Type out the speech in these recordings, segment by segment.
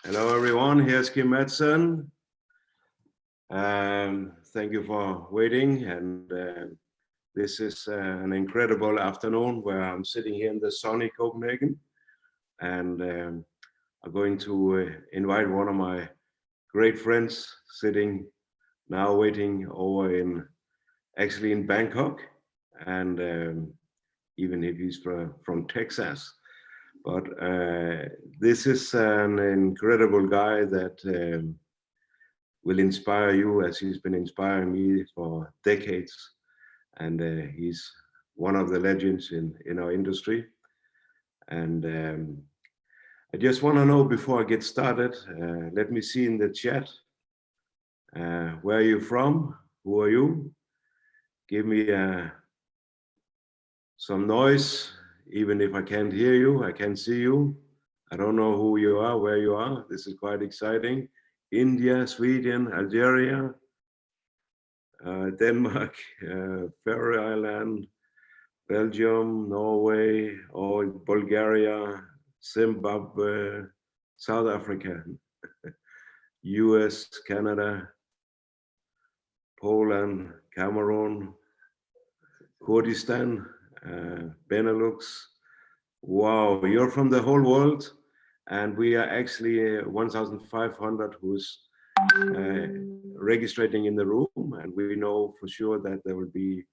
Hello, everyone. Here's Kim Madsen. Thank you for waiting. And this is an incredible afternoon where I'm sitting here in the sunny Copenhagen. And I'm going to invite one of my great friends sitting now waiting over actually in Bangkok. And even if he's from Texas. But this is an incredible guy that will inspire you as he's been inspiring me for decades. And he's one of the legends in our industry. And I just want to know before I get started, let me see in the chat, where are you from? Who are you? Give me some noise, even if I can't hear you, I can see you. I don't know who you are, where you are. This is quite exciting. India, Sweden, Algeria, Denmark, Faroe Island, Belgium, Norway, or Bulgaria, Zimbabwe, South Africa, US, Canada, Poland, Cameroon, Kurdistan, Benelux. Wow, you're from the whole world, and we are actually 1,500 who's registering in the room, and we know for sure that there will be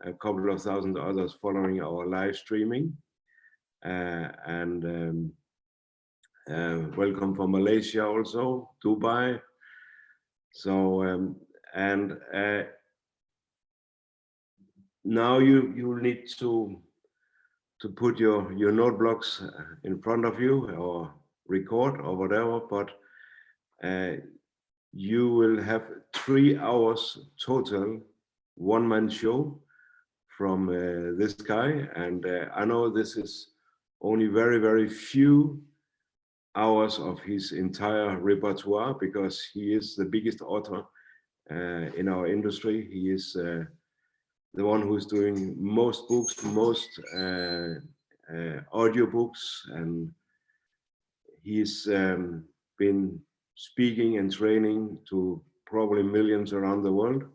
a couple of thousand others following our live streaming. Welcome from Malaysia also, Dubai. So now you need to put your notebooks in front of you or record or whatever, but you will have 3 hours total one-man show from this guy. And I know this is only very, very few hours of his entire repertoire, because he is the biggest author in our industry. He is the one who's doing most books, most audio books, and he's been speaking and training to probably millions around the world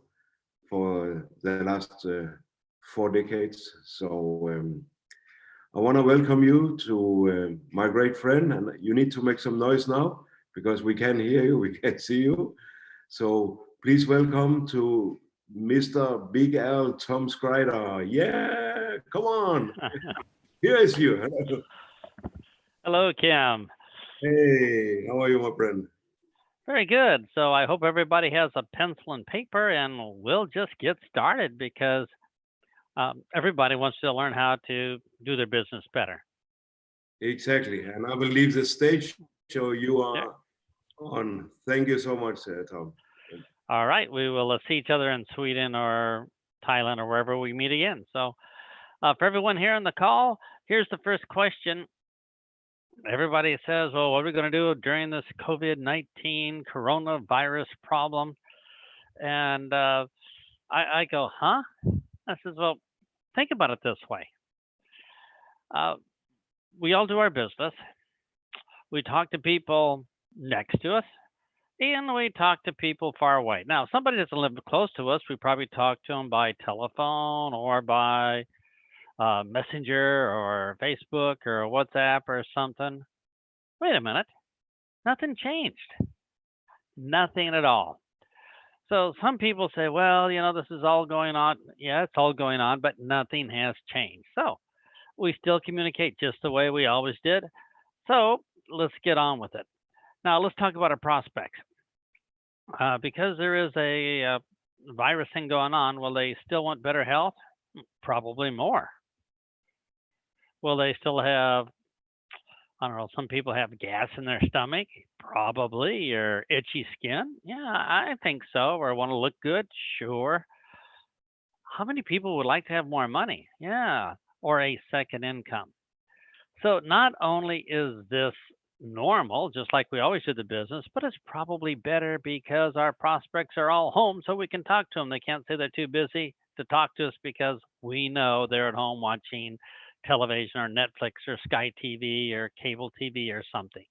for the last 4 decades. So I want to welcome you to my great friend, and you need to make some noise now because we can hear you, we can see you. So please welcome to Mr. Big Al Tom Skrider. Yeah, come on. Here is you. Hello, Kim. Hey, how are you, my friend? Very good. So I hope everybody has a pencil and paper, and we'll just get started because everybody wants to learn how to do their business better. Exactly. And I will leave the stage so you are on. Thank you so much, Tom. All right. We will see each other in Sweden or Thailand or wherever we meet again. So for everyone here on the call, here's the first question. Everybody says, well, what are we going to do during this COVID-19 coronavirus problem? And I go, huh? I says, well, think about it this way. We all do our business. We talk to people next to us, and we talk to people far away. Now, if somebody doesn't live close to us, we probably talk to them by telephone or by Messenger or Facebook or WhatsApp or something. Wait a minute. Nothing changed. Nothing at all. So some people say, well, this is all going on. Yeah, it's all going on, but nothing has changed. So we still communicate just the way we always did. So let's get on with it. Now let's talk about our prospects. Because there is a virus thing going on, will they still want better health? Probably more. Will they still have, I don't know, some people have gas in their stomach? Probably. Or itchy skin? Yeah, I think so. Or want to look good? Sure. How many people would like to have more money? Yeah. Or a second income. So not only is this normal, just like we always did the business, but it's probably better because our prospects are all home so we can talk to them. They can't say they're too busy to talk to us because we know they're at home watching television or Netflix or Sky TV or cable TV or something.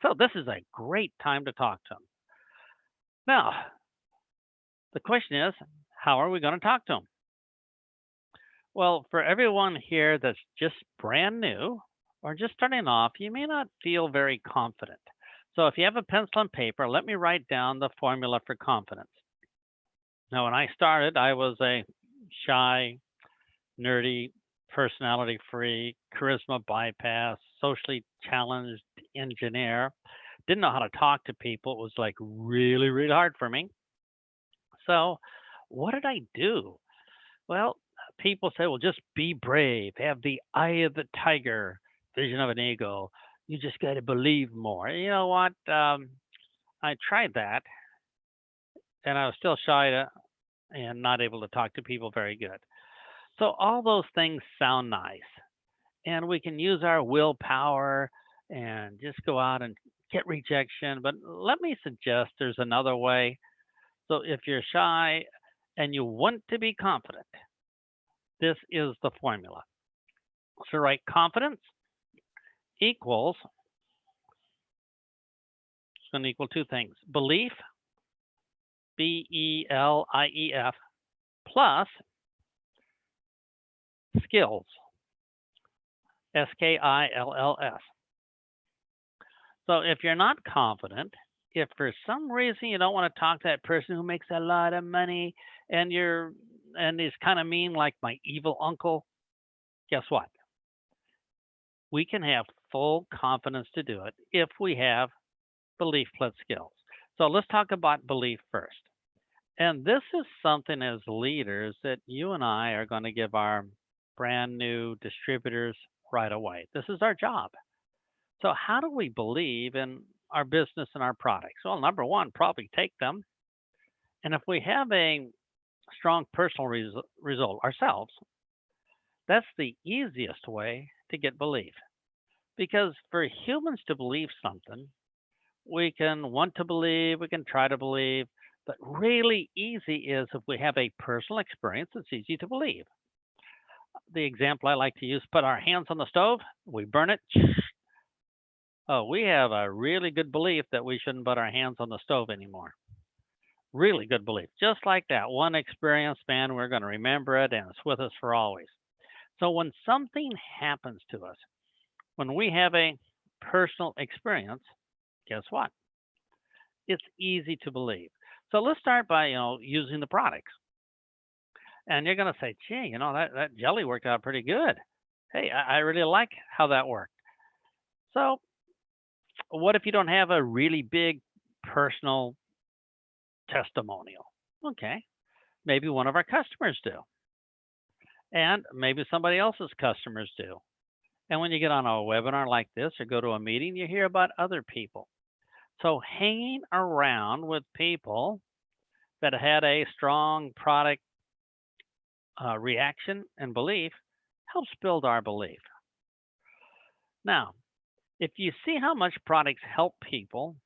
So this is a great time to talk to them. Now, the question is, how are we going to talk to them? Well, for everyone here that's just brand new or just starting off, you may not feel very confident. So if you have a pencil and paper, let me write down the formula for confidence. Now, when I started, I was a shy, nerdy, personality free, charisma bypass, socially challenged engineer. Didn't know how to talk to people. It was like really, really hard for me. So, what did I do? Well, people say, well, just be brave, have the eye of the tiger, vision of an eagle. You just got to believe more. You know what? I tried that and I was still shy and not able to talk to people very good. So, all those things sound nice. And we can use our willpower and just go out and get rejection. But let me suggest there's another way. So, if you're shy and you want to be confident, this is the formula. So, right, confidence equals, it's going to equal two things: belief, BELIEF, plus skills, SKILLS. So, if you're not confident, if for some reason you don't want to talk to that person who makes a lot of money and is kind of mean like my evil uncle, guess what? We can have full confidence to do it if we have belief plus skills. So let's talk about belief first. And this is something as leaders that you and I are going to give our brand new distributors right away. This is our job. So, how do we believe in our business and our products? Well, number one, probably take them. And if we have a strong personal result ourselves, that's the easiest way to get belief. Because for humans to believe something, we can want to believe, we can try to believe, but really easy is if we have a personal experience, it's easy to believe. The example I like to use, put our hands on the stove, we burn it. Oh, we have a really good belief that we shouldn't put our hands on the stove anymore. Really good belief. Just like that one experience, man, we're going to remember it and it's with us for always. So when something happens to us, when we have a personal experience, guess what? It's easy to believe. So let's start by, using the products. And you're going to say, gee, that jelly worked out pretty good. Hey, I really like how that worked. So what if you don't have a really big personal testimonial? Okay, maybe one of our customers do, and maybe somebody else's customers do. And when you get on a webinar like this or go to a meeting, you hear about other people. So hanging around with people that had a strong product reaction and belief helps build our belief. Now, if you see how much products help people,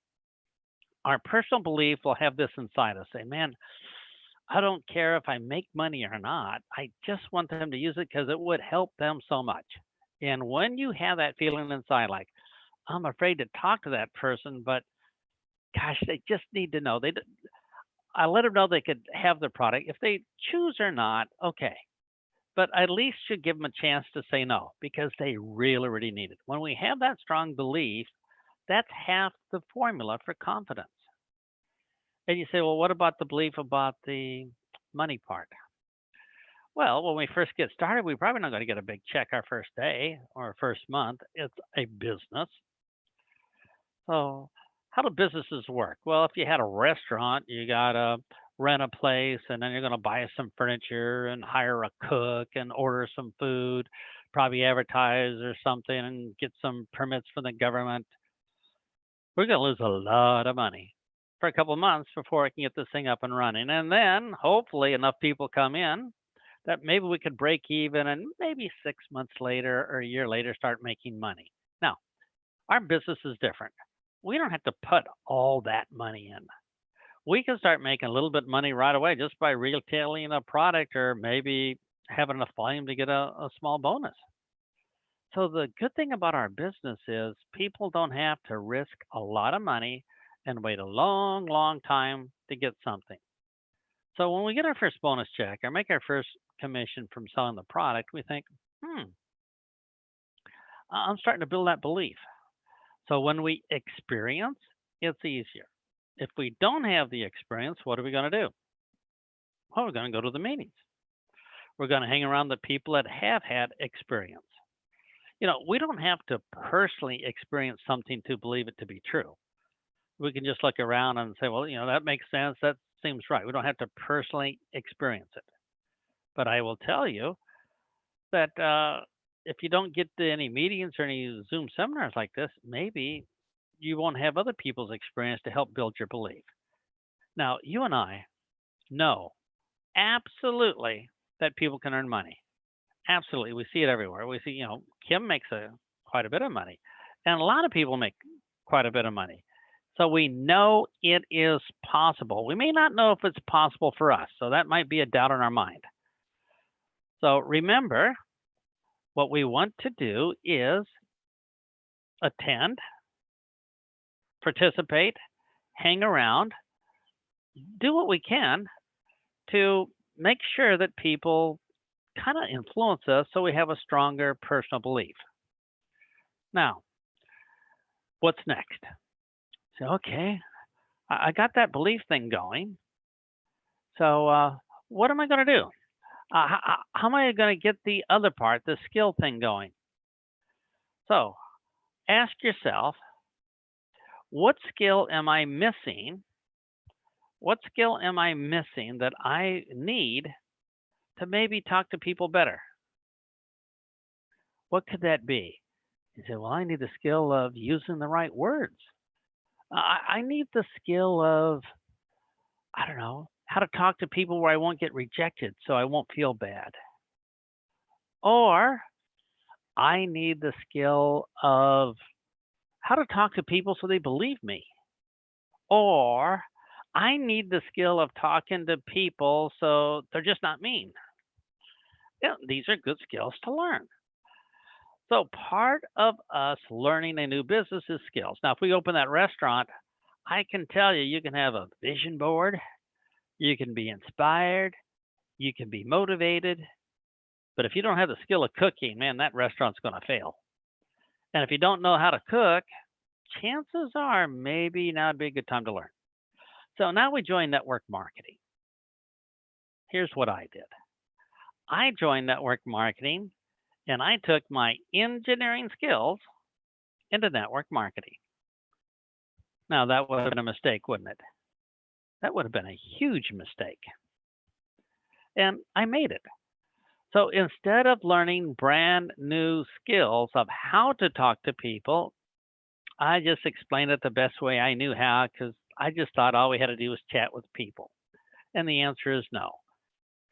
our personal belief will have this inside us. Say, man, I don't care if I make money or not. I just want them to use it because it would help them so much. And when you have that feeling inside, like, I'm afraid to talk to that person, but gosh, they just need to know. I let them know they could have the product. If they choose or not, okay. But at least should give them a chance to say no because they really, really need it. When we have that strong belief, that's half the formula for confidence. And you say, well, what about the belief about the money part? Well, when we first get started, we're probably not going to get a big check our first day or our first month. It's a business. So, how do businesses work? Well, if you had a restaurant, you got to rent a place and then you're going to buy some furniture and hire a cook and order some food, probably advertise or something and get some permits from the government. We're going to lose a lot of money for a couple of months before I can get this thing up and running. And then hopefully enough people come in that maybe we could break even and maybe 6 months later or a year later start making money. Now, our business is different. We don't have to put all that money in. We can start making a little bit of money right away just by retailing a product or maybe having enough volume to get a small bonus. So the good thing about our business is people don't have to risk a lot of money and wait a long, long time to get something. So when we get our first bonus check or make our first commission from selling the product, we think, hmm, I'm starting to build that belief. So when we experience, it's easier. If we don't have the experience, what are we going to do? Well, we're going to go to the meetings. We're going to hang around the people that have had experience. We don't have to personally experience something to believe it to be true. We can just look around and say, well, that makes sense. That seems right. We don't have to personally experience it. But I will tell you that if you don't get to any meetings or any Zoom seminars like this, maybe you won't have other people's experience to help build your belief. Now, you and I know absolutely that people can earn money. Absolutely. We see it everywhere. We see, Kim makes quite a bit of money, and a lot of people make quite a bit of money. So we know it is possible. We may not know if it's possible for us. So that might be a doubt in our mind. So remember, what we want to do is attend, participate, hang around, do what we can to make sure that people kind of influence us so we have a stronger personal belief. Now, what's next? So, okay, I got that belief thing going. So, what am I going to do? How am I going to get the other part, the skill thing going? So, ask yourself, what skill am I missing? What skill am I missing that I need to maybe talk to people better? What could that be? You say, well, I need the skill of using the right words. I need the skill of, I don't know, how to talk to people where I won't get rejected so I won't feel bad. Or I need the skill of how to talk to people so they believe me. Or I need the skill of talking to people so they're just not mean. These are good skills to learn. So part of us learning a new business is skills. Now, if we open that restaurant, I can tell you, you can have a vision board, you can be inspired, you can be motivated, but if you don't have the skill of cooking, man, that restaurant's going to fail. And if you don't know how to cook, chances are maybe now would be a good time to learn. So now we join network marketing. Here's what I did. I joined network marketing and I took my engineering skills into network marketing. Now, that would have been a mistake, wouldn't it? That would have been a huge mistake. And I made it. So instead of learning brand new skills of how to talk to people, I just explained it the best way I knew how because I just thought all we had to do was chat with people. And the answer is no.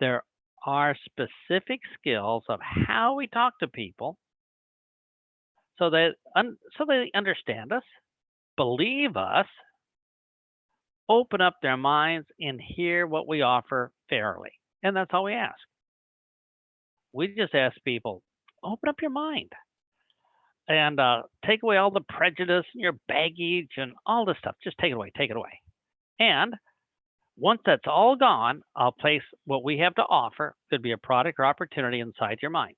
There are specific skills of how we talk to people so they understand us, believe us, open up their minds, and hear what we offer fairly. And that's all we ask. We just ask people, open up your mind and take away all the prejudice and your baggage and all this stuff. Just take it away, take it away. And once that's all gone, I'll place what we have to offer, could be a product or opportunity inside your mind.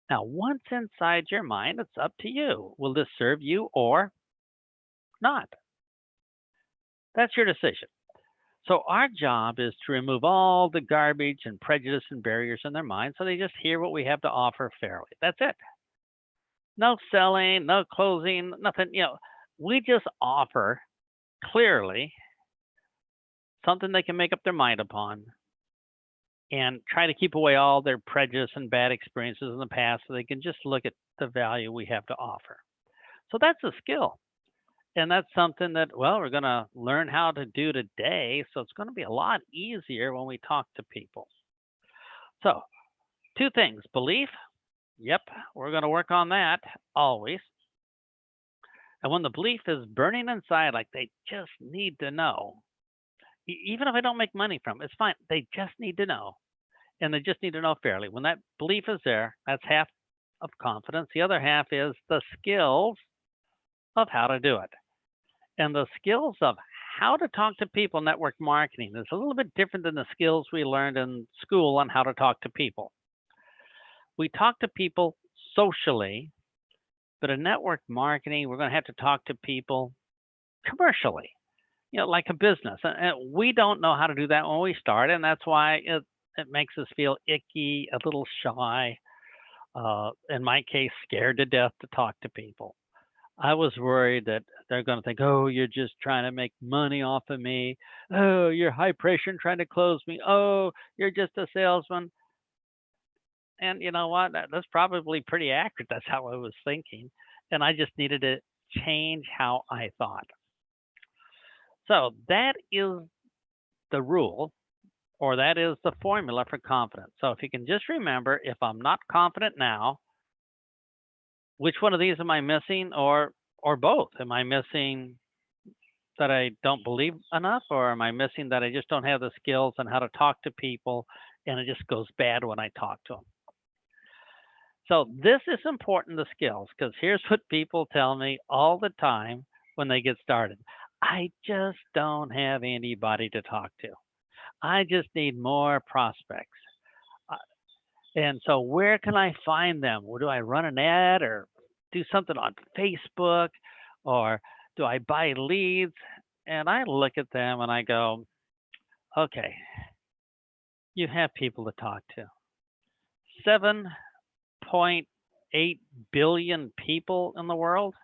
Now, once inside your mind, it's up to you. Will this serve you or not? That's your decision. So our job is to remove all the garbage and prejudice and barriers in their mind so they just hear what we have to offer fairly. That's it. No selling, no closing, nothing. We just offer clearly something they can make up their mind upon and try to keep away all their prejudice and bad experiences in the past so they can just look at the value we have to offer. So that's a skill. And that's something that, well, we're going to learn how to do today. So it's going to be a lot easier when we talk to people. So, two things. Belief. Yep, we're going to work on that always. And when the belief is burning inside, like they just need to know, even if I don't make money from it, it's fine. They just need to know. And they just need to know fairly. When that belief is there, that's half of confidence. The other half is the skills of how to do it. And the skills of how to talk to people, network marketing, is a little bit different than the skills we learned in school on how to talk to people. We talk to people socially, but in network marketing, we're going to have to talk to people commercially, like a business. And we don't know how to do that when we start, and that's why it makes us feel icky, a little shy, in my case, scared to death to talk to people. I was worried that they're going to think, oh, you're just trying to make money off of me. Oh, you're high pressure and trying to close me. Oh, you're just a salesman. And you know what? That's probably pretty accurate. That's how I was thinking. And I just needed to change how I thought. So that is the rule, or that is the formula for confidence. So if you can just remember, if I'm not confident now, which one of these am I missing, or both? Am I missing that I don't believe enough, or am I missing that I just don't have the skills on how to talk to people, and it just goes bad when I talk to them? So this is important, the skills, because here's what people tell me all the time when they get started. I just don't have anybody to talk to. I just need more prospects. Uh, And so where can I find them? Or do I run an ad or do something on Facebook, or do I buy leads? And I look at them and I go, okay, you have people to talk to. 7.8 billion people in the world.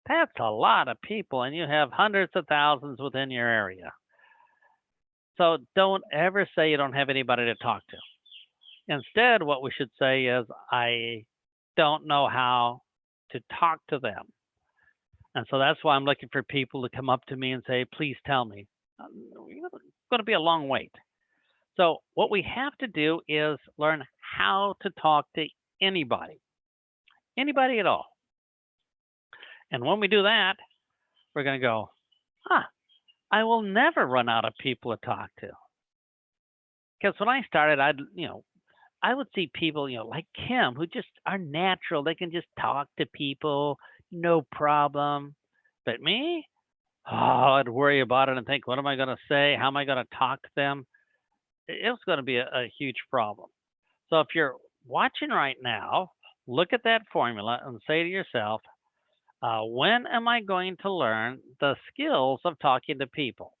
That's a lot of people, and you have hundreds of thousands within your area. So don't ever say you don't have anybody to talk to. Instead, what we should say is, I don't know how to talk to them. And so that's why I'm looking for people to come up to me and say, please tell me. It's going to be a long wait. So what we have to do is learn how to talk to anybody at all. And when we do that, we're going to go, I will never run out of people to talk to. Because when I started, I would see people, like Kim, who just are natural. They can just talk to people, no problem. But me, I'd worry about it and think, what am I going to say? How am I going to talk to them? It was going to be a huge problem. So if you're watching right now, look at that formula and say to yourself, when am I going to learn the skills of talking to people?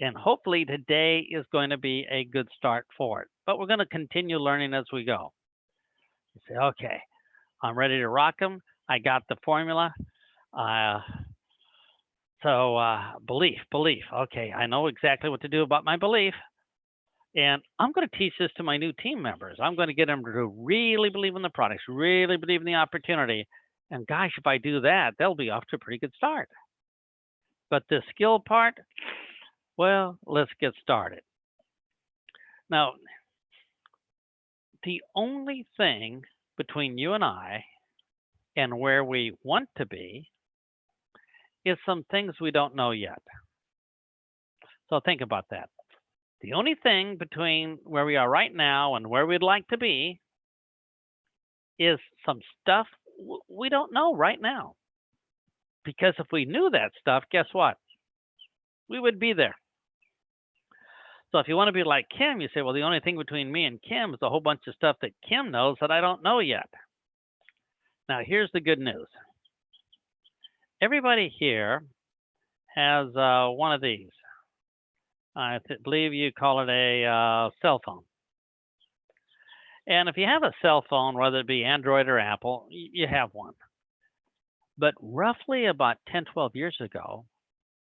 And hopefully today is going to be a good start for it. But we're going to continue learning as we go. You say, okay, I'm ready to rock them. I got the formula. Belief. Okay, I know exactly what to do about my belief. And I'm going to teach this to my new team members. I'm going to get them to really believe in the products, really believe in the opportunity. And gosh, if I do that, they'll be off to a pretty good start. But the skill part, well, let's get started. Now, the only thing between you and I and where we want to be is some things we don't know yet. So think about that. The only thing between where we are right now and where we'd like to be is some stuff we don't know right now. Because if we knew that stuff, guess what? We would be there. So if you want to be like Kim, you say, well, the only thing between me and Kim is a whole bunch of stuff that Kim knows that I don't know yet. Now, here's the good news. Everybody here has one of these. I believe you call it a cell phone. And if you have a cell phone, whether it be Android or Apple, you have one. But roughly about 10, 12 years ago,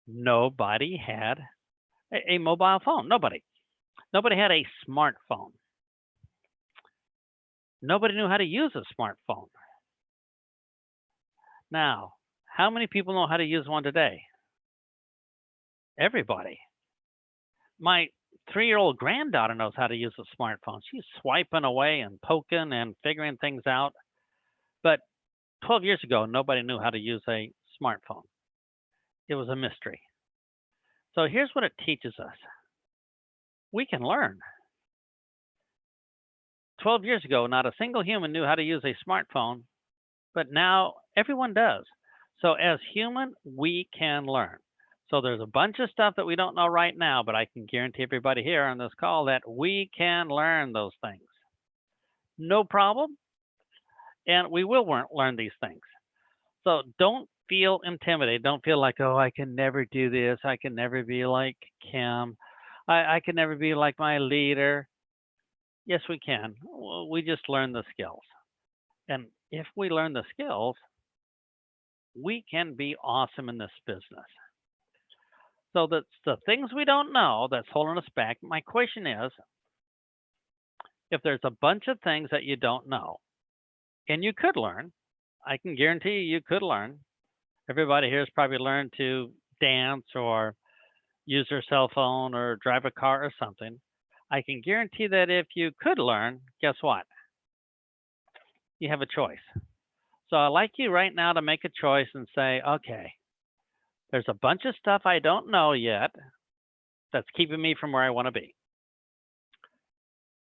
nobody had a mobile phone. Nobody had a smartphone. Nobody knew how to use a smartphone. Now, how many people know how to use one today? Everybody. My 3-year-old granddaughter knows how to use a smartphone. She's swiping away and poking and figuring things out. But 12 years ago, nobody knew how to use a smartphone. It was a mystery. So here's what it teaches us. We can learn. 12 years ago, not a single human knew how to use a smartphone, but now everyone does. So as human, we can learn. So there's a bunch of stuff that we don't know right now, but I can guarantee everybody here on this call that we can learn those things. No problem. And we will learn these things. So don't feel intimidated. Don't feel like, oh, I can never do this. I can never be like Kim. I can never be like my leader. Yes, we can. We just learn the skills. And if we learn the skills, we can be awesome in this business. So that's the things we don't know that's holding us back. My question is, if there's a bunch of things that you don't know and you could learn, I can guarantee you could learn. Everybody here has probably learned to dance or use their cell phone or drive a car or something. I can guarantee that if you could learn, guess what? You have a choice. So I'd like you right now to make a choice and say, okay, there's a bunch of stuff I don't know yet that's keeping me from where I want to be.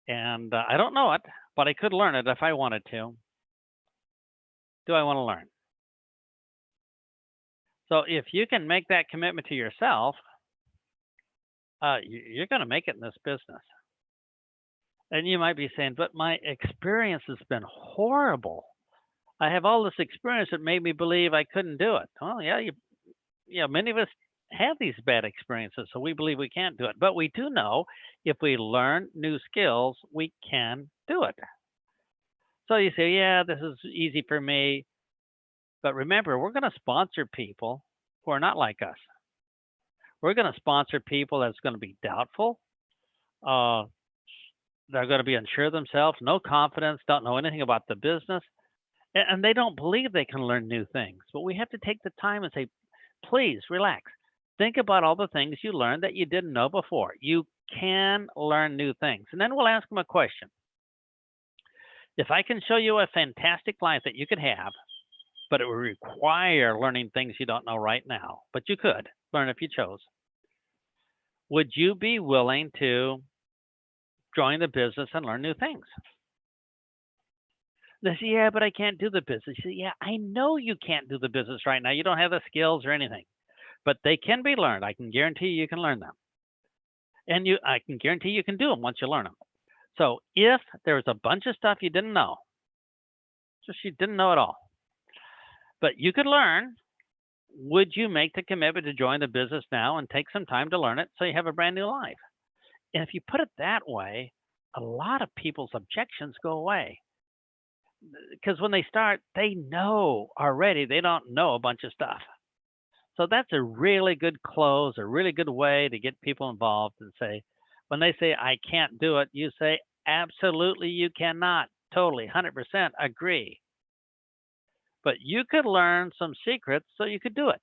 And I don't know it, but I could learn it if I wanted to. Do I want to learn? So if you can make that commitment to yourself, you're going to make it in this business. And you might be saying, but my experience has been horrible. I have all this experience that made me believe I couldn't do it. Well, yeah, many of us have these bad experiences, so we believe we can't do it. But we do know if we learn new skills, we can do it. So you say, yeah, this is easy for me. But remember, we're going to sponsor people who are not like us. We're going to sponsor people that's going to be doubtful. Uh, they're going to be unsure of themselves, no confidence, don't know anything about the business, and they don't believe they can learn new things. But we have to take the time and say, please relax. Think about all the things you learned that you didn't know before. You can learn new things. And then we'll ask them a question. If I can show you a fantastic life that you could have, but it would require learning things you don't know right now, but you could learn if you chose, would you be willing to join the business and learn new things? They say, yeah, but I can't do the business. You say, yeah, I know you can't do the business right now. You don't have the skills or anything, but they can be learned. I can guarantee you can learn them. And I can guarantee you can do them once you learn them. So if there's a bunch of stuff you didn't know, just you didn't know at all, but you could learn, would you make the commitment to join the business now and take some time to learn it so you have a brand new life? And if you put it that way, a lot of people's objections go away. Because when they start, they know already they don't know a bunch of stuff. So that's a really good close, a really good way to get people involved and say, when they say, I can't do it, you say, absolutely you cannot. Totally, 100% agree. But you could learn some secrets so you could do it.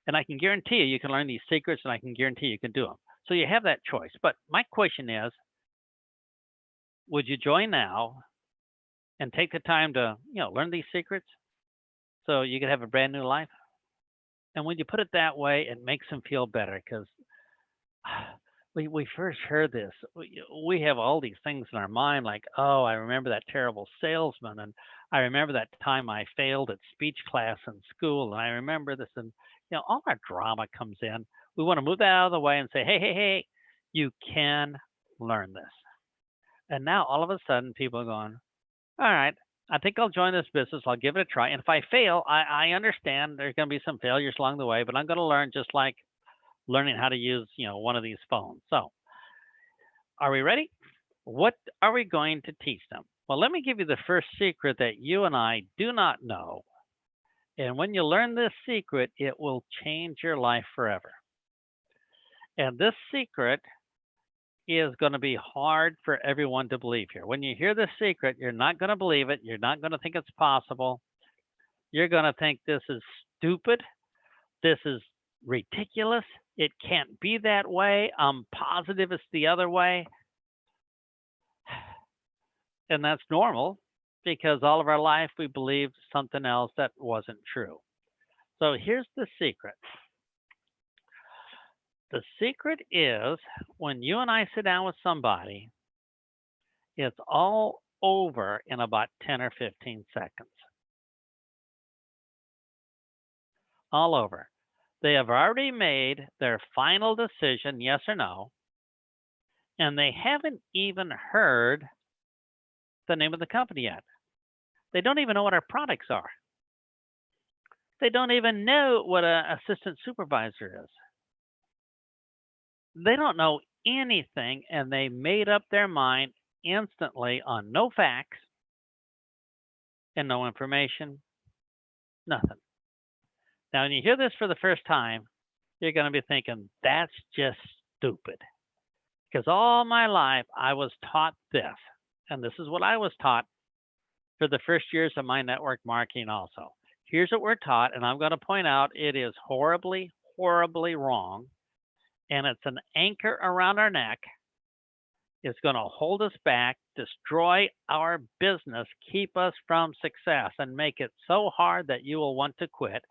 And I can guarantee you can learn these secrets and I can guarantee you can do them. So you have that choice. But my question is, would you join now and take the time to, learn these secrets so you could have a brand new life? And when you put it that way, it makes them feel better because we first heard this. We have all these things in our mind like, oh, I remember that terrible salesman. And I remember that time I failed at speech class in school. And I remember this. And, all our drama comes in. We want to move that out of the way and say, hey, you can learn this. And now all of a sudden people are going, all right, I think I'll join this business. I'll give it a try. And if I fail, I understand there's going to be some failures along the way, but I'm going to learn just like learning how to use, one of these phones. So are we ready? What are we going to teach them? Well, let me give you the first secret that you and I do not know. And when you learn this secret, it will change your life forever. And this secret is going to be hard for everyone to believe here. When you hear this secret, you're not going to believe it. You're not going to think it's possible. You're going to think this is stupid. This is ridiculous. It can't be that way. I'm positive it's the other way. And that's normal because all of our life we believed something else that wasn't true. So here's the secret. The secret is when you and I sit down with somebody, it's all over in about 10 or 15 seconds. All over. They have already made their final decision, yes or no, and they haven't even heard the name of the company yet. They don't even know what our products are. They don't even know what an assistant supervisor is. They don't know anything, and they made up their mind instantly on no facts and no information, nothing. Now, when you hear this for the first time, you're going to be thinking, that's just stupid. Because all my life, I was taught this. And this is what I was taught for the first years of my network marketing also. Here's what we're taught, and I'm going to point out it is horribly, horribly wrong. And it's an anchor around our neck. It's going to hold us back, destroy our business, keep us from success, and make it so hard that you will want to quit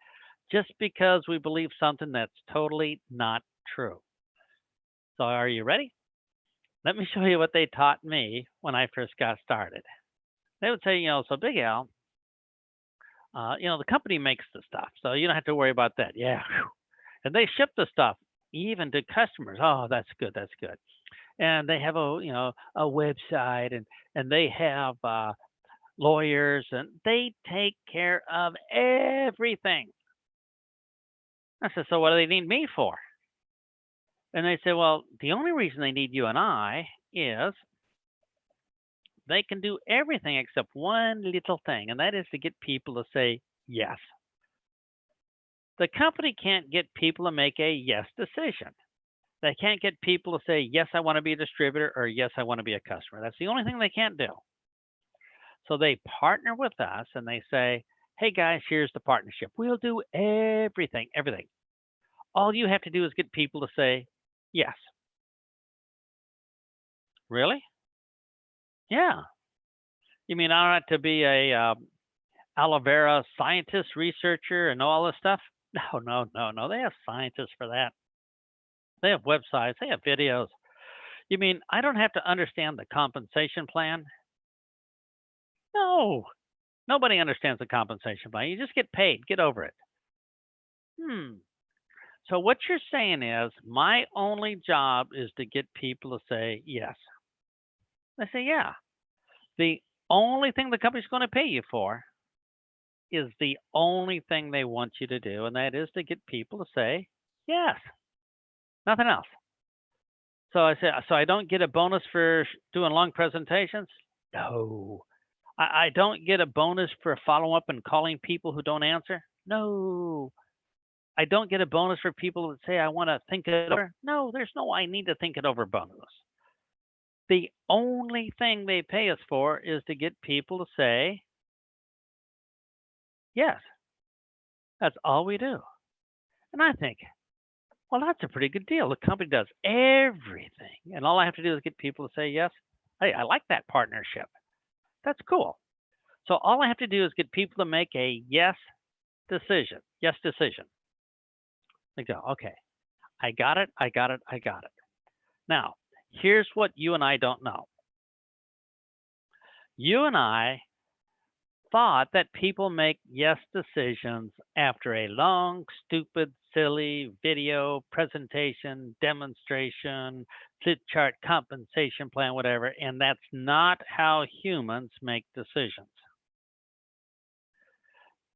just because we believe something that's totally not true. So are you ready? Let me show you what they taught me when I first got started. They would say, so Big Al, the company makes the stuff, so you don't have to worry about that. Yeah. Whew. And they ship the stuff even to customers. Oh, that's good. That's good. And they have a website, and they have lawyers, and they take care of everything. I said, so what do they need me for? And they said, well, the only reason they need you and I is they can do everything except one little thing, and that is to get people to say yes. The company can't get people to make a yes decision. They can't get people to say, yes, I want to be a distributor, or yes, I want to be a customer. That's the only thing they can't do. So they partner with us and they say, hey guys, here's the partnership. We'll do everything. All you have to do is get people to say yes. Really? Yeah. You mean I don't have to be a aloe vera scientist, researcher, and all this stuff? No. They have scientists for that. They have websites. They have videos. You mean I don't have to understand the compensation plan? No. Nobody understands the compensation plan. You just get paid. Get over it. So what you're saying is my only job is to get people to say yes. I say, yeah. The only thing the company's going to pay you for is the only thing they want you to do, and that is to get people to say yes. Nothing else. So I say, so I don't get a bonus for doing long presentations? No. I don't get a bonus for follow up and calling people who don't answer? No. I don't get a bonus for people that say, I want to think it over? No, there's no I need to think it over bonus. The only thing they pay us for is to get people to say yes. That's all we do. And I think, well, that's a pretty good deal. The company does everything, and all I have to do is get people to say yes. Hey, I like that partnership. That's cool. So all I have to do is get people to make a yes decision. Yes decision. They go, okay, I got it. Now, here's what you and I don't know. You and I thought that people make yes decisions after a long, stupid, silly video presentation, demonstration, flip chart, compensation plan, whatever, and that's not how humans make decisions.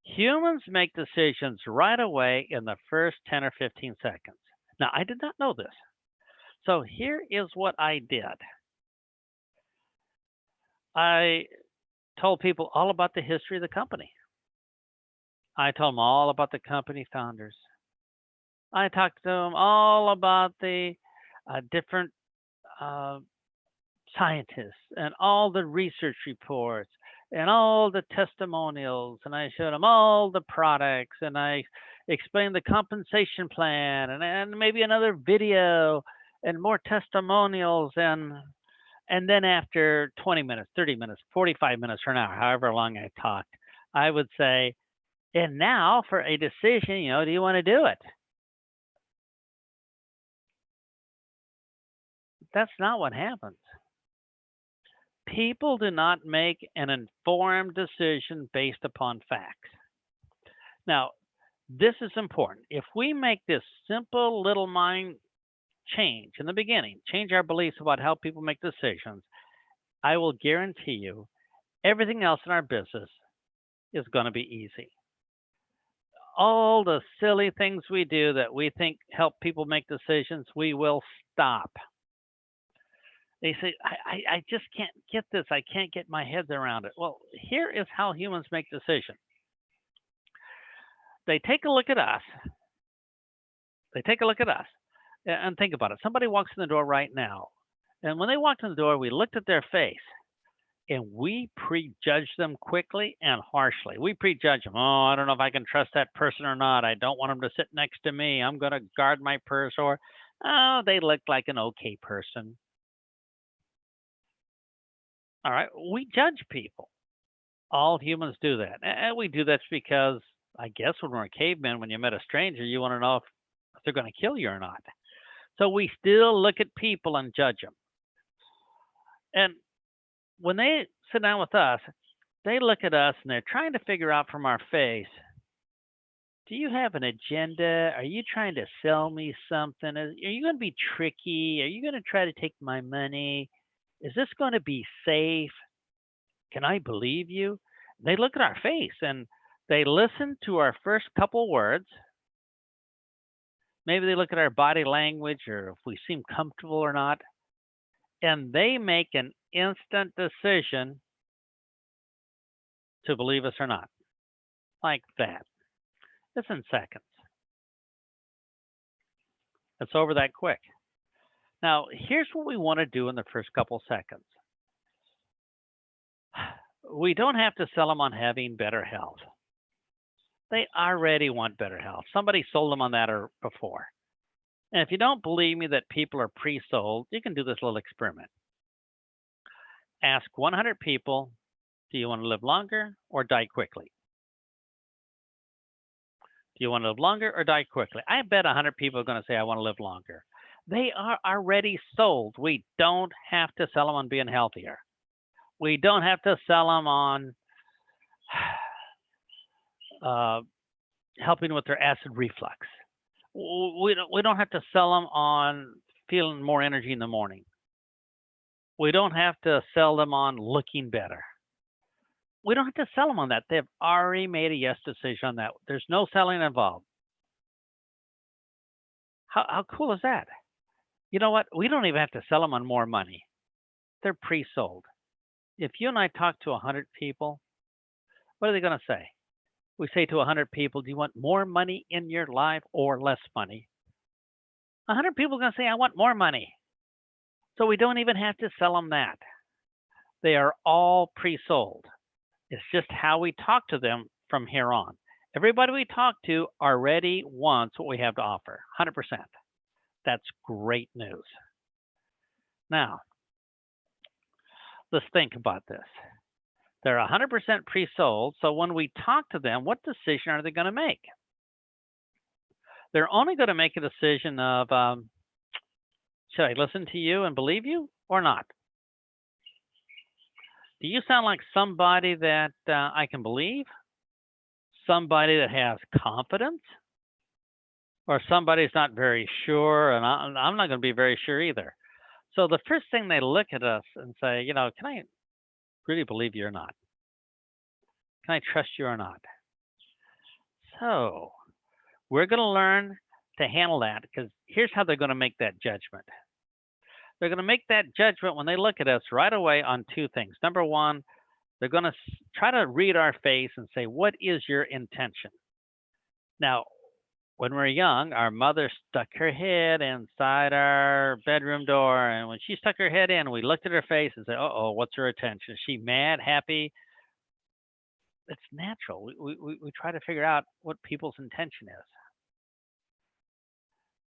Humans make decisions right away in the first 10 or 15 seconds. Now, I did not know this. So here is what I did. I told people all about the history of the company. I told them all about the company founders. I talked to them all about the different scientists and all the research reports and all the testimonials, and I showed them all the products, and I explained the compensation plan, and maybe another video and more testimonials, and then after 20 minutes, 30 minutes, 45 minutes, or an hour, however long I talked, I would say, and now for a decision, do you want to do it? That's not what happens. People do not make an informed decision based upon facts. Now, this is important. If we make this simple little mind change in the beginning, change our beliefs about how people make decisions, I will guarantee you everything else in our business is going to be easy. All the silly things we do that we think help people make decisions, we will stop. They say, I just can't get this. I can't get my head around it. Well, here is how humans make decisions. They take a look at us. They take a look at us and think about it. Somebody walks in the door right now. And when they walked in the door, we looked at their face and we prejudge them quickly and harshly. We prejudge them. Oh, I don't know if I can trust that person or not. I don't want them to sit next to me. I'm going to guard my purse. Or, oh, they look like an okay person. All right. We judge people. All humans do that. And we do that because I guess when we're cavemen, when you met a stranger, you want to know if they're going to kill you or not. So we still look at people and judge them. And when they sit down with us, they look at us and they're trying to figure out from our face, do you have an agenda? Are you trying to sell me something? Are you going to be tricky? Are you going to try to take my money? Is this going to be safe? Can I believe you? They look at our face and they listen to our first couple words. Maybe they look at our body language or if we seem comfortable or not. And they make an instant decision to believe us or not. Like that. It's in seconds. It's over that quick. Now, here's what we want to do in the first couple seconds. We don't have to sell them on having better health. They already want better health. Somebody sold them on that or before. And if you don't believe me that people are pre-sold, you can do this little experiment. Ask 100 people, do you want to live longer or die quickly? Do you want to live longer or die quickly? I bet 100 people are going to say, I want to live longer. They are already sold. We don't have to sell them on being healthier. We don't have to sell them on helping with their acid reflux. We don't have to sell them on feeling more energy in the morning. We don't have to sell them on looking better. We don't have to sell them on that. They've already made a yes decision on that. There's no selling involved. How cool is that? You know what? We don't even have to sell them on more money. They're pre-sold. If you and I talk to 100 people, what are they going to say? We say to 100 people, do you want more money in your life or less money? 100 people are going to say, I want more money. So we don't even have to sell them that. They are all pre-sold. It's just how we talk to them from here on. Everybody we talk to already wants what we have to offer, 100%. That's great news. Now, let's think about this. They're 100% pre-sold, so when we talk to them, what decision are they going to make? They're only going to make a decision of, should I listen to you and believe you or not? Do you sound like somebody that I can believe? Somebody that has confidence? Or somebody who's not very sure, and I'm not going to be very sure either. So the first thing they look at us and say, you know, can I really believe you or not? Can I trust you or not? So we're going to learn to handle that because here's how they're going to make that judgment. They're going to make that judgment when they look at us right away on two things. Number one, they're going to try to read our face and say, what is your intention? Now, when we're young, our mother stuck her head inside our bedroom door. And when she stuck her head in, we looked at her face and said, uh-oh, what's her intention? Is she mad, happy? It's natural. We try to figure out what people's intention is.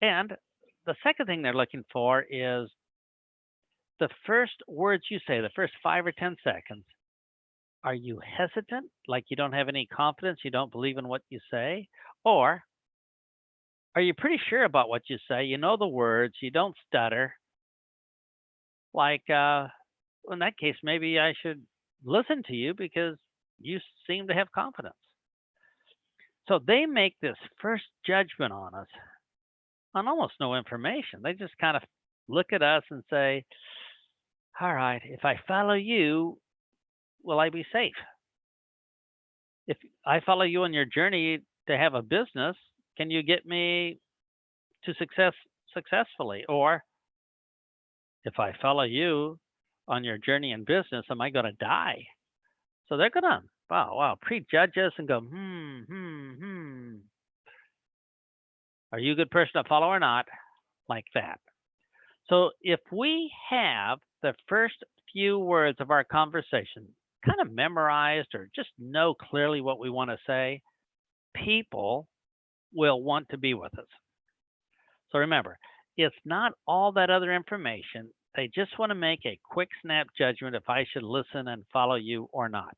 And the second thing they're looking for is the first words you say, the first 5 or 10 seconds. Are you hesitant, like you don't have any confidence, you don't believe in what you say? Or are you pretty sure about what you say? You know the words, you don't stutter. Like, in that case, maybe I should listen to you because you seem to have confidence. So they make this first judgment on us on almost no information. They just kind of look at us and say, all right, if I follow you, will I be safe? If I follow you on your journey to have a business, can you get me to successfully? Or if I follow you on your journey in business, am I going to die? So they're going to, wow, prejudge us and go, are you a good person to follow or not? Like that. So if we have the first few words of our conversation kind of memorized or just know clearly what we want to say, people will want to be with us. So remember, it's not all that other information. They just want to make a quick snap judgment if I should listen and follow you or not.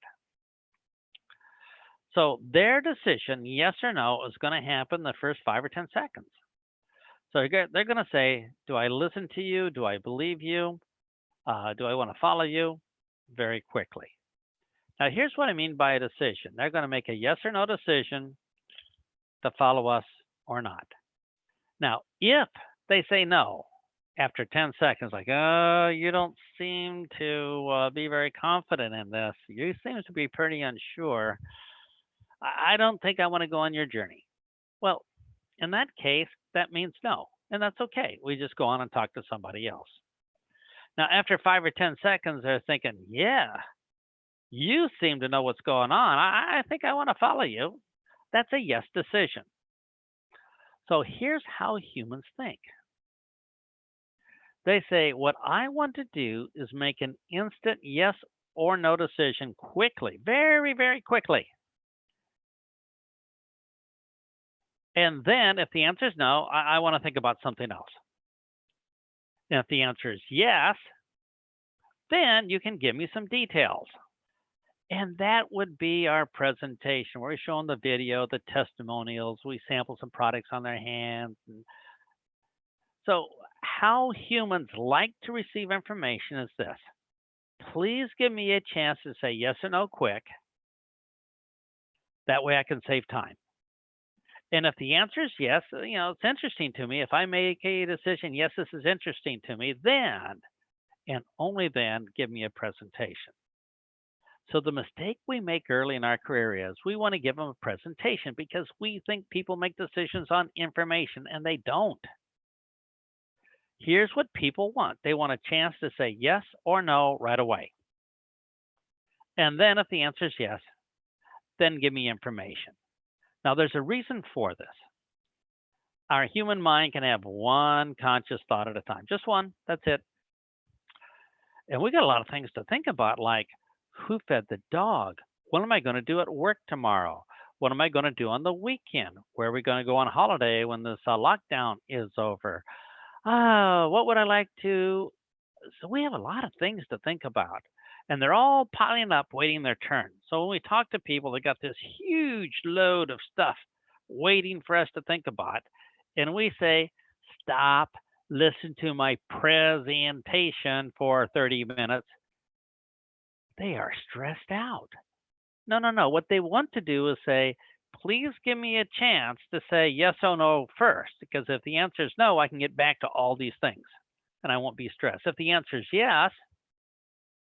So their decision, yes or no, is going to happen the first 5 or 10 seconds. So they're going to say, do I listen to you? Do I believe you? Do I want to follow you? Very quickly. Now, here's what I mean by a decision. They're going to make a yes or no decision to follow us or not. Now, if they say no after 10 seconds, like, oh, you don't seem to be very confident in this. You seem to be pretty unsure. I don't think I want to go on your journey. Well, in that case, that means no. And that's okay. We just go on and talk to somebody else. Now, after 5 or 10 seconds, they're thinking, yeah, you seem to know what's going on. I think I want to follow you. That's a yes decision. So here's how humans think. They say, what I want to do is make an instant yes or no decision quickly, very, very quickly. And then if the answer is no, I want to think about something else. And if the answer is yes, then you can give me some details. And that would be our presentation where we show them the video, the testimonials, we sample some products on their hands. So how humans like to receive information is this. Please give me a chance to say yes or no quick. That way I can save time. And if the answer is yes, it's interesting to me. If I make a decision, yes, this is interesting to me, then and only then give me a presentation. So the mistake we make early in our career is we want to give them a presentation because we think people make decisions on information and they don't. Here's what people want. They want a chance to say yes or no right away. And then if the answer is yes, then give me information. Now there's a reason for this. Our human mind can have one conscious thought at a time, just one, that's it. And we got a lot of things to think about, like who fed the dog? What am I going to do at work tomorrow? What am I going to do on the weekend? Where are we going to go on holiday when this lockdown is over? What would I like to? So we have a lot of things to think about, and they're all piling up, waiting their turn. So when we talk to people, they got this huge load of stuff waiting for us to think about, and we say, stop, listen to my presentation for 30 minutes. They are stressed out. No. What they want to do is say, please give me a chance to say yes or no first, because if the answer is no, I can get back to all these things and I won't be stressed. If the answer is yes,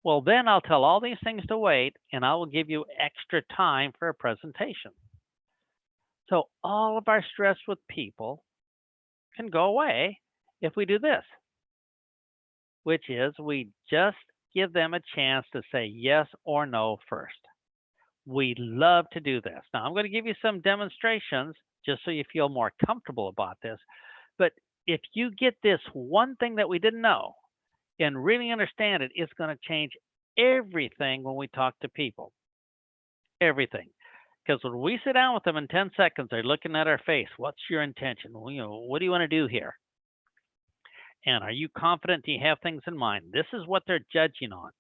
well, then I'll tell all these things to wait and I will give you extra time for a presentation. So all of our stress with people can go away if we do this, which is we just give them a chance to say yes or no first. We love to do this. Now, I'm going to give you some demonstrations just so you feel more comfortable about this. But if you get this one thing that we didn't know and really understand it, it's going to change everything when we talk to people. Everything. Because when we sit down with them in 10 seconds, they're looking at our face. What's your intention? Well, what do you want to do here? And are you confident? Do you have things in mind? This is what they're judging on.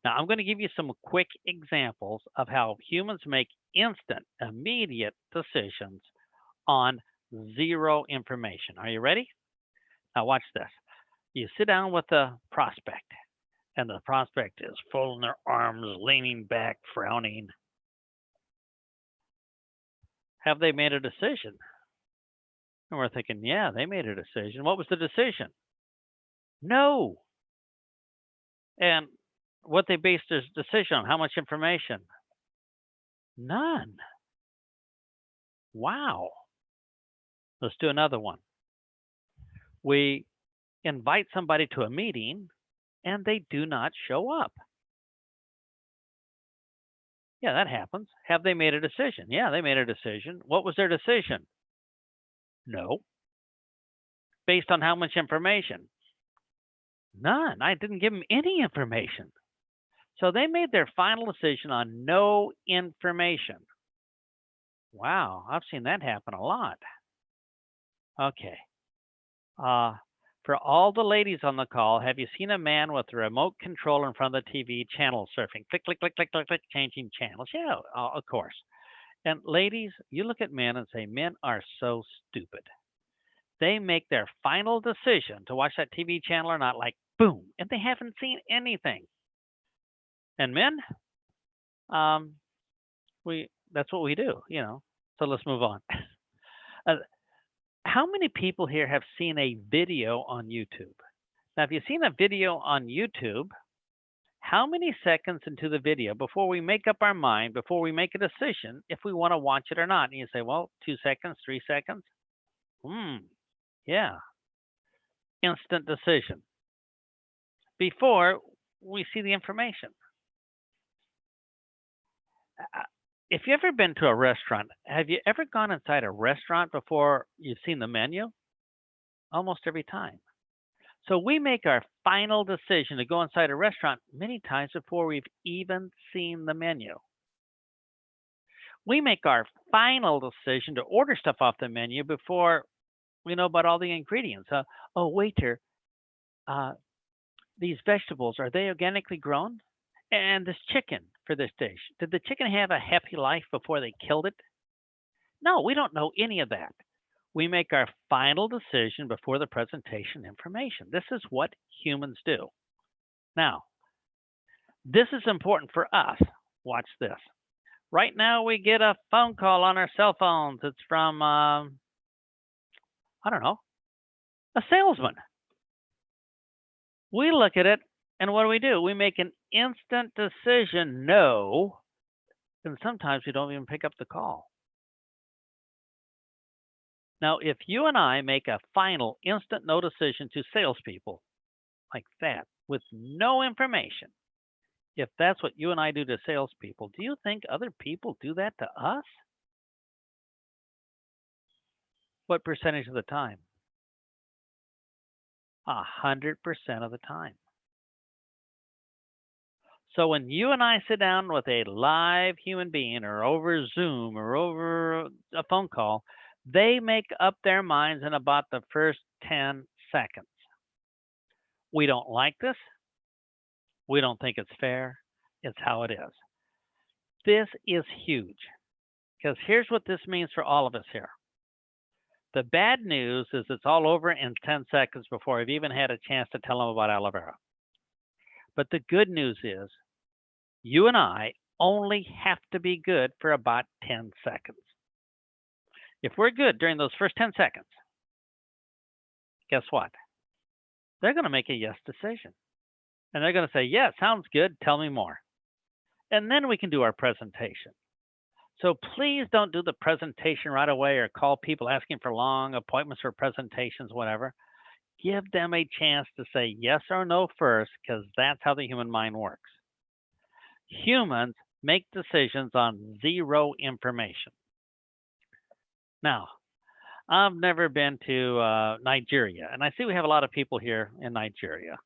Now, I'm going to give you some quick examples of how humans make instant, immediate decisions on zero information. Are you ready? Now, watch this. You sit down with a prospect And the prospect is folding their arms, leaning back, frowning. Have they made a decision? And we're thinking, yeah, they made a decision. What was the decision? No. And what they based their decision on, how much information? None. Wow. Let's do another one. We invite somebody to a meeting and they do not show up. Yeah, that happens. Have they made a decision? Yeah, they made a decision. What was their decision? No. Based on how much information? None. I didn't give them any information. So they made their final decision on no information. Wow, I've seen that happen a lot. Okay. Uh, for all the ladies on the call, have you seen a man with a remote control in front of the TV channel surfing? Click, click, click, click, click, click, changing channels. Yeah, of course. And ladies, you look at men and say, men are so stupid. They make their final decision to watch that TV channel or not, like boom, and they haven't seen anything. And men, um, that's what we do, you know. So let's move on. uh, how many people here have seen a video on YouTube? Now, if you've seen a video on YouTube, how many seconds into the video before we make up our mind, before we make a decision if we want to watch it or not? And you say, well, 2 seconds, 3 seconds. Yeah, instant decision before we see the information. If you've ever been to a restaurant, have you ever gone inside a restaurant before you've seen the menu? Almost every time. So we make our final decision to go inside a restaurant many times before we've even seen the menu. We make our final decision to order stuff off the menu before we know about all the ingredients. Oh, waiter, these vegetables, are they organically grown? And this chicken for this dish, did the chicken have a happy life before they killed it? No, we don't know any of that. We make our final decision before the presentation information. This is what humans do. Now, this is important for us. Watch this. Right now, we get a phone call on our cell phones. It's from, I don't know, a salesman. We look at it, and what do? We make an instant decision, no, and sometimes we don't even pick up the call. Now, if you and I make a final instant no decision to salespeople like that with no information, if that's what you and I do to salespeople, do you think other people do that to us? What percentage of the time? 100% of the time. So when you and I sit down with a live human being or over Zoom or over a phone call, they make up their minds in about the first 10 seconds. We don't like this. We don't think it's fair. It's how it is. This is huge because here's what this means for all of us here. The bad news is it's all over in 10 seconds before I've even had a chance to tell them about aloe vera. But the good news is you and I only have to be good for about 10 seconds. If we're good during those first 10 seconds, guess what? They're going to make a yes decision. And they're going to say, yeah, sounds good. Tell me more. And then we can do our presentation. So please don't do the presentation right away or call people asking for long appointments for presentations, whatever. Give them a chance to say yes or no first, because that's how the human mind works. Humans make decisions on zero information. Now, I've never been to Nigeria, and I see we have a lot of people here in Nigeria.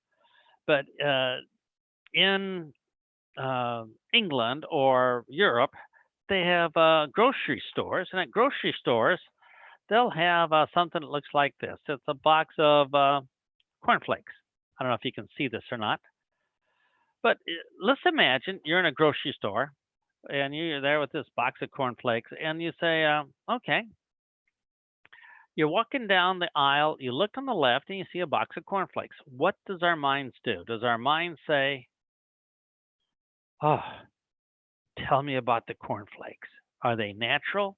But in England or Europe, they have grocery stores, and at grocery stores, they'll have something that looks like this. It's a box of cornflakes. I don't know if you can see this or not. But let's imagine you're in a grocery store, and you're there with this box of cornflakes, and you say, okay, You're walking down the aisle, you look on the left and you see a box of cornflakes. What does our minds do? Does our mind say, oh, tell me about the cornflakes? Are they natural,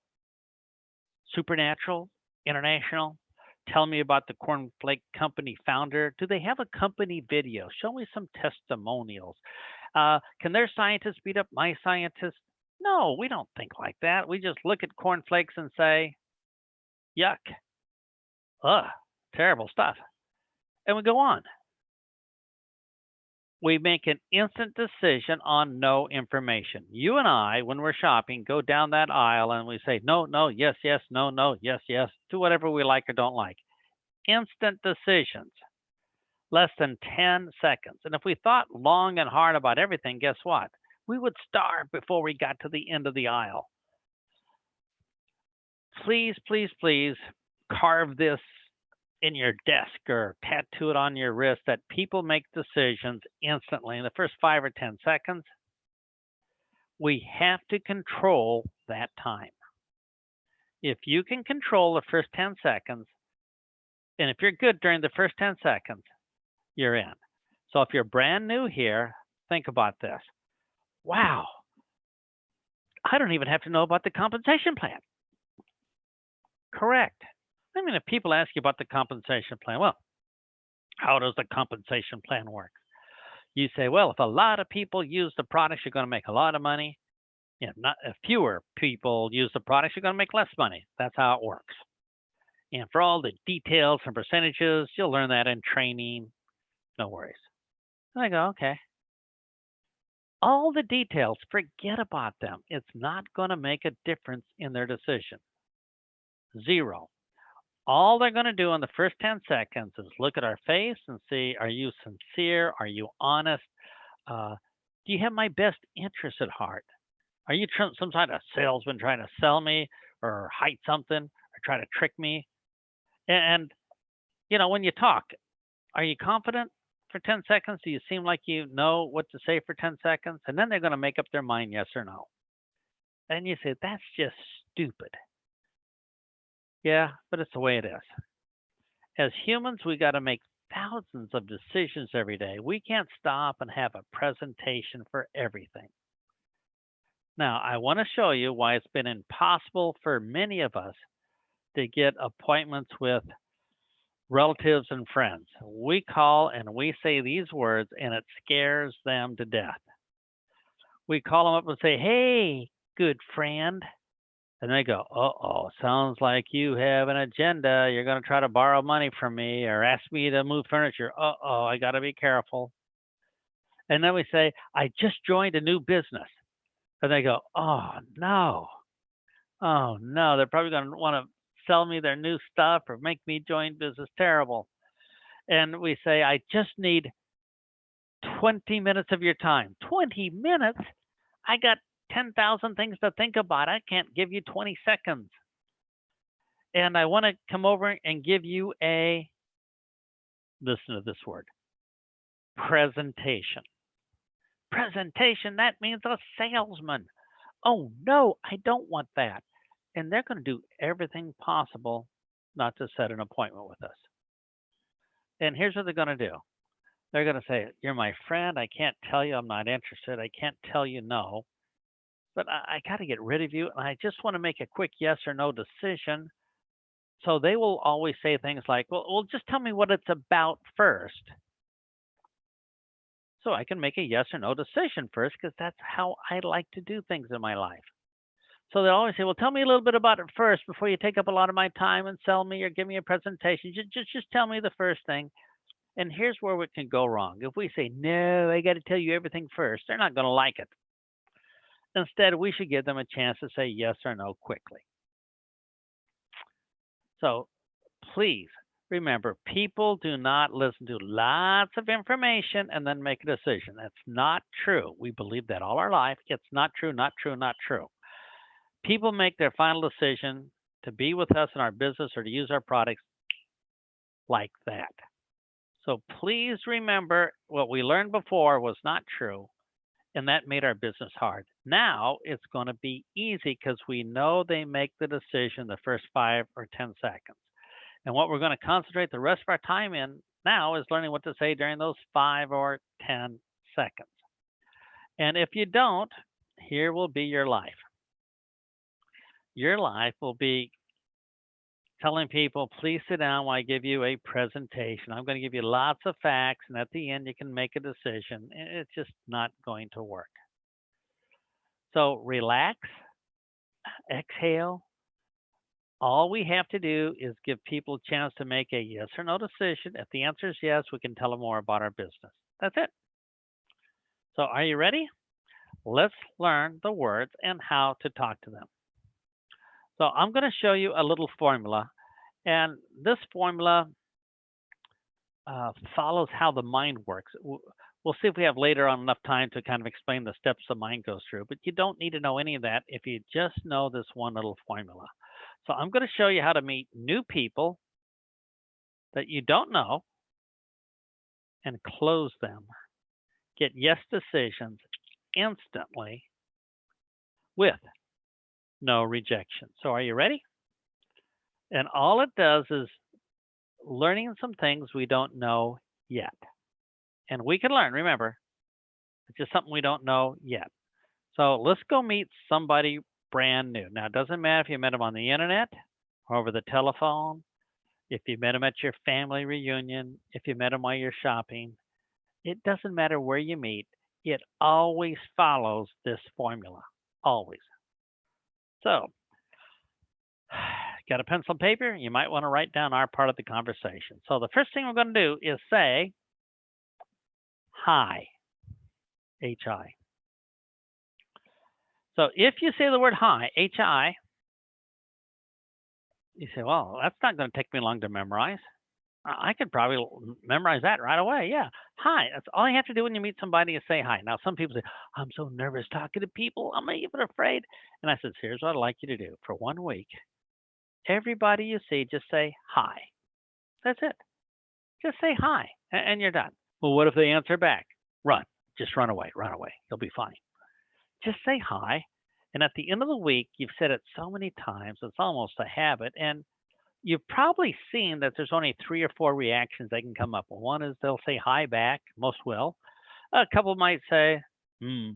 supernatural, international? Tell me about the cornflake company founder. Do they have a company video? Show me some testimonials. Can their scientists beat up my scientists? No, we don't think like that. We just look at cornflakes and say, yuck, ugh, terrible stuff. And we go on. We make an instant decision on no information. You and I, when we're shopping, go down that aisle and we say, no, no, yes, yes, no, no, yes, yes, do whatever we like or don't like. Instant decisions, less than 10 seconds. And if we thought long and hard about everything, guess what? We would starve before we got to the end of the aisle. Please, please, please carve this in your desk or tattoo it on your wrist that people make decisions instantly in the first 5 or 10 seconds. We have to control that time. If you can control the first 10 seconds, and if you're good during the first 10 seconds, you're in. So if you're brand new here, think about this. Wow, I don't even have to know about the compensation plan. Correct. I mean, if people ask you about the compensation plan, well, how does the compensation plan work? You say, well, if a lot of people use the products, you're going to make a lot of money. If fewer people use the products, you're going to make less money. That's how it works. And for all the details and percentages, you'll learn that in training. No worries. And I go, okay. All the details, forget about them. It's not going to make a difference in their decision. Zero. All they're going to do in the first 10 seconds is look at our face and see, are you sincere? Are you honest? Do you have my best interest at heart? Are you some kind of salesman trying to sell me or hide something or try to trick me? And, when you talk, are you confident for 10 seconds? Do you seem like you know what to say for 10 seconds? And then they're going to make up their mind, yes or no. And you say, that's just stupid. Yeah, but it's the way it is. As humans, we got to make thousands of decisions every day. We can't stop and have a presentation for everything. Now, I want to show you why it's been impossible for many of us to get appointments with relatives and friends. We call and we say these words, and it scares them to death. We call them up and say, hey, good friend. And they go, uh-oh, sounds like you have an agenda. You're going to try to borrow money from me or ask me to move furniture. Uh-oh, I got to be careful. And then we say, I just joined a new business. And they go, oh, no. Oh, no. They're probably going to want to sell me their new stuff or make me join business. Terrible. And we say, I just need 20 minutes of your time. 20 minutes? I got 10,000 things to think about. I can't give you 20 seconds. And I want to come over and give you listen to this word, presentation. Presentation, that means a salesman. Oh, no, I don't want that. And they're going to do everything possible not to set an appointment with us. And here's what they're going to do. They're going to say, you're my friend. I can't tell you I'm not interested. I can't tell you no. But I got to get rid of you. And I just want to make a quick yes or no decision. So they will always say things like, well, just tell me what it's about first. So I can make a yes or no decision first, because that's how I like to do things in my life. So they always say, well, tell me a little bit about it first before you take up a lot of my time and sell me or give me a presentation. Just tell me the first thing. And here's where it can go wrong. If we say, no, I got to tell you everything first, they're not going to like it. Instead, we should give them a chance to say yes or no quickly. So please remember, people do not listen to lots of information and then make a decision. That's not true. We believe that all our life. It's not true, not true, not true. People make their final decision to be with us in our business or to use our products like that. So please remember, what we learned before was not true, and that made our business hard. Now it's going to be easy because we know they make the decision the first 5 or 10 seconds. And what we're going to concentrate the rest of our time in now is learning what to say during those 5 or 10 seconds. And if you don't, here will be your life. Your life will be telling people, please sit down while I give you a presentation. I'm going to give you lots of facts, and at the end, you can make a decision. It's just not going to work. So relax, exhale. All we have to do is give people a chance to make a yes or no decision. If the answer is yes, we can tell them more about our business. That's it. So are you ready? Let's learn the words and how to talk to them. So I'm going to show you a little formula, and this formula follows how the mind works. We'll see if we have later on enough time to kind of explain the steps the mind goes through, but you don't need to know any of that if you just know this one little formula. So I'm going to show you how to meet new people that you don't know and close them. Get yes decisions instantly with no rejection. So are you ready? And all it does is learning some things we don't know yet. And we can learn, remember, it's just something we don't know yet. So let's go meet somebody brand new. Now, it doesn't matter if you met them on the internet or over the telephone, if you met them at your family reunion, if you met them while you're shopping. It doesn't matter where you meet. It always follows this formula, always. So, got a pencil and paper? You might want to write down our part of the conversation. So the first thing we're going to do is say hi, H-I. So if you say the word hi, H-I, you say, well, that's not going to take me long to memorize. I could probably memorize that right away. Yeah. Hi. That's all you have to do when you meet somebody is say hi. Now, some people say, I'm so nervous talking to people. I'm even afraid. And I said, here's what I'd like you to do. For 1 week, everybody you see, just say hi. That's it. Just say hi, and you're done. Well, what if they answer back? Run. Just run away. Run away. You'll be fine. Just say hi. And at the end of the week, you've said it so many times, it's almost a habit. And you've probably seen that there's only 3 or 4 reactions that can come up. One is they'll say hi back. Most will. A couple might say, hmm.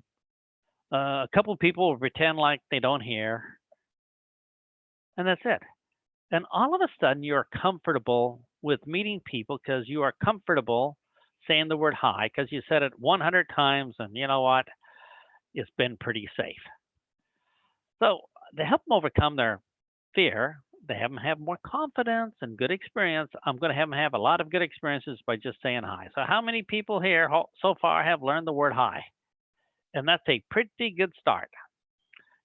A couple people will pretend like they don't hear. And that's it. And all of a sudden, you're comfortable with meeting people because you are comfortable saying the word hi because you said it 100 times. And you know what? It's been pretty safe. So to help them overcome their fear, they have them have more confidence and good experience. I'm going to have them have a lot of good experiences by just saying hi. So how many people here so far have learned the word hi? And that's a pretty good start.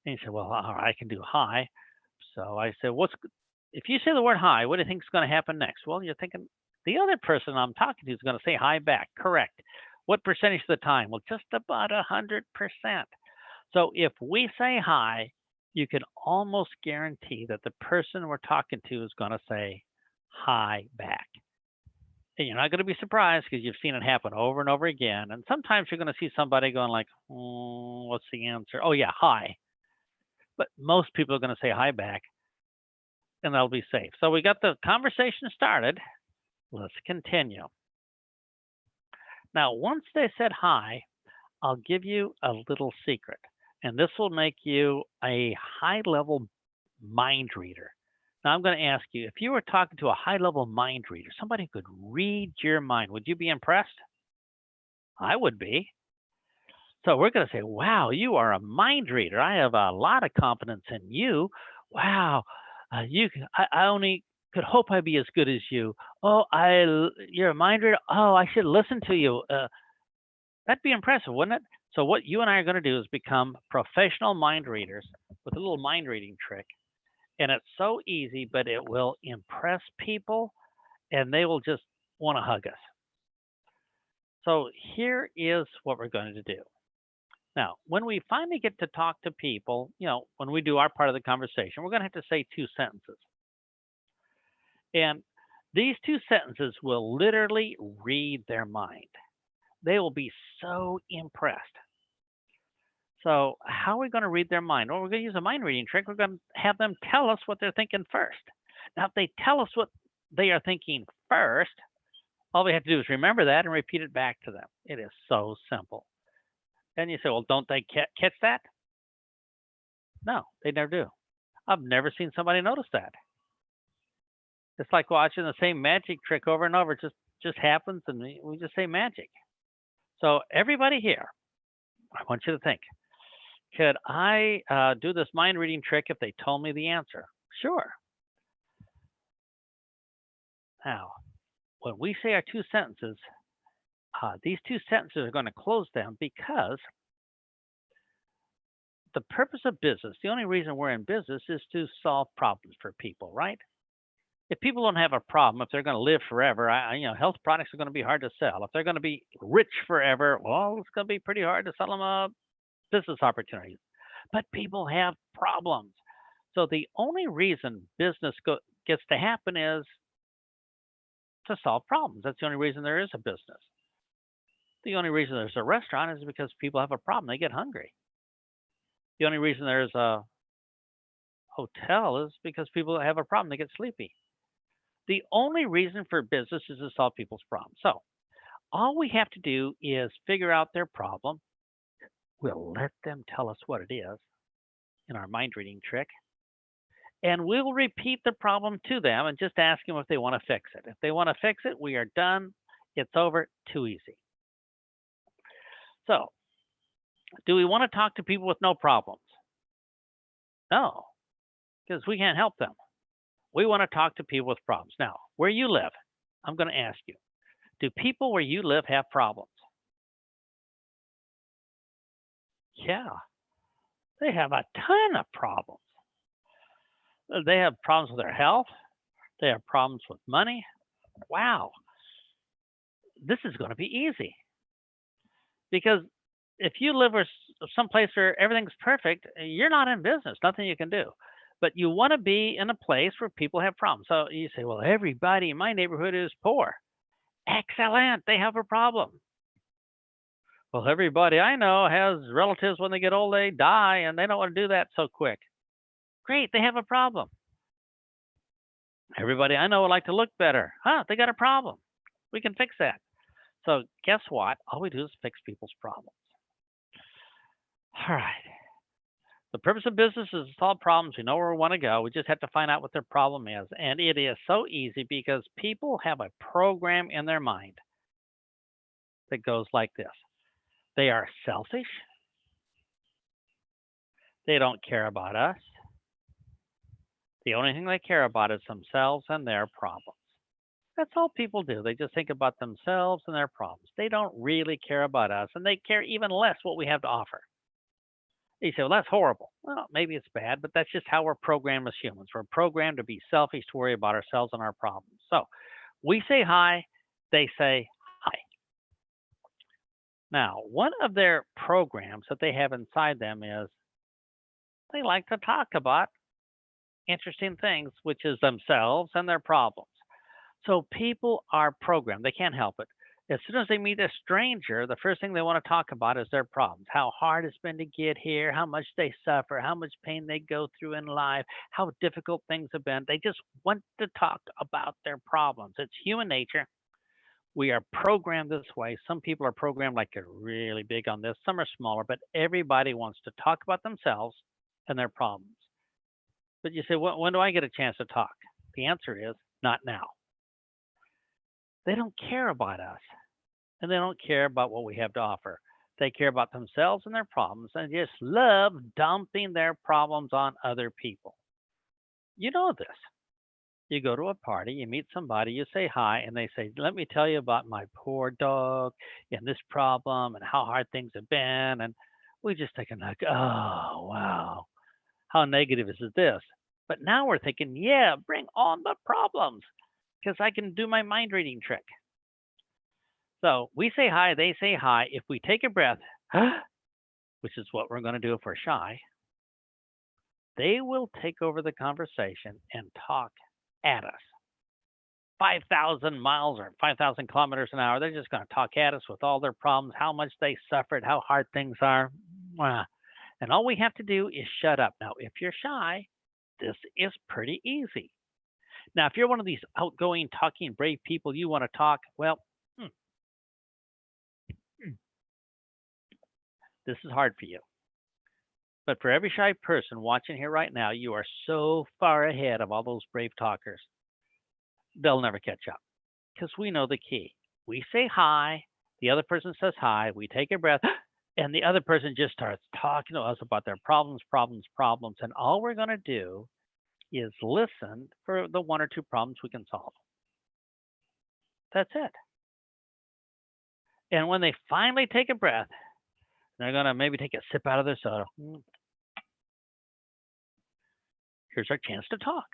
And you say, well, all right, I can do hi. So I said, if you say the word hi, what do you think is going to happen next? Well, you're thinking the other person I'm talking to is going to say hi back. Correct. What percentage of the time? Well, just about 100%. So if we say hi, you can almost guarantee that the person we're talking to is going to say hi back. And you're not going to be surprised because you've seen it happen over and over again. And sometimes you're going to see somebody going like, what's the answer? Oh, yeah, hi. But most people are going to say hi back, and they'll be safe. So we got the conversation started. Let's continue. Now, once they said hi, I'll give you a little secret. And this will make you a high-level mind reader. Now, I'm going to ask you, if you were talking to a high-level mind reader, somebody who could read your mind, would you be impressed? I would be. So we're going to say, wow, you are a mind reader. I have a lot of confidence in you. Wow, I only could hope I'd be as good as you. Oh, you're a mind reader. Oh, I should listen to you. That'd be impressive, wouldn't it? So what you and I are going to do is become professional mind readers with a little mind reading trick. And it's so easy, but it will impress people and they will just want to hug us. So here is what we're going to do. Now, when we finally get to talk to people, when we do our part of the conversation, we're going to have to say 2 sentences. And these 2 sentences will literally read their mind. They will be so impressed. So how are we going to read their mind? Well, we're going to use a mind reading trick. We're going to have them tell us what they're thinking first. Now, if they tell us what they are thinking first, all we have to do is remember that and repeat it back to them. It is so simple. And you say, well, don't they catch that? No, they never do. I've never seen somebody notice that. It's like watching the same magic trick over and over. It just happens, and we just say magic. So everybody here, I want you to think: could I do this mind reading trick if they told me the answer? Sure. Now, when we say our two sentences, these two sentences are going to close them because the purpose of business, the only reason we're in business is to solve problems for people, right? If people don't have a problem, if they're going to live forever, health products are going to be hard to sell. If they're going to be rich forever, well, it's going to be pretty hard to sell them business opportunities. But people have problems. So the only reason business gets to happen is to solve problems. That's the only reason there is a business. The only reason there's a restaurant is because people have a problem. They get hungry. The only reason there's a hotel is because people have a problem. They get sleepy. The only reason for business is to solve people's problems. So all we have to do is figure out their problem. We'll let them tell us what it is in our mind reading trick. And we'll repeat the problem to them and just ask them if they want to fix it. If they want to fix it, we are done. It's over. Too easy. So, do we want to talk to people with no problems? No, because we can't help them. We want to talk to people with problems. Now, where you live, I'm going to ask you, do people where you live have problems? Yeah, they have a ton of problems. They have problems with their health. They have problems with money. Wow, this is going to be easy. Because if you live someplace where everything's perfect, you're not in business, nothing you can do. But you want to be in a place where people have problems. So you say, well, everybody in my neighborhood is poor. Excellent, they have a problem. Well, everybody I know has relatives when they get old, they die, and they don't want to do that so quick. Great, they have a problem. Everybody I know would like to look better. They got a problem. We can fix that. So guess what? All we do is fix people's problems. All right. The purpose of business is to solve problems. We know where we want to go. We just have to find out what their problem is. And it is so easy because people have a program in their mind that goes like this. They are selfish. They don't care about us. The only thing they care about is themselves and their problems. That's all people do. They just think about themselves and their problems. They don't really care about us, and they care even less what we have to offer. You say, well, that's horrible. Well, maybe it's bad, but that's just how we're programmed as humans. We're programmed to be selfish, to worry about ourselves and our problems. So we say hi, they say hi. Now, one of their programs that they have inside them is they like to talk about interesting things, which is themselves and their problems. So people are programmed. They can't help it. As soon as they meet a stranger, the first thing they want to talk about is their problems, how hard it's been to get here, how much they suffer, how much pain they go through in life, how difficult things have been. They just want to talk about their problems. It's human nature. We are programmed this way. Some people are programmed like they're really big on this, some are smaller, but everybody wants to talk about themselves and their problems. But you say, when do I get a chance to talk? The answer is not now. They don't care about us, and they don't care about what we have to offer. They care about themselves and their problems and just love dumping their problems on other people. You know this. You go to a party, you meet somebody, you say hi, and they say, let me tell you about my poor dog and this problem and how hard things have been. And we just take a look, oh, wow, how negative is this? But now we're thinking, yeah, bring on the problems because I can do my mind reading trick. So we say hi, they say hi. If we take a breath, which is what we're going to do if we're shy, they will take over the conversation and talk at us. 5,000 miles or 5,000 kilometers an hour. They're just going to talk at us with all their problems, how much they suffered, how hard things are. And all we have to do is shut up. Now, if you're shy, this is pretty easy. Now, if you're one of these outgoing, talking, brave people, you want to talk, well, hmm, this is hard for you. But for every shy person watching here right now, you are so far ahead of all those brave talkers. They'll never catch up because we know the key. We say hi, the other person says hi, we take a breath, and the other person just starts talking to us about their problems, problems, problems. And all we're going to do is listen for the one or two problems we can solve. That's it. And when they finally take a breath, they're going to maybe take a sip out of their soda. Here's our chance to talk.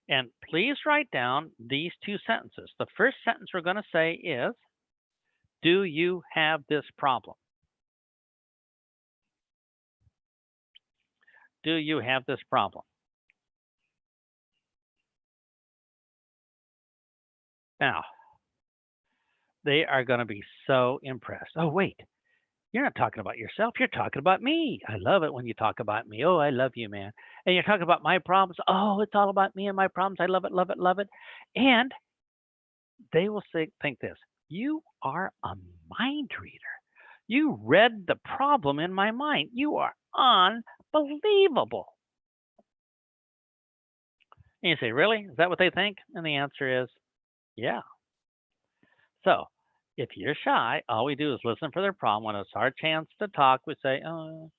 And please write down these two sentences. The first sentence we're going to say is, do you have this problem? Do you have this problem? Now, they are going to be so impressed. Oh, wait, you're not talking about yourself. You're talking about me. I love it when you talk about me. Oh, I love you, man. And you're talking about my problems. Oh, it's all about me and my problems. I love it, love it, love it. And they will think this, you are a mind reader. You read the problem in my mind. You are unbelievable. And you say, really? Is that what they think? And the answer is, yeah. So if you're shy, all we do is listen for their problem. When it's our chance to talk, we say, oh,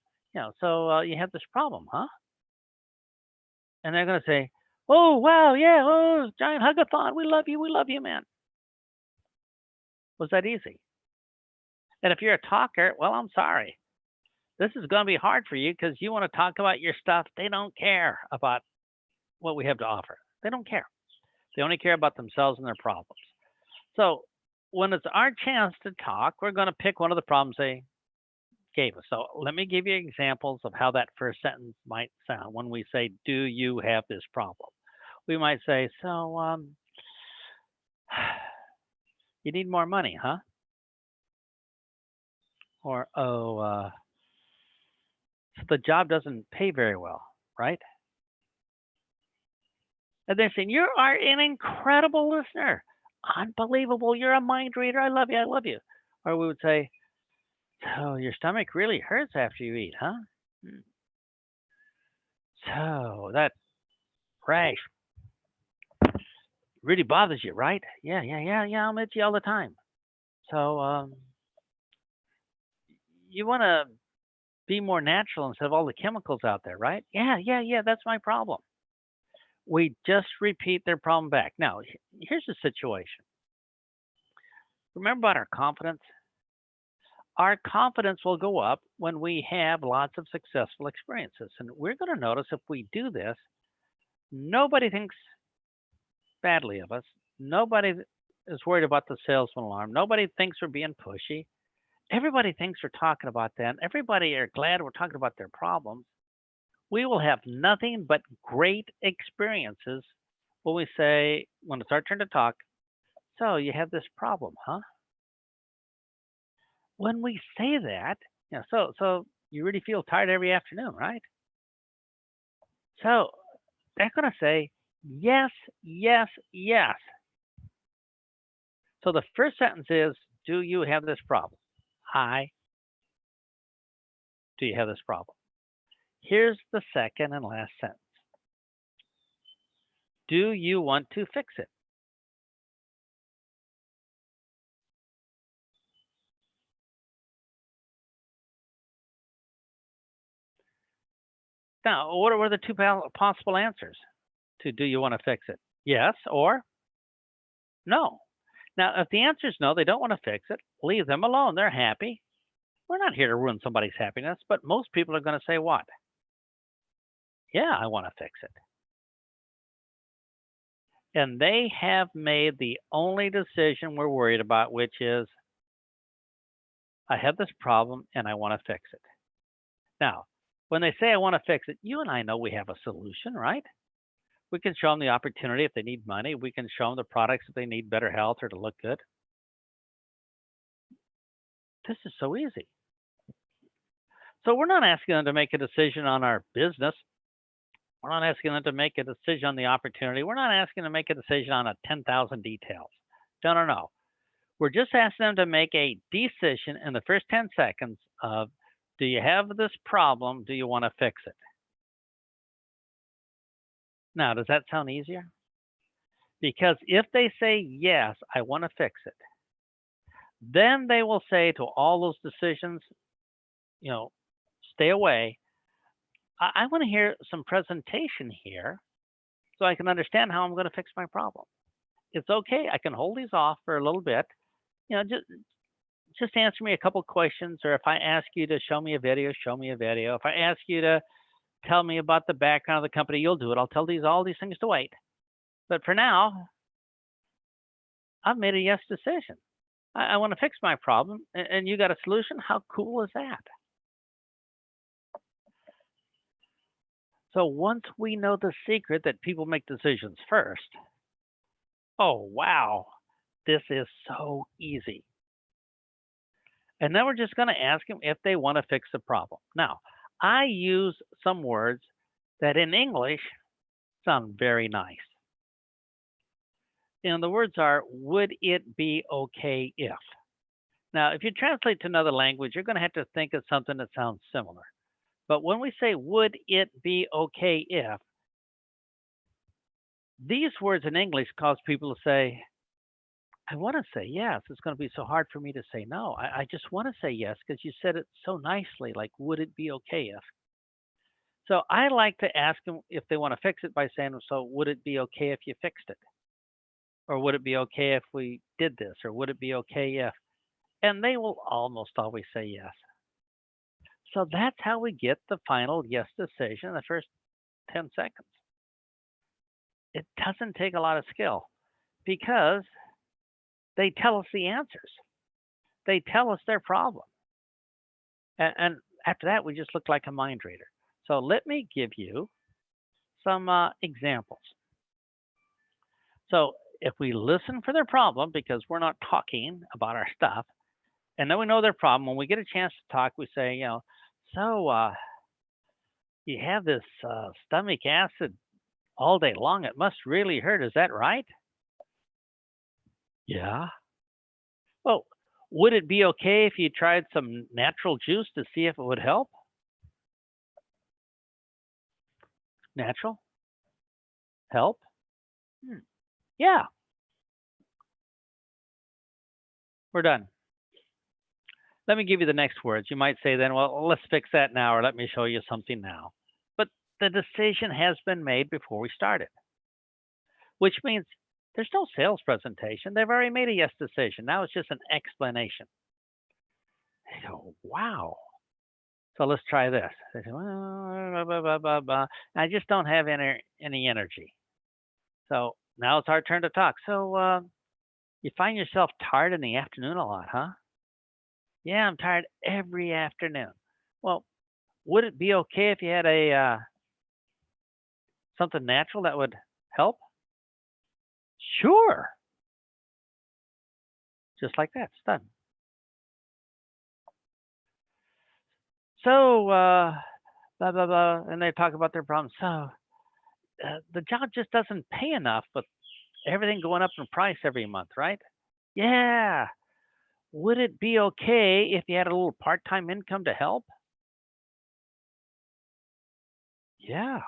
so you have this problem, huh? And they're going to say, oh, wow, yeah, oh, giant hugathon. We love you, man. Was that easy? And if you're a talker, well, I'm sorry. This is going to be hard for you because you want to talk about your stuff. They don't care about what we have to offer. They don't care. They only care about themselves and their problems. So when it's our chance to talk, we're going to pick one of the problems they gave us. So let me give you examples of how that first sentence might sound when we say, do you have this problem? We might say, so you need more money, huh? Or, oh, so the job doesn't pay very well, right? And they're saying, you are an incredible listener. Unbelievable. You're a mind reader. I love you. I love you. Or we would say, so your stomach really hurts after you eat, huh? So that rash really bothers you, right? Yeah. I'm itchy all the time. So you want to be more natural instead of all the chemicals out there, right? Yeah. That's my problem. We just repeat their problem back. Now, here's the situation. Remember about our confidence? Our confidence will go up when we have lots of successful experiences. And we're going to notice if we do this, nobody thinks badly of us. Nobody is worried about the salesman alarm. Nobody thinks we're being pushy. Everybody thinks we're talking about them. Everybody are glad we're talking about their problems. We will have nothing but great experiences when we say, when it's our turn to talk, so you have this problem, huh? When we say that, so you really feel tired every afternoon, right? So they're going to say, yes. So the first sentence is, do you have this problem? Hi. Do you have this problem? Here's the second and last sentence. Do you want to fix it? Now, what are the two possible answers to do you want to fix it? Yes or no. Now, if the answer is no, they don't want to fix it, leave them alone. They're happy. We're not here to ruin somebody's happiness, but most people are going to say what? Yeah, I want to fix it. And they have made the only decision we're worried about, which is, I have this problem and I want to fix it. Now, when they say I want to fix it, you and I know we have a solution, right? We can show them the opportunity if they need money. We can show them the products if they need better health or to look good. This is so easy. So we're not asking them to make a decision on our business. We're not asking them to make a decision on the opportunity. We're not asking them to make a decision on a 10,000 details. No, no, no. We're just asking them to make a decision in the first 10 seconds of, do you have this problem? Do you want to fix it? Now, does that sound easier? Because if they say, yes, I want to fix it, then they will say to all those decisions, you know, stay away. I want to hear some presentation here so I can understand how I'm going to fix my problem. It's okay. I can hold these off for a little bit. You know, just answer me a couple questions, or if I ask you to show me a video, show me a video. If I ask you to tell me about the background of the company, you'll do it. I'll tell all these things to wait. But for now, I've made a yes decision. I want to fix my problem, and you got a solution. How cool is that? So once we know the secret that people make decisions first, oh, wow, this is so easy. And then we're just going to ask them if they want to fix the problem. Now, I use some words that in English sound very nice. And the words are, would it be okay if? Now, if you translate to another language, you're going to have to think of something that sounds similar. But when we say, would it be okay if, these words in English cause people to say, I want to say yes. It's going to be so hard for me to say no. I just want to say yes because you said it so nicely, like, would it be okay if? So I like to ask them if they want to fix it by saying, so would it be okay if you fixed it? Or would it be okay if we did this? Or would it be okay if? And they will almost always say yes. So that's how we get the final yes decision in the first 10 seconds. It doesn't take a lot of skill because they tell us the answers. They tell us their problem. And after that, we just look like a mind reader. So let me give you some examples. So if we listen for their problem, because we're not talking about our stuff, and then we know their problem, when we get a chance to talk, we say, you know, so you have this stomach acid all day long. It must really hurt. Is that right? Yeah. Well, would it be okay if you tried some natural juice to see if it would help? Natural? Help? Yeah. We're done. Let me give you the next words. You might say then, well, let's fix that now, or let me show you something now. But the decision has been made before we started, which means there's no sales presentation. They've already made a yes decision. Now it's just an explanation. They go, wow. So let's try this. They say, well, I just don't have any energy. So now it's our turn to talk. So you find yourself tired in the afternoon a lot, huh? Yeah, I'm tired every afternoon. Well, would it be okay if you had a something natural that would help? Sure. Just like that, it's done. So, blah, blah, blah, and they talk about their problems. So, the job just doesn't pay enough with everything going up in price every month, right? Yeah. Would it be okay if you had a little part-time income to help? Yeah.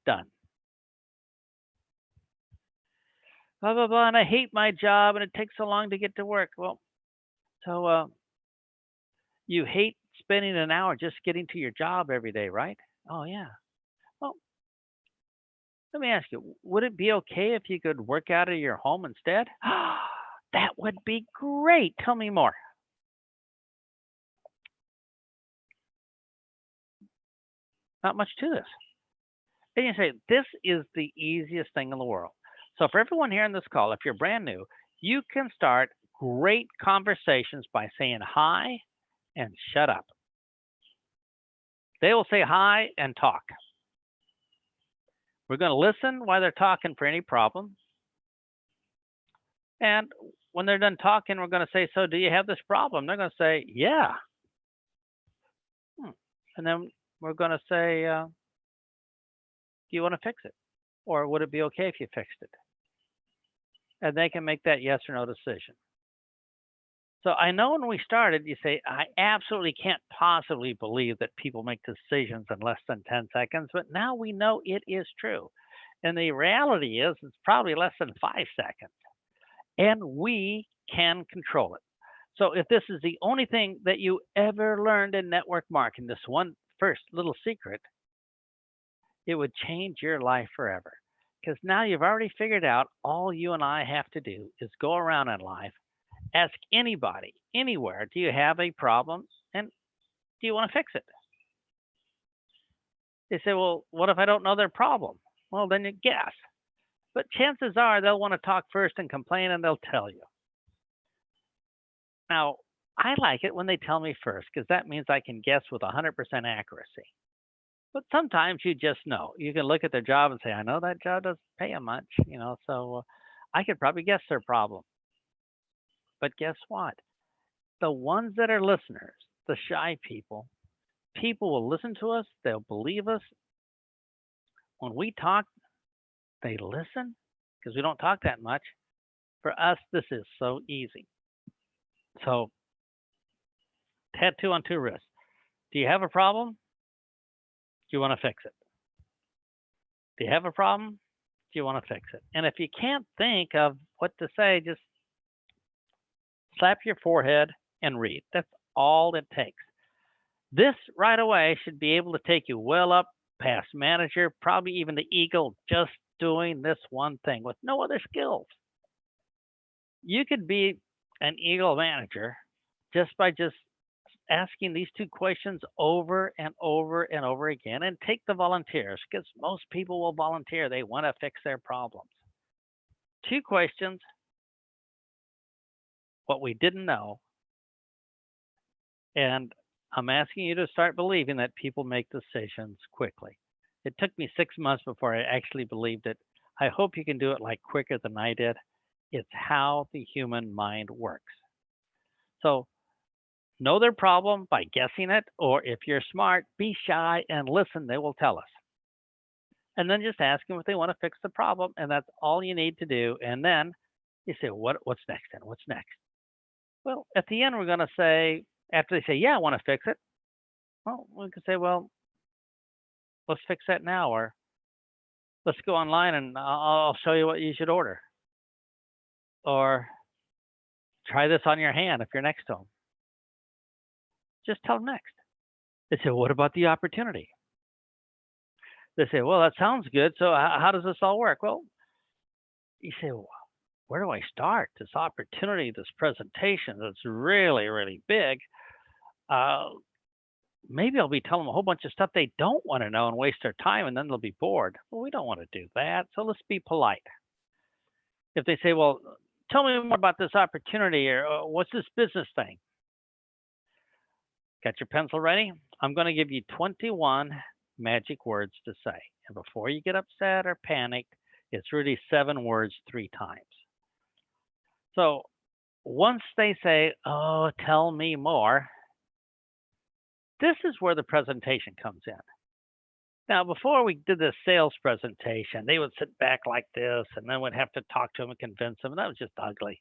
Done. Blah, blah, blah, and I hate my job and it takes so long to get to work. Well, so you hate spending an hour just getting to your job every day, right? Oh, yeah. Well, let me ask you, would it be okay if you could work out of your home instead? That would be great. Tell me more. Not much to this. And you say, this is the easiest thing in the world. So for everyone here on this call, if you're brand new, you can start great conversations by saying hi and shut up. They will say hi and talk. We're going to listen while they're talking for any problem. And when they're done talking, we're going to say, so do you have this problem? They're going to say, yeah. And then we're going to say, Do you want to fix it? Or would it be okay if you fixed it? And they can make that yes or no decision. So I know when we started, you say, I absolutely can't possibly believe that people make decisions in less than 10 seconds, but now we know it is true. And the reality is, it's probably less than 5 seconds, and we can control it. So if this is the only thing that you ever learned in network marketing, this one first little secret, it would change your life forever. Because now you've already figured out all you and I have to do is go around in life, ask anybody, anywhere, do you have a problem? And do you want to fix it? They say, well, what if I don't know their problem? Well, then you guess. But chances are they'll want to talk first and complain and they'll tell you. Now, I like it when they tell me first because that means I can guess with 100% accuracy. But sometimes you just know. You can look at their job and say, I know that job doesn't pay them much, so I could probably guess their problem. But guess what? The ones that are listeners, the shy people will listen to us, they'll believe us. When we talk, they listen because we don't talk that much. For us, this is so easy. So, tattoo on two wrists. Do you have a problem? Do you want to fix it? Do you have a problem? Do you want to fix it? And if you can't think of what to say, just slap your forehead and read. That's all it takes. This right away should be able to take you well up past manager, probably even the eagle, just doing this one thing with no other skills. You could be an eagle manager just asking these two questions over and over and over again, and take the volunteers because most people will volunteer. They want to fix their problems. Two questions, what we didn't know, and I'm asking you to start believing that people make decisions quickly. It took me 6 months before I actually believed it. I hope you can do it like quicker than I did. It's how the human mind works. So know their problem by guessing it, or if you're smart, be shy and listen. They will tell us. And then just ask them if they want to fix the problem, and that's all you need to do. And then you say, what's next then? What's next? Well, at the end, we're going to say, after they say, yeah, I want to fix it, well, we can say, well, let's fix that now, or let's go online and I'll show you what you should order. Or try this on your hand if you're next to them. Just tell them next. They say, what about the opportunity? They say, well, that sounds good. So how does this all work? Well, you say, well, where do I start? This opportunity, this presentation that's really, really big. Maybe I'll be telling them a whole bunch of stuff they don't want to know and waste their time, and then they'll be bored. Well, we don't want to do that. So let's be polite. If they say, well, tell me more about this opportunity, or what's this business thing? Got your pencil ready? I'm going to give you 21 magic words to say. And before you get upset or panicked, it's really 7 words 3 times. So once they say, oh, tell me more, this is where the presentation comes in. Now, before we did this sales presentation, they would sit back like this, and then we'd have to talk to them and convince them, and that was just ugly.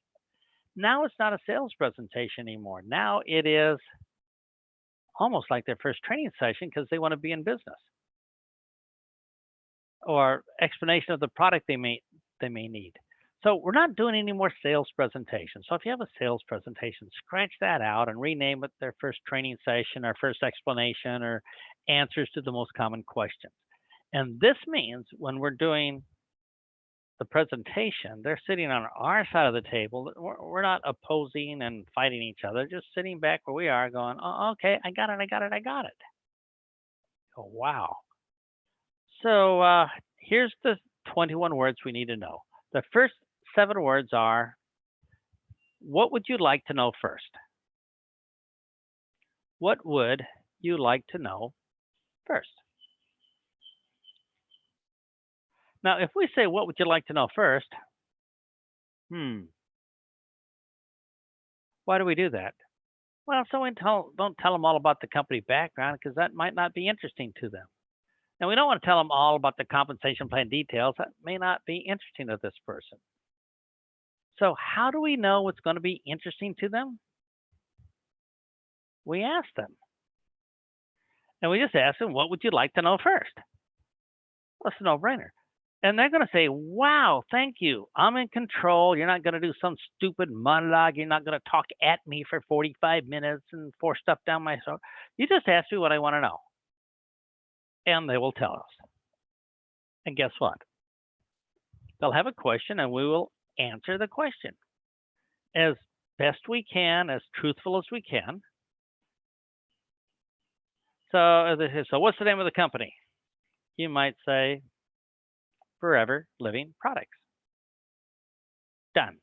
Now it's not a sales presentation anymore. Now it is almost like their first training session because they want to be in business, or explanation of the product they may need. So we're not doing any more sales presentations. So if you have a sales presentation, scratch that out and rename it their first training session or first explanation or answers to the most common questions. And this means when we're doing the presentation, they're sitting on our side of the table. We're not opposing and fighting each other, just sitting back where we are going, oh, okay, I got it. Oh, wow. So here's the 21 words we need to know. The first 7 words are, what would you like to know first? What would you like to know first? Now, if we say, what would you like to know first? Why do we do that? Well, so we don't tell them all about the company background because that might not be interesting to them. And we don't want to tell them all about the compensation plan details. That may not be interesting to this person. So how do we know what's going to be interesting to them? We ask them. And we just ask them, what would you like to know first? Well, it's a no-brainer. And they're going to say, wow, thank you. I'm in control. You're not going to do some stupid monologue. You're not going to talk at me for 45 minutes and force stuff down my throat. You just ask me what I want to know. And they will tell us. And guess what? They'll have a question and we will answer the question as best we can, as truthful as we can. So what's the name of the company? You might say Forever Living Products. Done.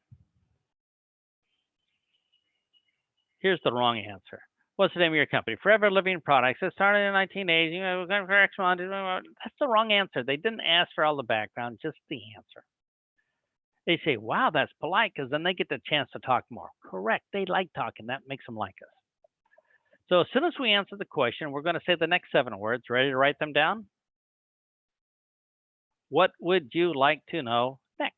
Here's the wrong answer. What's the name of your company? Forever Living Products. It started in 1980. We're going for X amount. That's the wrong answer. They didn't ask for all the background, just the answer. They say, wow, that's polite, because then they get the chance to talk more. Correct. They like talking. That makes them like us. So as soon as we answer the question, we're going to say the next 7 words. Ready to write them down? What would you like to know next?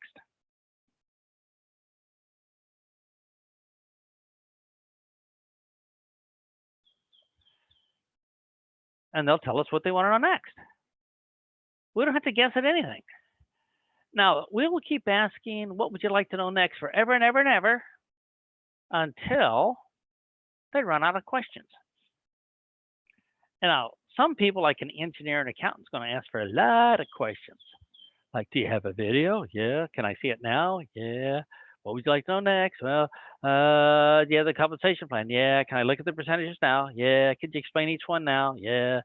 And they'll tell us what they want to know next. We don't have to guess at anything. Now, we will keep asking, what would you like to know next, forever and ever and ever, until they run out of questions. And now, some people, like an engineer and accountant, is going to ask for a lot of questions. Like, do you have a video? Yeah. Can I see it now? Yeah. What would you like to know next? Well, do you have the compensation plan? Yeah. Can I look at the percentages now? Yeah. Could you explain each one now? Yeah.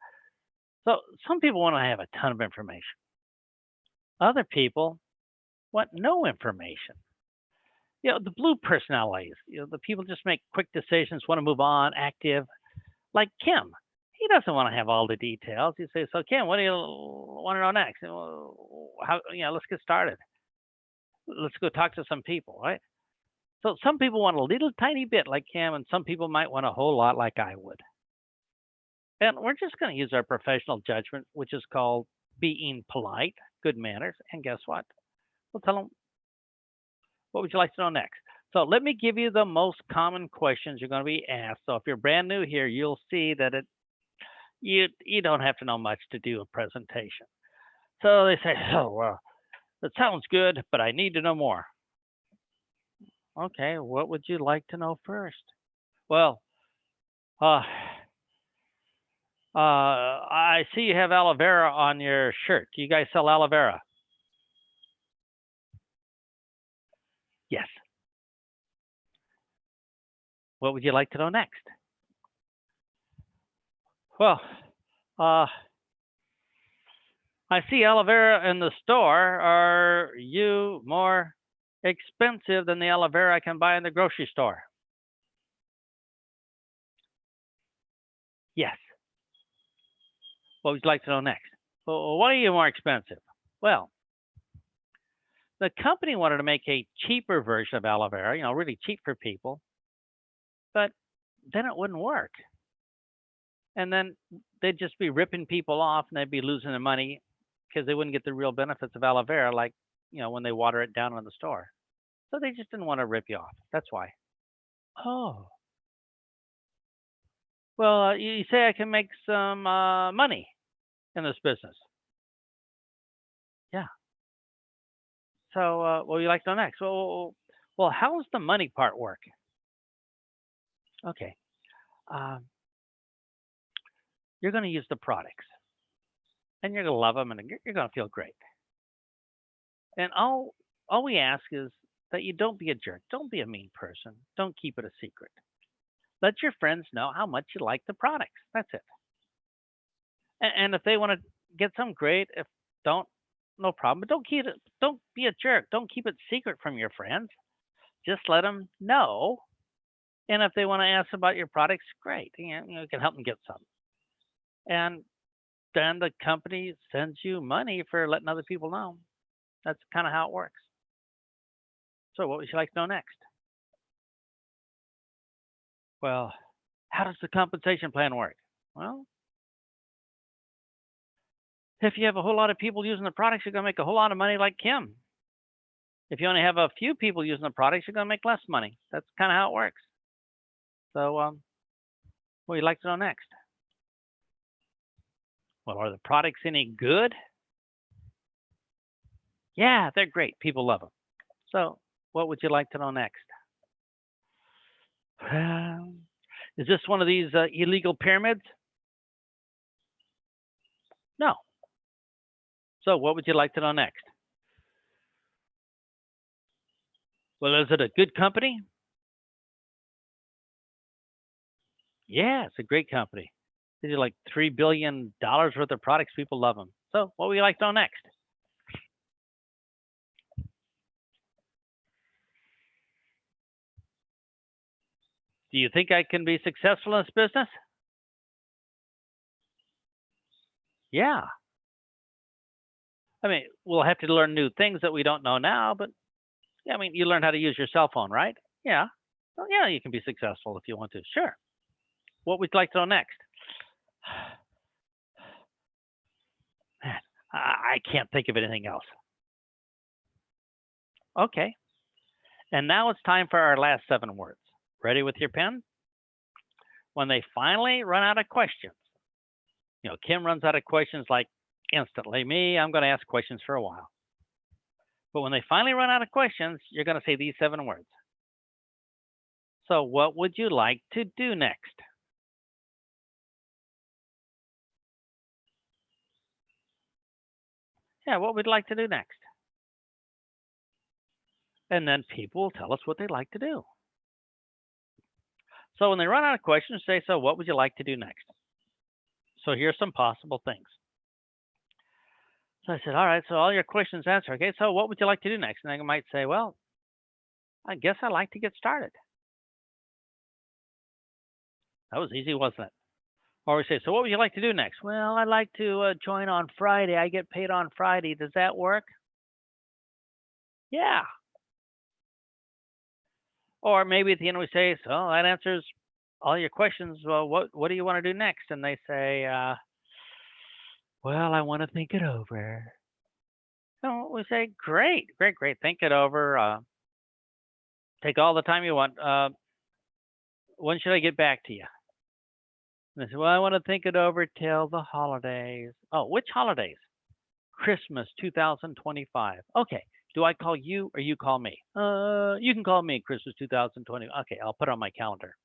So some people want to have a ton of information. Other people want no information. The blue personalities, the people just make quick decisions, want to move on, active, like Kim. He doesn't want to have all the details. He says, so Kim, what do you want to know next? Let's get started. Let's go talk to some people, right? So some people want a little tiny bit like Kim, and some people might want a whole lot like I would. And we're just going to use our professional judgment, which is called being polite, good manners. And guess what? We'll tell them, what would you like to know next? So let me give you the most common questions you're going to be asked. So if you're brand new here, you'll see that you don't have to know much to do a presentation. So they say, oh, well, that sounds good, but I need to know more. Okay, what would you like to know first? Well, I see you have aloe vera on your shirt. Do you guys sell aloe vera? Yes. What would you like to know next? Well, I see aloe vera in the store. Are you more expensive than the aloe vera I can buy in the grocery store? Yes. What would you like to know next? Well, why are you more expensive? Well, the company wanted to make a cheaper version of aloe vera, really cheap for people, but then it wouldn't work. And then they'd just be ripping people off and they'd be losing their money because they wouldn't get the real benefits of aloe vera, like, when they water it down in the store. So they just didn't want to rip you off. That's why. Oh. Well, you say I can make some money in this business. Yeah. So what would you like to know next? Well, how does the money part work? Okay. You're going to use the products, and you're going to love them, and you're going to feel great. And all we ask is that you don't be a jerk. Don't be a mean person. Don't keep it a secret. Let your friends know how much you like the products. That's it. And if they want to get some, great. If don't, no problem. But don't be a jerk. Don't keep it secret from your friends. Just let them know. And if they want to ask about your products, great. You can help them get some. And then the company sends you money for letting other people know. That's kind of how it works. So what would you like to know next? Well, how does the compensation plan work? Well, If you have a whole lot of people using the products, you're going to make a whole lot of money like Kim. If you only have a few people using the products, you're going to make less money. That's kind of how it works. So, what would you like to know next? Well, are the products any good? Yeah, they're great. People love them. So, what would you like to know next? Is this one of these illegal pyramids? No. So, what would you like to know next? Well, is it a good company? Yeah, it's a great company. They do like $3 billion worth of products. People love them. So, what would you like to know next? Do you think I can be successful in this business? Yeah. I mean, we'll have to learn new things that we don't know now, but yeah, I mean, you learn how to use your cell phone, right? Yeah. Well, yeah, you can be successful if you want to. Sure. What would you like to know next? Man, I can't think of anything else. Okay. And now it's time for our last 7 words. Ready with your pen? When they finally run out of questions, Kim runs out of questions like instantly. Me, I'm going to ask questions for a while. But when they finally run out of questions, you're going to say these 7 words. So, what would you like to do next? Yeah, what would you like to do next? And then people will tell us what they'd like to do. So when they run out of questions, say, so what would you like to do next? So here's some possible things. So I said, all right, so all your questions answered. Okay, so what would you like to do next? And they might say, well, I guess I'd like to get started. That was easy, wasn't it? Or we say, so what would you like to do next? Well, I'd like to join on Friday. I get paid on Friday. Does that work? Yeah. Or maybe at the end we say, so that answers all your questions. Well, what do you want to do next? And they say, well, I want to think it over. So we say, great, great, great. Think it over. Take all the time you want. When should I get back to you? And they say, well, I want to think it over till the holidays. Oh, which holidays? Christmas 2025. Okay. Do I call you or you call me? You can call me Christmas 2020. Okay, I'll put it on my calendar.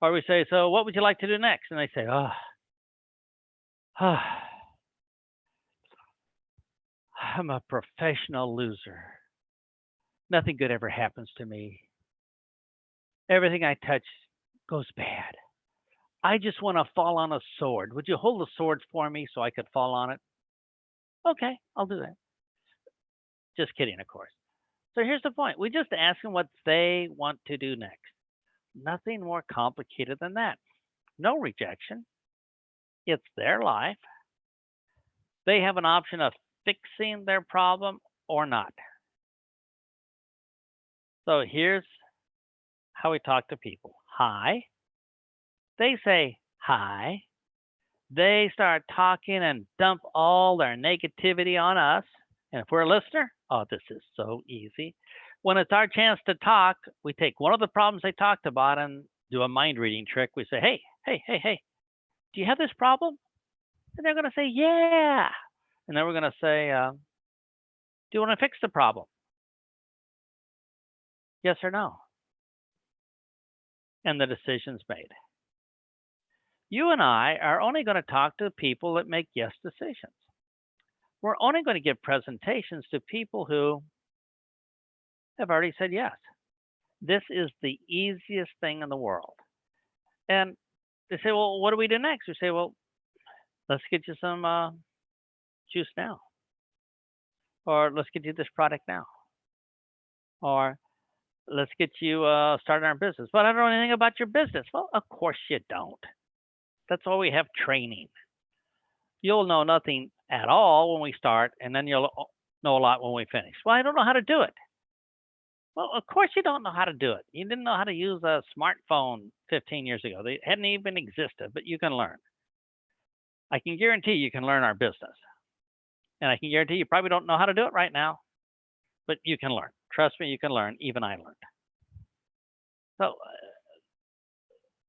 Or we say, so what would you like to do next? And they say, I'm a professional loser. Nothing good ever happens to me. Everything I touch goes bad. I just want to fall on a sword. Would you hold the sword for me so I could fall on it? Okay, I'll do that. Just kidding, of course. So here's the point. We just ask them what they want to do next. Nothing more complicated than that. No rejection. It's their life. They have an option of fixing their problem or not. So here's how we talk to people. Hi. They say hi. They start talking and dump all their negativity on us. And if we're a listener, oh, this is so easy. When it's our chance to talk, we take one of the problems they talked about and do a mind reading trick. We say, hey, do you have this problem? And they're going to say, yeah. And then we're going to say, do you want to fix the problem? Yes or no? And the decision's made. You and I are only going to talk to people that make yes decisions. We're only going to give presentations to people who have already said yes. This is the easiest thing in the world. And they say, well, what do we do next? We say, well, let's get you some juice now. Or let's get you this product now. Or let's get you started our business. But I don't know anything about your business. Well, of course you don't. That's why we have training. You'll know nothing at all when we start, and then you'll know a lot when we finish. Well, I don't know how to do it. Well, of course you don't know how to do it. You didn't know how to use a smartphone 15 years ago. They hadn't even existed, but you can learn. I can guarantee you can learn our business. And I can guarantee you probably don't know how to do it right now, but you can learn. Trust me, you can learn. Even I learned. So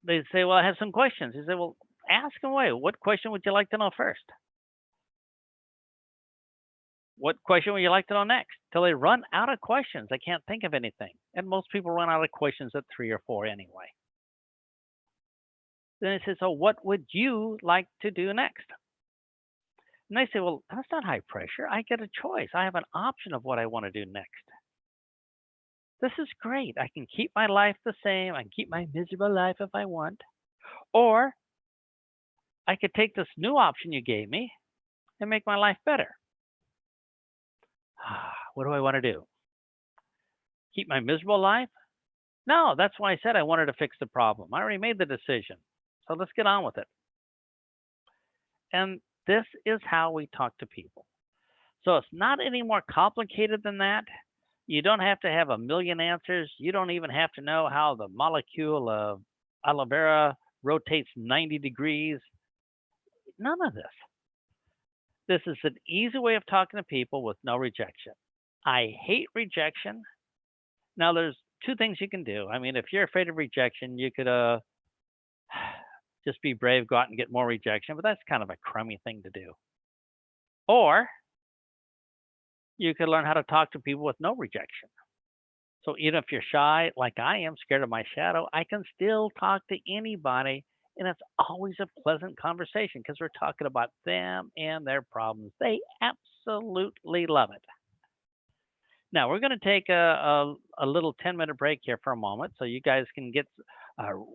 they say, well, I have some questions. You say, well, ask away. What question would you like to know first? What question would you like to know next? Till they run out of questions. They can't think of anything. And most people run out of questions at 3 or 4 anyway. Then they say, so what would you like to do next? And they say, well, that's not high pressure. I get a choice. I have an option of what I want to do next. This is great. I can keep my life the same. I can keep my miserable life if I want. Or I could take this new option you gave me and make my life better. What do I want to do? Keep my miserable life? No, that's why I said I wanted to fix the problem. I already made the decision. So let's get on with it. And this is how we talk to people. So it's not any more complicated than that. You don't have to have a million answers. You don't even have to know how the molecule of aloe vera rotates 90 degrees. None of this. This is an easy way of talking to people with no rejection. I hate rejection. Now, there's 2 things you can do. I mean, if you're afraid of rejection, you could just be brave, go out and get more rejection, but that's kind of a crummy thing to do. Or you could learn how to talk to people with no rejection. So even if you're shy, like I am, scared of my shadow, I can still talk to anybody. And it's always a pleasant conversation because we're talking about them and their problems. They absolutely love it. Now, we're going to take a little 10-minute break here for a moment so you guys can get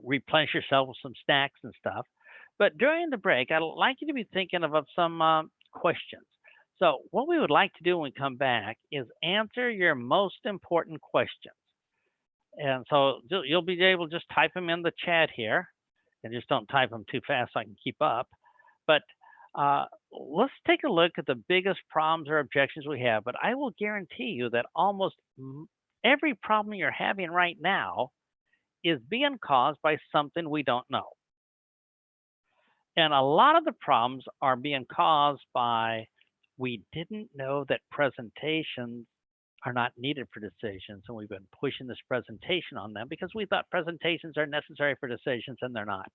replenish yourself with some snacks and stuff. But during the break, I'd like you to be thinking of some questions. So what we would like to do when we come back is answer your most important questions. And so you'll be able to just type them in the chat here, and just don't type them too fast so I can keep up. But let's take a look at the biggest problems or objections we have. But I will guarantee you that almost every problem you're having right now is being caused by something we don't know. And a lot of the problems are being caused by we didn't know that presentations are not needed for decisions, and we've been pushing this presentation on them because we thought presentations are necessary for decisions, and they're not.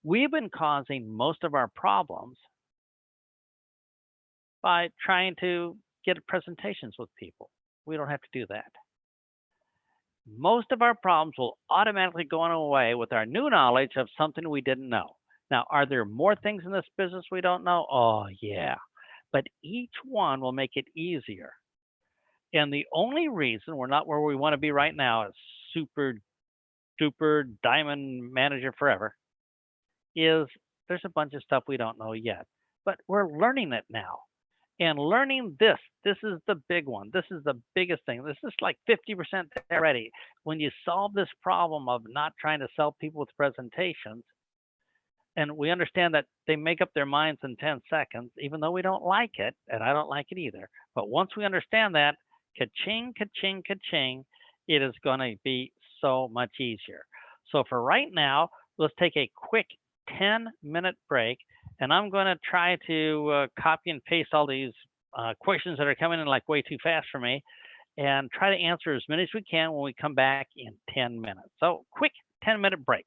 We've been causing most of our problems by trying to get presentations with people. We don't have to do that. Most of our problems will automatically go away with our new knowledge of something we didn't know. Now, are there more things in this business we don't know? Oh, yeah. But each one will make it easier. And the only reason we're not where we want to be right now is super duper diamond manager forever is there's a bunch of stuff we don't know yet. But we're learning it now. And learning this is the big one. This is the biggest thing. This is like 50% already. When you solve this problem of not trying to sell people with presentations, and we understand that they make up their minds in 10 seconds, even though we don't like it, and I don't like it either. But once we understand that, ka-ching, ka-ching, ka-ching, it is going to be so much easier. So for right now, let's take a quick 10-minute break, and I'm going to try to copy and paste all these questions that are coming in like way too fast for me, and try to answer as many as we can when we come back in 10 minutes. So quick 10-minute break.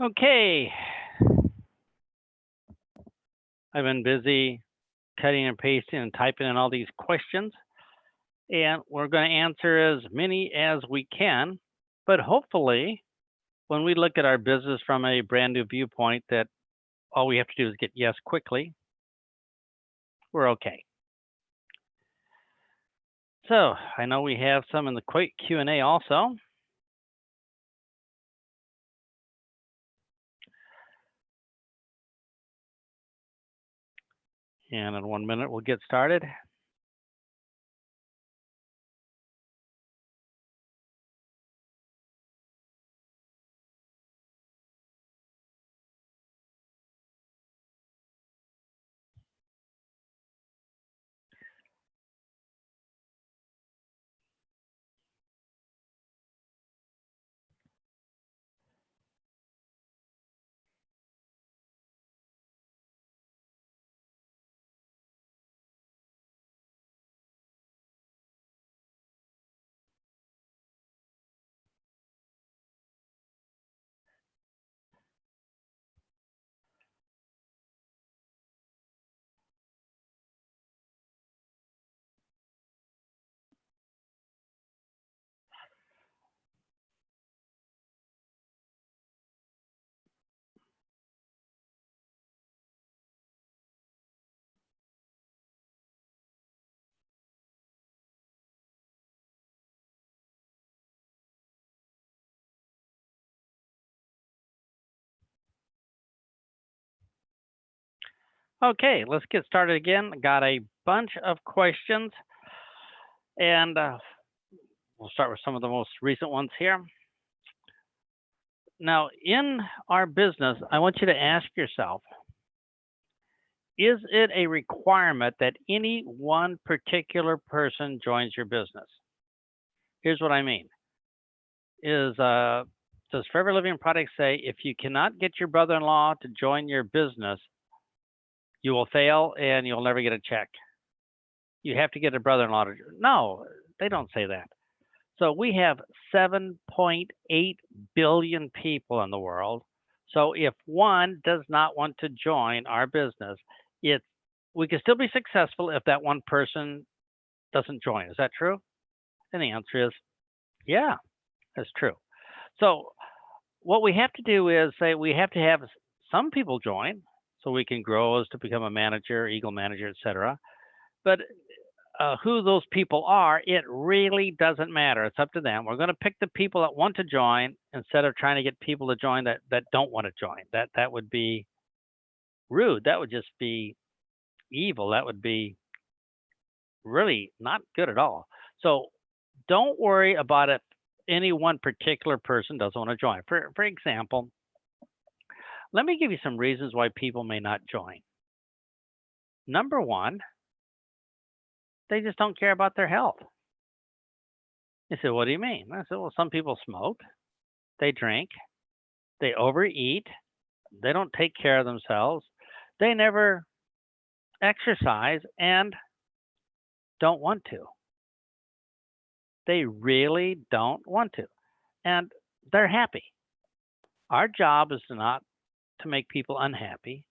Okay, I've been busy cutting and pasting and typing in all these questions, and we're going to answer as many as we can. But hopefully, when we look at our business from a brand new viewpoint, that all we have to do is get yes quickly, we're okay. So I know we have some in the quick Q&A also. And in 1 minute, we'll get started. Okay, let's get started again. Got a bunch of questions, and we'll start with some of the most recent ones here. Now, in our business, I want you to ask yourself, is it a requirement that any one particular person joins your business? Here's what I mean. Does Forever Living Products say if you cannot get your brother-in-law to join your business, you will fail and you'll never get a check? You have to get a brother-in-law to. No, they don't say that. So we have 7.8 billion people in the world. So if one does not want to join our business, we can still be successful if that one person doesn't join. Is that true? And the answer is, yeah, that's true. So what we have to do is say we have to have some people join so we can grow as to become a manager, Eagle manager, etc. But who those people are, it really doesn't matter. It's up to them. We're going to pick the people that want to join instead of trying to get people to join that don't want to join. That would be rude. That would just be evil. That would be really not good at all. So don't worry about if any one particular person doesn't want to join. For example, let me give you some reasons why people may not join. Number one, they just don't care about their health. You say, what do you mean? I said, well, some people smoke, they drink, they overeat, they don't take care of themselves, they never exercise and don't want to. They really don't want to. And they're happy. Our job is not to make people unhappy.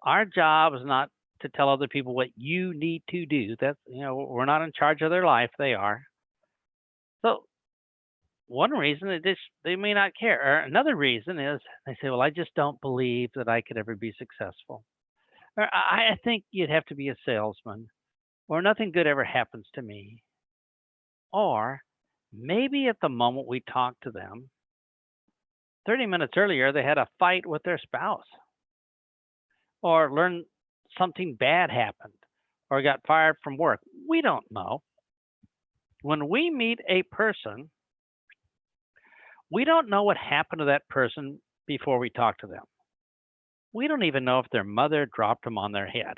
Our job is not to tell other people what you need to do. That's, we're not in charge of their life. They are. So one reason they may not care. Or another reason is they say, well, I just don't believe that I could ever be successful. Or I think you'd have to be a salesman, or nothing good ever happens to me. Or maybe at the moment we talk to them, 30 minutes earlier, they had a fight with their spouse, or learned something bad happened, or got fired from work. We don't know. When we meet a person, we don't know what happened to that person before we talk to them. We don't even know if their mother dropped them on their head.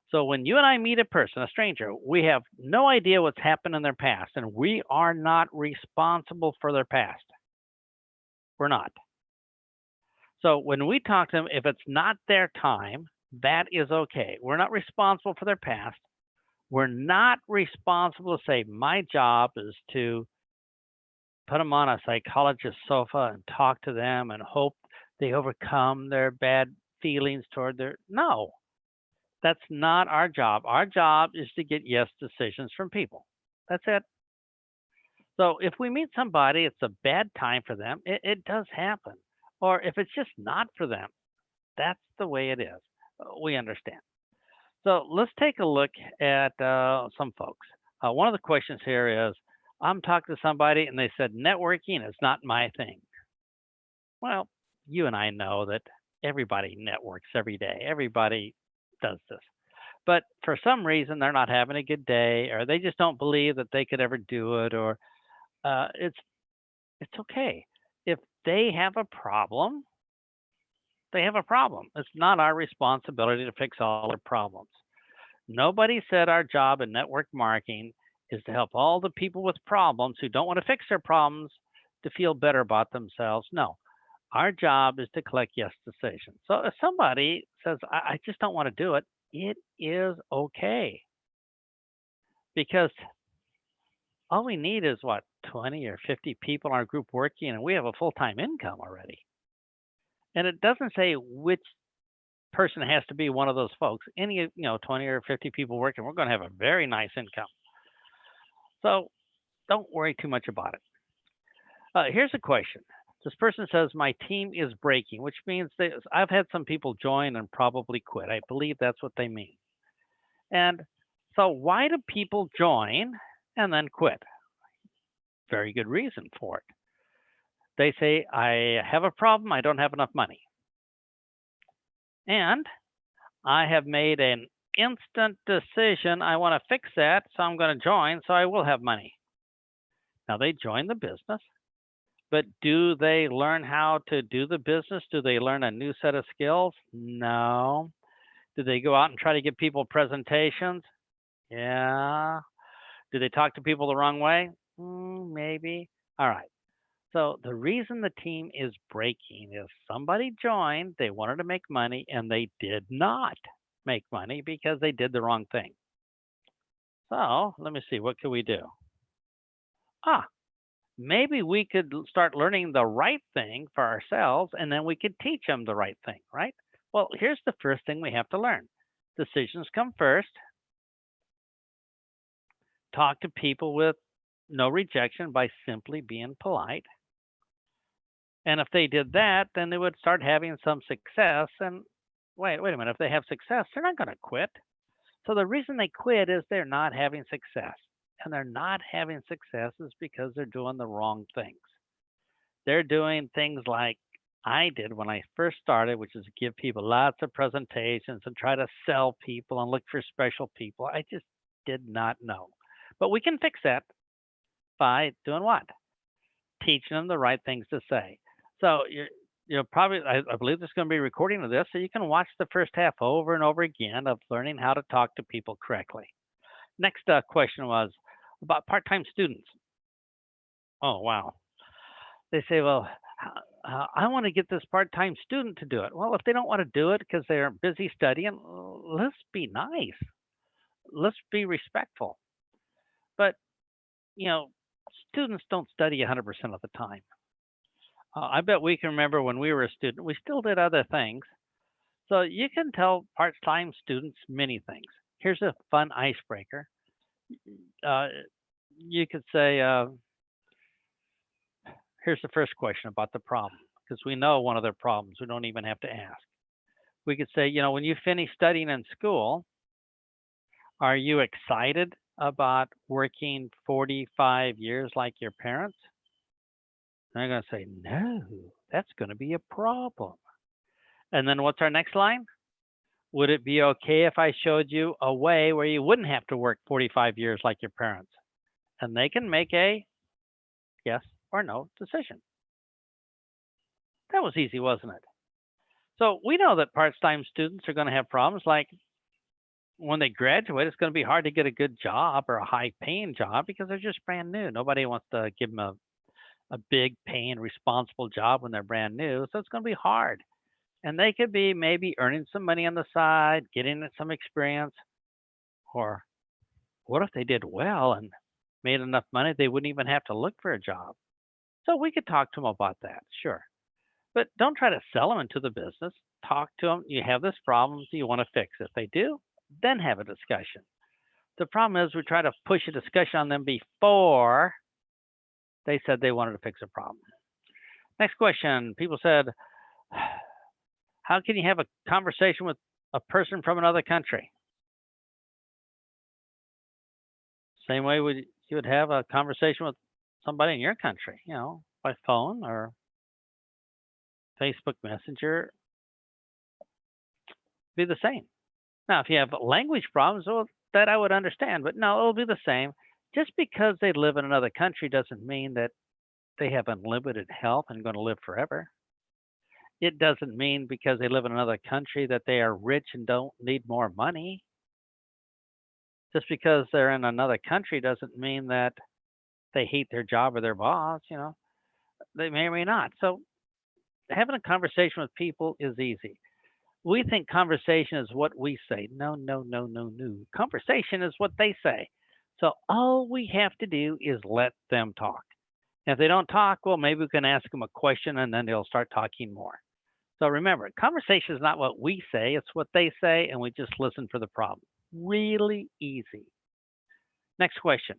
So when you and I meet a person, a stranger, we have no idea what's happened in their past, and we are not responsible for their past. We're not. So when we talk to them, if it's not their time, that is okay. We're not responsible for their past. We're not responsible to say, my job is to put them on a psychologist's sofa and talk to them and hope They overcome their bad feelings toward their. No, that's not our job. Our job is to get yes decisions from people. That's it. So if we meet somebody, it's a bad time for them. It does happen. Or if it's just not for them, that's the way it is. We understand. So let's take a look at some folks. One of the questions here is I'm talking to somebody and they said, networking is not my thing. Well, you and I know that everybody networks every day, everybody does this. But for some reason, they're not having a good day, or they just don't believe that they could ever do it, or uh, it's it's okay if they have a problem. They have a problem. It's not our responsibility to fix all their problems. Nobody said our job in network marketing is to help all the people with problems who don't want to fix their problems to feel better about themselves. No, our job is to collect yes decisions. So if somebody says, I just don't want to do it, it is okay because all we need is what, 20 or 50 people in our group working, and we have a full time income already. And it doesn't say which person has to be one of those folks. Any, 20 or 50 people working, we're going to have a very nice income. So don't worry too much about it. Here's a question. This person says, my team is breaking, which means I've had some people join and probably quit. I believe that's what they mean. And so, why do people join and then quit? Very good reason for it. They say, I have a problem, I don't have enough money. And I have made an instant decision, I want to fix that, so I'm going to join so I will have money. Now, they join the business. But do they learn how to do the business? Do they learn a new set of skills? No. Do they go out and try to give people presentations? Yeah. Do they talk to people the wrong way? Maybe. All right. So the reason the team is breaking is somebody joined, they wanted to make money, and they did not make money because they did the wrong thing. So let me see, what can we do? Maybe we could start learning the right thing for ourselves and then we could teach them the right thing, right? Well, here's the first thing we have to learn. Decisions come first. Talk to people with no rejection by simply being polite. And if they did that, then they would start having some success. And wait a minute, if they have success, they're not going to quit. So the reason they quit is they're not having success. And they're not having success is because they're doing the wrong things. They're doing things like I did when I first started, which is give people lots of presentations and try to sell people and look for special people. I just did not know. But we can fix that by doing what? Teaching them the right things to say. So you're probably, I believe there's going to be a recording of this, so you can watch the first half over and over again of learning how to talk to people correctly. Next question was about part-time students. Oh, wow. They say, well, I want to get this part-time student to do it. Well, if they don't want to do it because they're busy studying, let's be nice. Let's be respectful. But, you know, students don't study 100% of the time. I bet we can remember when we were a student, we still did other things. So you can tell part-time students many things. Here's a fun icebreaker. Uh, you could say, here's the first question about the problem, because we know one of their problems. We don't even have to ask. We could say, when you finish studying in school, are you excited about working 45 years like your parents? And they're going to say, no, that's going to be a problem. And then what's our next line? Would it be okay if I showed you a way where you wouldn't have to work 45 years like your parents? And they can make a yes or no decision. That was easy, wasn't it? So we know that part-time students are going to have problems like when they graduate, it's going to be hard to get a good job or a high-paying job because they're just brand new. Nobody wants to give them a big paying responsible job when they're brand new. So it's going to be hard. And they could be maybe earning some money on the side, getting some experience. Or what if they did well and made enough money they wouldn't even have to look for a job? So we could talk to them about that, sure. But don't try to sell them into the business. Talk to them. You have this problem. Do you want to fix it? If they do, then have a discussion. The problem is we try to push a discussion on them before they said they wanted to fix a problem. Next question. People said, how can you have a conversation with a person from another country? Same way you would have a conversation with somebody in your country, by phone or Facebook Messenger, be the same. Now, if you have language problems, well, that I would understand, but no, it'll be the same. Just because they live in another country doesn't mean that they have unlimited health and going to live forever. It doesn't mean because they live in another country that they are rich and don't need more money. Just because they're in another country doesn't mean that they hate their job or their boss, They may or may not. So having a conversation with people is easy. We think conversation is what we say. No, no, no, no, no. Conversation is what they say. So all we have to do is let them talk. And if they don't talk, well, maybe we can ask them a question and then they'll start talking more. So remember, conversation is not what we say, it's what they say, and we just listen for the problem. Really easy. Next question.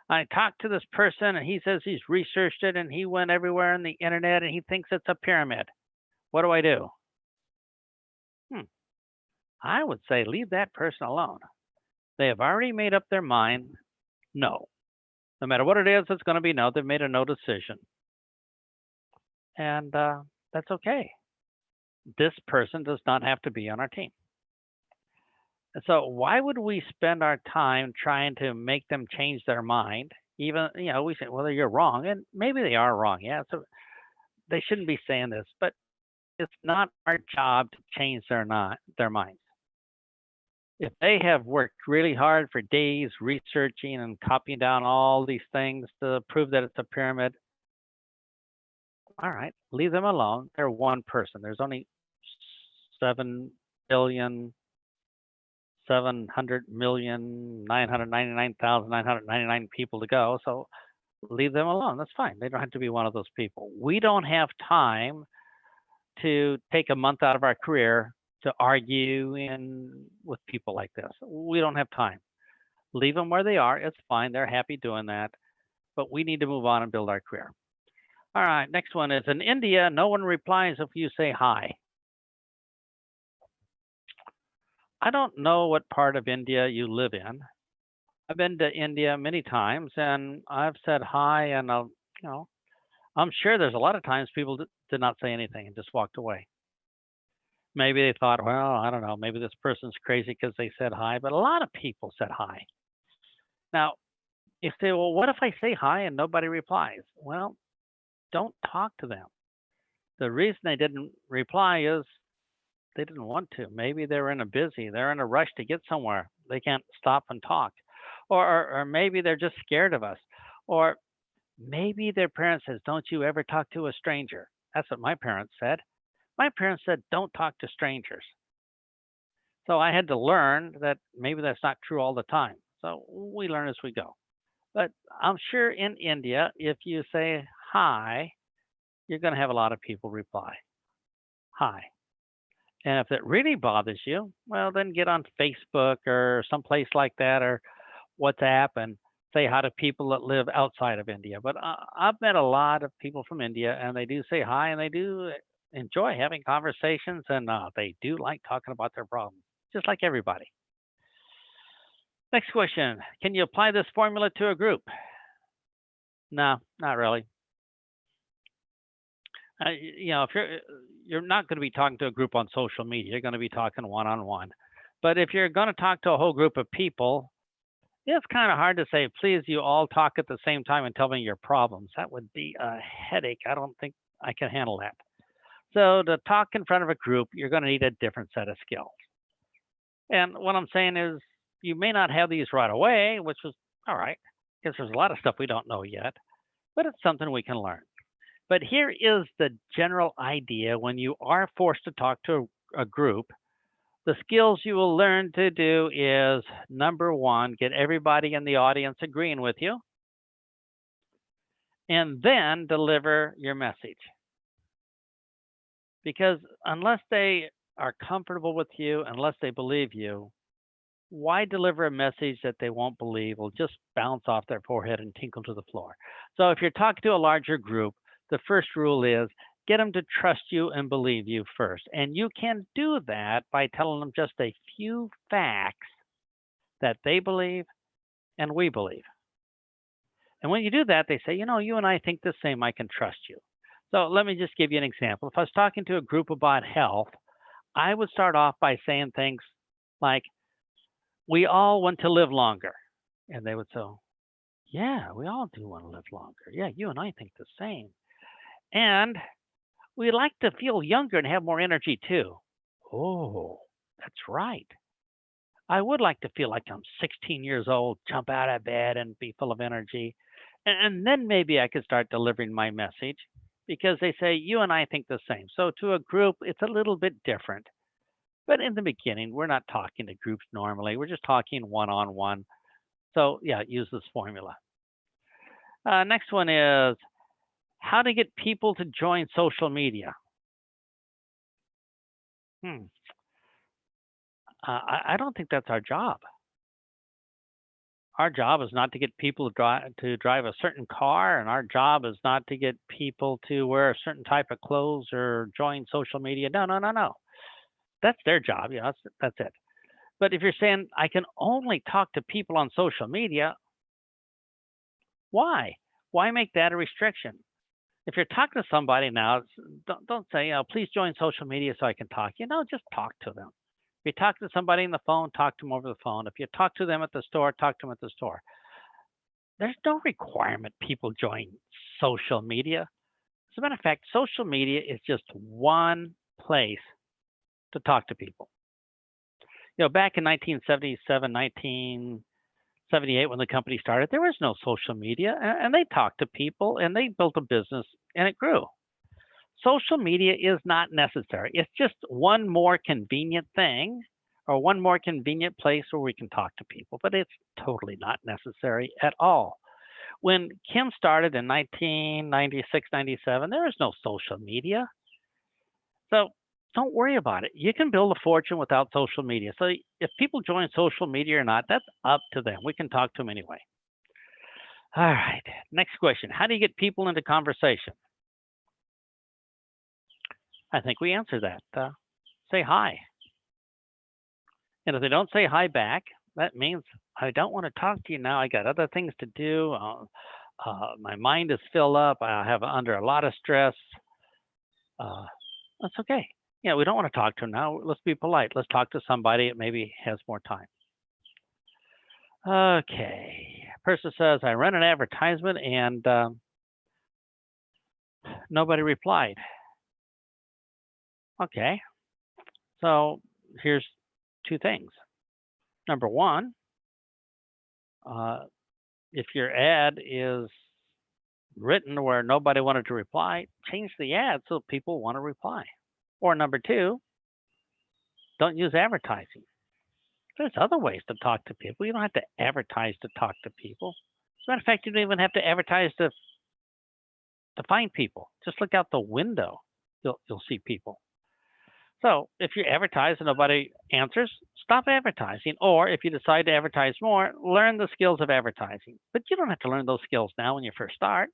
I talked to this person and he says he's researched it and he went everywhere on the internet and he thinks it's a pyramid. What do I do? I would say leave that person alone. They have already made up their mind. No. No matter what it is, it's going to be no. They've made a no decision. And that's okay. This person does not have to be on our team. And so why would we spend our time trying to make them change their mind? Even, we say, well, you're wrong. And maybe they are wrong. Yeah. So they shouldn't be saying this, but it's not our job to change their minds. If they have worked really hard for days researching and copying down all these things to prove that it's a pyramid, all right, leave them alone. They're one person. There's only 7,700,999,999 people to go. So leave them alone. That's fine. They don't have to be one of those people. We don't have time to take a month out of our career to argue with people like this. We don't have time. Leave them where they are. It's fine. They're happy doing that. But we need to move on and build our career. All right, next one is in India, no one replies if you say hi. I don't know what part of India you live in. I've been to India many times and I've said hi and I'm sure there's a lot of times people did not say anything and just walked away. Maybe they thought, well, I don't know, maybe this person's crazy because they said hi, but a lot of people said hi. Now, if they, well, what if I say hi and nobody replies? Well, don't talk to them. The reason they didn't reply is they didn't want to. Maybe they're in a rush to get somewhere. They can't stop and talk. Or maybe they're just scared of us. Or maybe their parents says, don't you ever talk to a stranger. That's what my parents said. My parents said, don't talk to strangers. So I had to learn that maybe that's not true all the time. So we learn as we go. But I'm sure in India, if you say hi, you're going to have a lot of people reply. Hi. And if it really bothers you, well, then get on Facebook or someplace like that or WhatsApp and say hi to people that live outside of India. But I've met a lot of people from India and they do say hi and they do enjoy having conversations and they do like talking about their problems, just like everybody. Next question. Can you apply this formula to a group? No, not really. If you're not going to be talking to a group on social media, you're going to be talking one-on-one. But if you're going to talk to a whole group of people, it's kind of hard to say, please, you all talk at the same time and tell me your problems. That would be a headache. I don't think I can handle that. So to talk in front of a group, you're going to need a different set of skills. And what I'm saying is you may not have these right away, which is all right, because there's a lot of stuff we don't know yet, but it's something we can learn. But here is the general idea when you are forced to talk to a group. The skills you will learn to do is, number one, get everybody in the audience agreeing with you, and then deliver your message. because unless they are comfortable with you, unless they believe you, why deliver a message that they won't believe will just bounce off their forehead and tinkle to the floor? So if you're talking to a larger group, the first rule is get them to trust you and believe you first. And you can do that by telling them just a few facts that they believe and we believe. And when you do that, they say, you and I think the same. I can trust you. So let me just give you an example. If I was talking to a group about health, I would start off by saying things like, we all want to live longer. And they would say, yeah, we all do want to live longer. Yeah, you and I think the same. And we like to feel younger and have more energy too. Oh, that's right. I would like to feel like I'm 16 years old, jump out of bed and be full of energy. And then maybe I could start delivering my message because they say, you and I think the same. So to a group, it's a little bit different. But in the beginning, we're not talking to groups normally. We're just talking one on one. So yeah, use this formula. Next one is how to get people to join social media. Hmm. I don't think that's our job. Our job is not to get people to drive a certain car, and our job is not to get people to wear a certain type of clothes or join social media. No, no, no, no. That's their job. Yeah, that's it. But if you're saying I can only talk to people on social media, why? Why make that a restriction? If you're talking to somebody now, don't say, please join social media so I can talk. Just talk to them. If you talk to somebody on the phone, talk to them over the phone. If you talk to them at the store, talk to them at the store. There's no requirement people join social media. As a matter of fact, social media is just one place to talk to people. Back in 1977, 1978, when the company started, there was no social media, and they talked to people, and they built a business, and it grew. Social media is not necessary. It's just one more convenient thing or one more convenient place where we can talk to people, but it's totally not necessary at all. When Kim started in 1996, 97, there was no social media. So don't worry about it. You can build a fortune without social media. So if people join social media or not, that's up to them. We can talk to them anyway. All right. Next question. How do you get people into conversation? I think we answered that. Say hi. And if they don't say hi back, that means I don't want to talk to you now. I got other things to do. My mind is filled up. I have under a lot of stress. That's okay. Yeah, we don't want to talk to them now. Let's be polite. Let's talk to somebody that maybe has more time. Okay. Person says, I ran an advertisement and nobody replied. Okay. So here's two things. Number one, if your ad is written where nobody wanted to reply, change the ad so people want to reply. Or number two, don't use advertising. There's other ways to talk to people. You don't have to advertise to talk to people. As a matter of fact, you don't even have to advertise to find people. Just look out the window. You'll see people. So if you advertise and nobody answers, stop advertising. Or if you decide to advertise more, learn the skills of advertising. But you don't have to learn those skills now when you first start.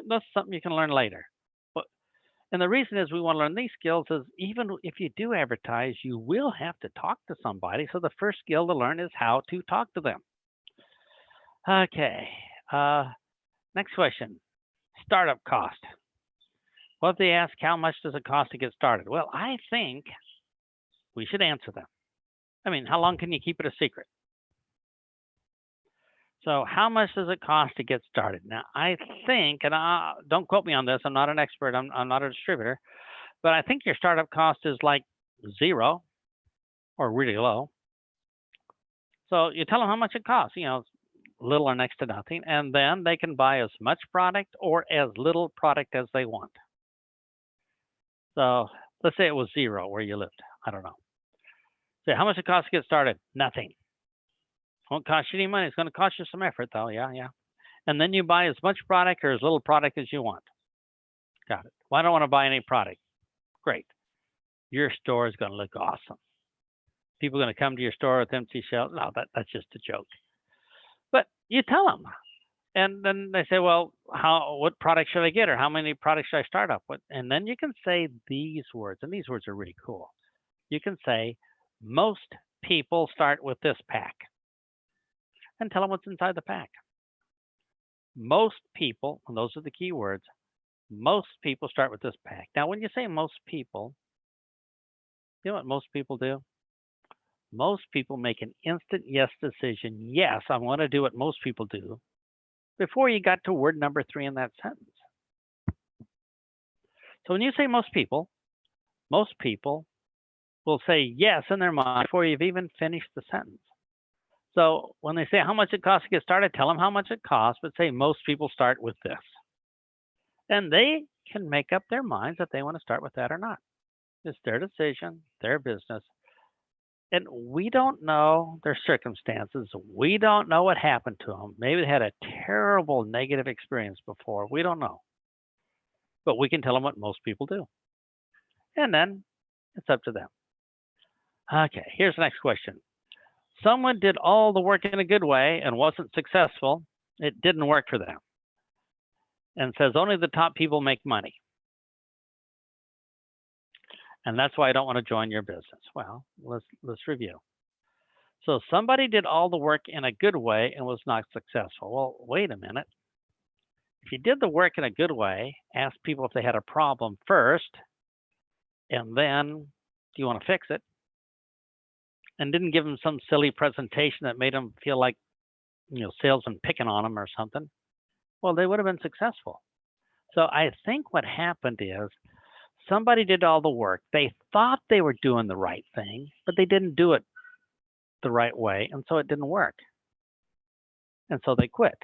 That's something you can learn later. And the reason is we want to learn these skills is even if you do advertise, you will have to talk to somebody. So the first skill to learn is how to talk to them. Okay. Next question. Startup cost. Well, if they ask how much does it cost to get started? Well, I think we should answer them. I mean, how long can you keep it a secret? So how much does it cost to get started? Now, I think, and don't quote me on this, I'm not an expert, I'm not a distributor, but I think your startup cost is like 0 or really low. So you tell them how much it costs, little or next to nothing, and then they can buy as much product or as little product as they want. So let's say it was 0 where you lived. I don't know. So how much it costs to get started? Nothing. Won't cost you any money. It's going to cost you some effort, though. Yeah. And then you buy as much product or as little product as you want. Got it. Well, I don't want to buy any product. Great. Your store is going to look awesome. People are going to come to your store with empty shelves. No, that's just a joke. But you tell them, and then they say, well, what product should I get, or how many products should I start up with? And then you can say these words, and these words are really cool. You can say, most people start with this pack, and tell them what's inside the pack. Most people, and those are the key words, most people start with this pack. Now, when you say most people, you know what most people do? Most people make an instant yes decision. Yes, I want to do what most people do before you got to word number 3 in that sentence. So when you say most people will say yes in their mind before you've even finished the sentence. So when they say how much it costs to get started, tell them how much it costs, but say most people start with this. And they can make up their minds if they want to start with that or not. It's their decision, their business. And we don't know their circumstances. We don't know what happened to them. Maybe they had a terrible negative experience before. We don't know. But we can tell them what most people do. And then it's up to them. Okay, here's the next question. Someone did all the work in a good way and wasn't successful. It didn't work for them. And says only the top people make money. And that's why I don't want to join your business. Well, let's review. So somebody did all the work in a good way and was not successful. Well, wait a minute. If you did the work in a good way, ask people if they had a problem first, and then do you want to fix it? And didn't give them some silly presentation that made them feel like, salesman picking on them or something. Well, they would have been successful. So I think what happened is somebody did all the work. They thought they were doing the right thing, but they didn't do it the right way, and so it didn't work. And so they quit.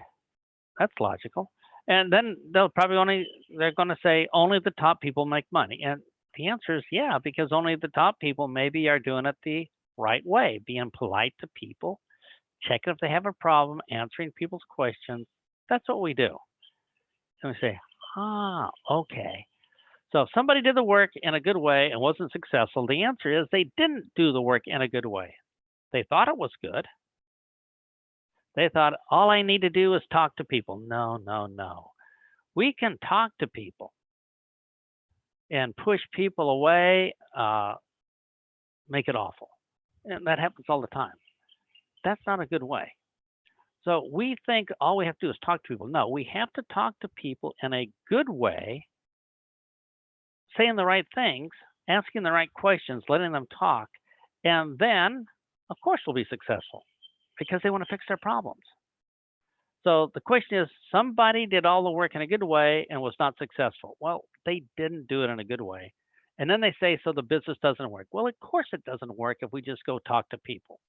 That's logical. And then they're going to say only the top people make money. And the answer is yeah, because only the top people maybe are doing it the right way, being polite to people, checking if they have a problem, answering people's questions. That's what we do. And we say, okay. So if somebody did the work in a good way and wasn't successful, the answer is they didn't do the work in a good way. They thought it was good. They thought, all I need to do is talk to people. No. We can talk to people and push people away, make it awful. And that happens all the time. That's not a good way. So we think all we have to do is talk to people. No, we have to talk to people in a good way, saying the right things, asking the right questions, letting them talk. And then, of course, we'll be successful because they want to fix their problems. So the question is, somebody did all the work in a good way and was not successful. Well, they didn't do it in a good way. And then they say, so the business doesn't work. Well, of course it doesn't work if we just go talk to people.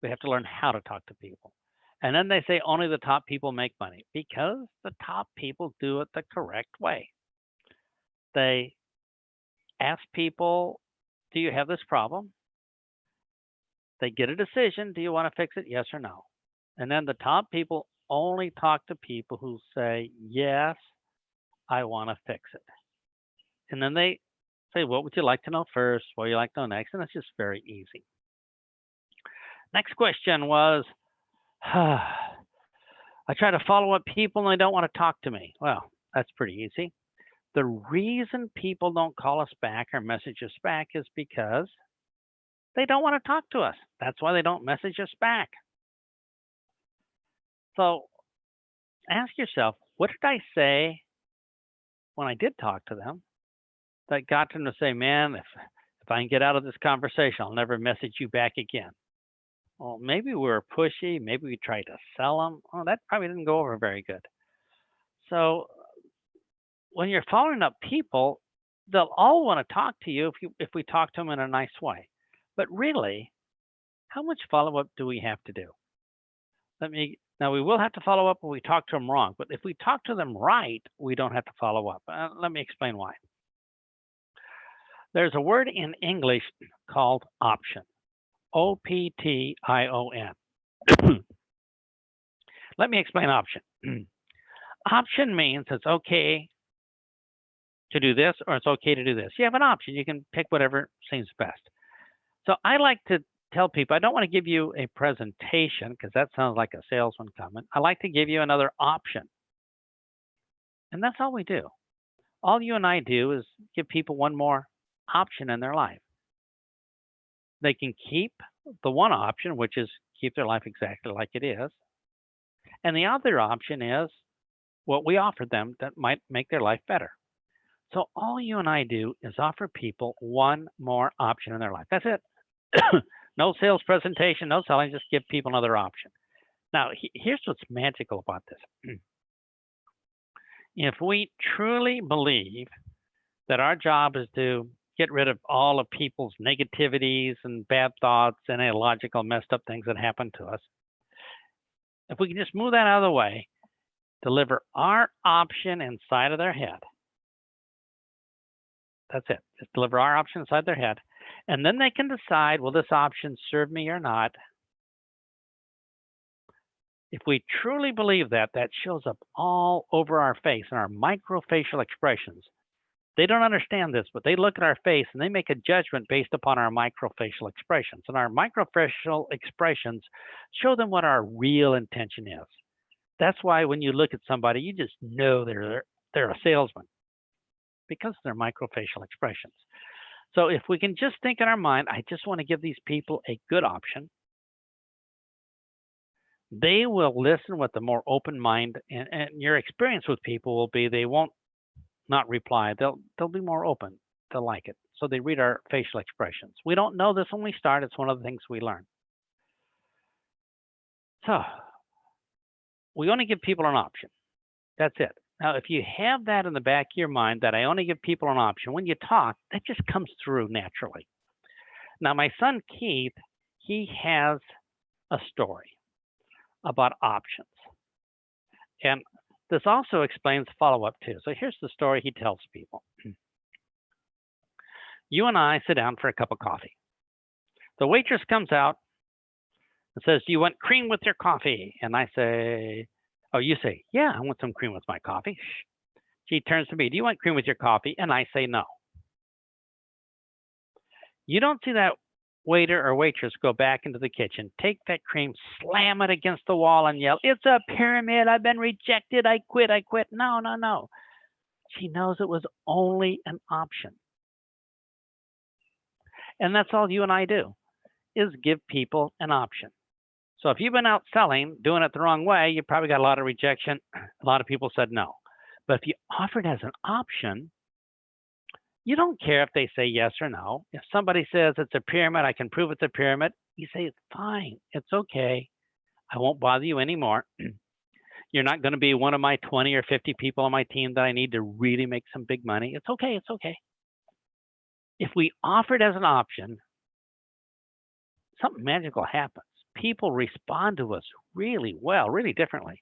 We have to learn how to talk to people. And then they say only the top people make money because the top people do it the correct way. They ask people, do you have this problem? They get a decision. Do you want to fix it? Yes or no? And then the top people only talk to people who say, yes, I want to fix it. And then they say, what would you like to know first? What would you like to know next? And it's just very easy. Next question was, I try to follow up people and they don't want to talk to me. Well, that's pretty easy. The reason people don't call us back or message us back is because they don't want to talk to us. That's why they don't message us back. So ask yourself, what did I say when I did talk to them that got them to say, man, if I can get out of this conversation, I'll never message you back again. Well, maybe we were pushy. Maybe we tried to sell them. Oh, that probably didn't go over very good. So when you're following up people, they'll all want to talk to you if we talk to them in a nice way. But really, how much follow-up do we have to do? Now, we will have to follow up when we talk to them wrong. But if we talk to them right, we don't have to follow up. Let me explain why. There's a word in English called option. O-P-T-I-O-N. Let me explain option. Option means it's okay to do this or it's okay to do this. You have an option. You can pick whatever seems best. So I like to tell people, I don't want to give you a presentation because that sounds like a salesman comment. I like to give you another option. And that's all we do. All you and I do is give people one more option in their life. They can keep the one option, which is keep their life exactly like it is. And the other option is what we offer them that might make their life better. So all you and I do is offer people one more option in their life. That's it. No sales presentation, no selling, just give people another option. Now, here's what's magical about this. If we truly believe that our job is to get rid of all of people's negativities and bad thoughts and illogical, messed up things that happen to us, if we can just move that out of the way, deliver our option inside of their head. That's it. Just deliver our option inside their head. And then they can decide, will this option serve me or not? If we truly believe that, that shows up all over our face in our microfacial expressions. They don't understand this, but they look at our face and they make a judgment based upon our microfacial expressions. And our microfacial expressions show them what our real intention is. That's why when you look at somebody, you just know they're a salesman because of their microfacial expressions. So if we can just think in our mind, I just want to give these people a good option, they will listen with a more open mind. And your experience with people will be they won't not reply. They'll be more open. They'll like it. So they read our facial expressions. We don't know this when we start. It's one of the things we learn. So we only give people an option. That's it. Now, if you have that in the back of your mind that I only give people an option, when you talk, that just comes through naturally. Now, my son Keith, he has a story about options. And this also explains follow-up too. So here's the story he tells people. You and I sit down for a cup of coffee. The waitress comes out and says, do you want cream with your coffee? And I say, oh, you say, yeah, I want some cream with my coffee. She turns to me, do you want cream with your coffee? And I say, no. You don't see that waiter or waitress go back into the kitchen, take that cream, slam it against the wall and yell, it's a pyramid, I've been rejected, I quit. No, no, no. She knows it was only an option. And that's all you and I do, is give people an option. So if you've been out selling, doing it the wrong way, you probably got a lot of rejection. A lot of people said no. But if you offer it as an option, you don't care if they say yes or no. If somebody says it's a pyramid, I can prove it's a pyramid, you say, it's fine, it's okay. I won't bother you anymore. You're not going to be one of my 20 or 50 people on my team that I need to really make some big money. It's okay, it's okay. If we offer it as an option, something magical happens. People respond to us really well, really differently.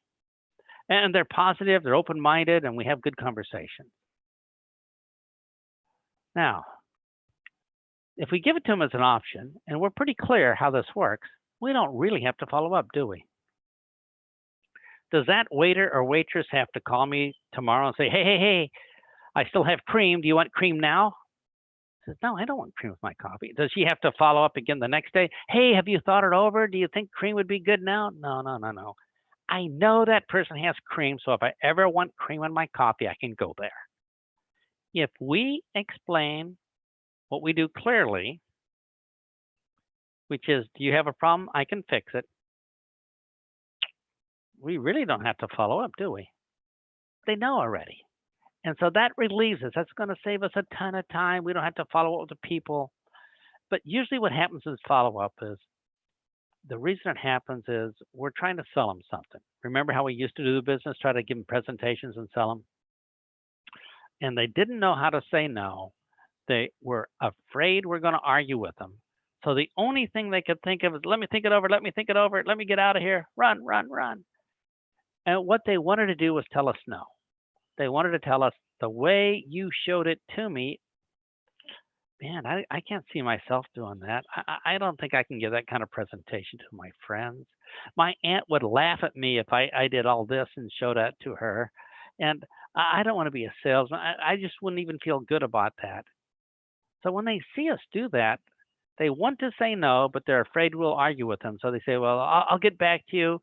And they're positive, they're open-minded, and we have good conversation. Now, if we give it to them as an option, and we're pretty clear how this works, we don't really have to follow up, do we? Does that waiter or waitress have to call me tomorrow and say, hey, I still have cream. Do you want cream now? I says, no, I don't want cream with my coffee. Does she have to follow up again the next day? Hey, have you thought it over? Do you think cream would be good now? No. I know that person has cream, so if I ever want cream in my coffee, I can go there. If we explain what we do clearly, which is, do you have a problem? I can fix it. We really don't have to follow up, do we? They know already. And so that relieves us. That's going to save us a ton of time. We don't have to follow up with the people. But usually what happens is follow-up is, the reason it happens is we're trying to sell them something. Remember how we used to do the business, try to give them presentations and sell them? And they didn't know how to say no. They were afraid we're going to argue with them. So the only thing they could think of is, let me think it over, let me get out of here, run. And what they wanted to do was tell us no. They wanted to tell us, the way you showed it to me, man, I can't see myself doing that. I don't think I can give that kind of presentation to my friends. My aunt would laugh at me if I did all this and showed that to her. And I don't want to be a salesman. I just wouldn't even feel good about that. So when they see us do that, they want to say no, but they're afraid we'll argue with them. So they say, well, I'll get back to you.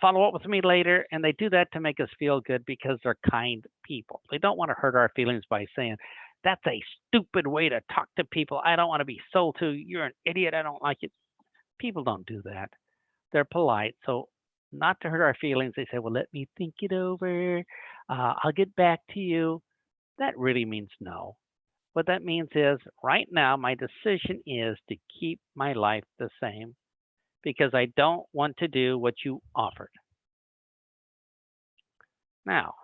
Follow up with me later. And they do that to make us feel good because they're kind people. They don't want to hurt our feelings by saying, that's a stupid way to talk to people. I don't want to be sold to. You're an idiot. I don't like it. People don't do that. They're polite. So, not to hurt our feelings, they say, well, let me think it over. I'll get back to you. That really means no. What that means is right now, my decision is to keep my life the same because I don't want to do what you offered. Now,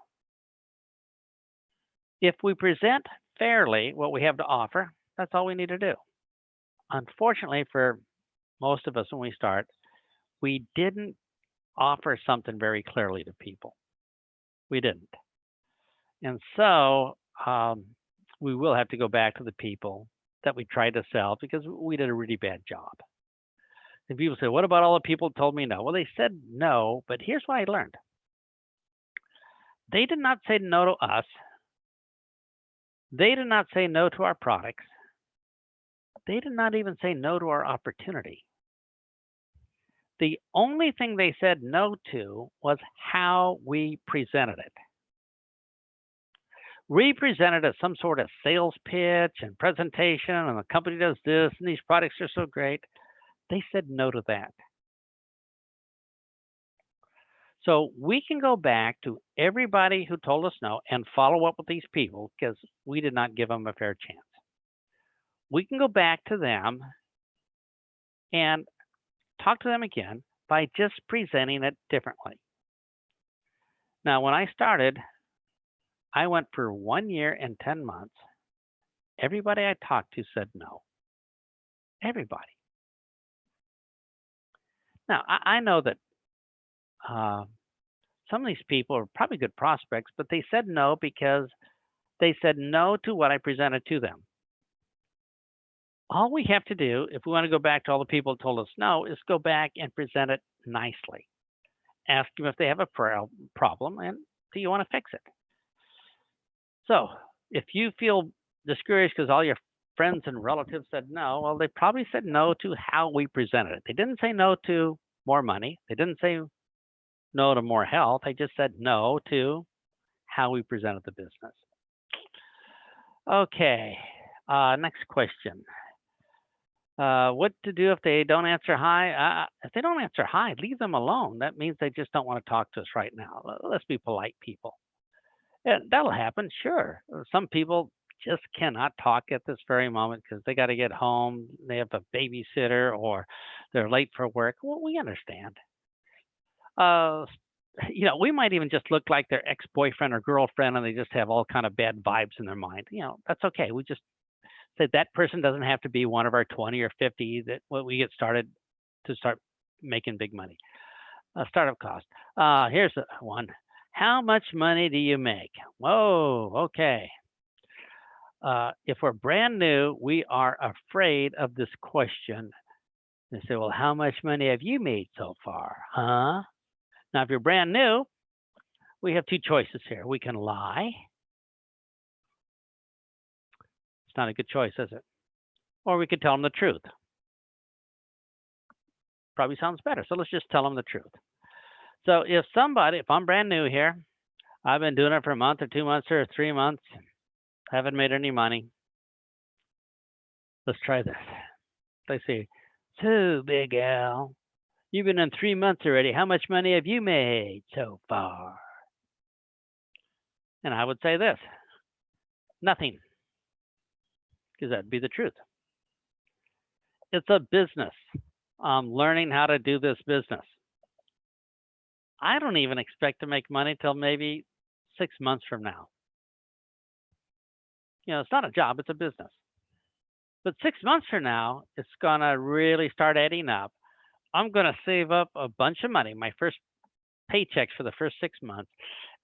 if we present fairly what we have to offer, that's all we need to do. Unfortunately, for most of us when we start, we didn't offer something very clearly to people. We didn't. And so we will have to go back to the people that we tried to sell because we did a really bad job. And people say, what about all the people who told me no? Well, they said no, but here's what I learned. They did not say no to us. They did not say no to our products. They did not even say no to our opportunity. The only thing they said no to was how we presented it. We presented as some sort of sales pitch and presentation, and the company does this, and these products are so great. They said no to that. So we can go back to everybody who told us no and follow up with these people because we did not give them a fair chance. We can go back to them and talk to them again by just presenting it differently. Now, when I started, I went for 1 year and 10 months. Everybody I talked to said no. Everybody. Now, I know that some of these people are probably good prospects, but they said no because they said no to what I presented to them. All we have to do, if we want to go back to all the people who told us no, is go back and present it nicely. Ask them if they have a problem and do you want to fix it? So if you feel discouraged because all your friends and relatives said no, well, they probably said no to how we presented it. They didn't say no to more money. They didn't say no to more health. They just said no to how we presented the business. Okay, next question. What to do if they don't answer hi? If they don't answer hi, leave them alone. That means they just don't want to talk to us right now. Let's be polite people. And that'll happen, sure. Some people just cannot talk at this very moment because they got to get home. They have a babysitter or they're late for work. Well, we understand. We might even just look like their ex-boyfriend or girlfriend and they just have all kind of bad vibes in their mind. That's okay. We just say that person doesn't have to be one of our 20 or 50 that we get started to start making big money. Startup cost. Here's one. How much money do you make? Whoa, okay. If we're brand new, we are afraid of this question. They say, well, how much money have you made so far? Huh? Now, if you're brand new, we have two choices here. We can lie. It's not a good choice, is it? Or we could tell them the truth. Probably sounds better. So let's just tell them the truth. So if I'm brand new here, I've been doing it for a month or 2 months or 3 months, haven't made any money. Let's try this. They say, so Big Al, you've been in 3 months already. How much money have you made so far? And I would say this, nothing, because that'd be the truth. It's a business. I'm learning how to do this business. I don't even expect to make money till maybe 6 months from now. It's not a job, it's a business. But 6 months from now, it's going to really start adding up. I'm going to save up a bunch of money, my first paychecks for the first 6 months,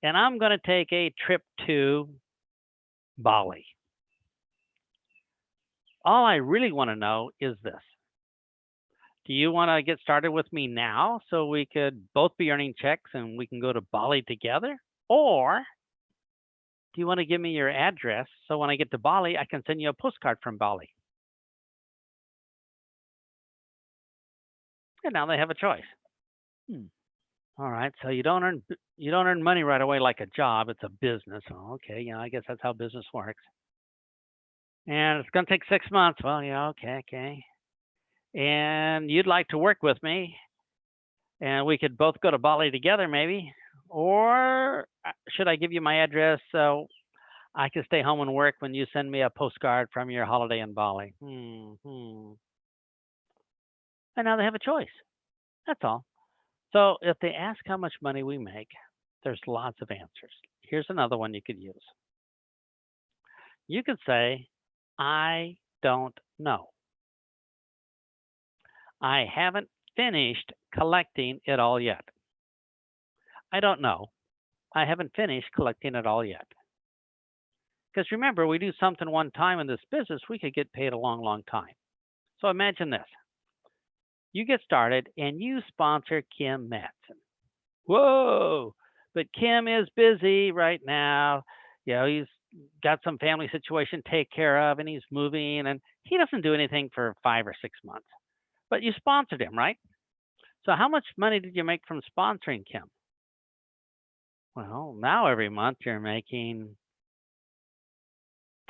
and I'm going to take a trip to Bali. All I really want to know is this. Do you want to get started with me now so we could both be earning checks and we can go to Bali together? Or do you want to give me your address so when I get to Bali, I can send you a postcard from Bali? And now they have a choice. Hmm. All right, so you don't earn money right away like a job. It's a business. Oh, okay, yeah, I guess that's how business works. And it's going to take 6 months. Well, yeah, okay, okay. And you'd like to work with me, and we could both go to Bali together, maybe. Or should I give you my address so I can stay home and work when you send me a postcard from your holiday in Bali? And now they have a choice. That's all. So if they ask how much money we make, there's lots of answers. Here's another one you could use. You could say, I don't know. I haven't finished collecting it all yet. I don't know. I haven't finished collecting it all yet. Because remember, we do something one time in this business, we could get paid a long, long time. So imagine this. You get started and you sponsor Kim Matson. Whoa! But Kim is busy right now. He's got some family situation to take care of and he's moving and he doesn't do anything for 5 or 6 months. But you sponsored him, right? So how much money did you make from sponsoring Kim? Well, now every month you're making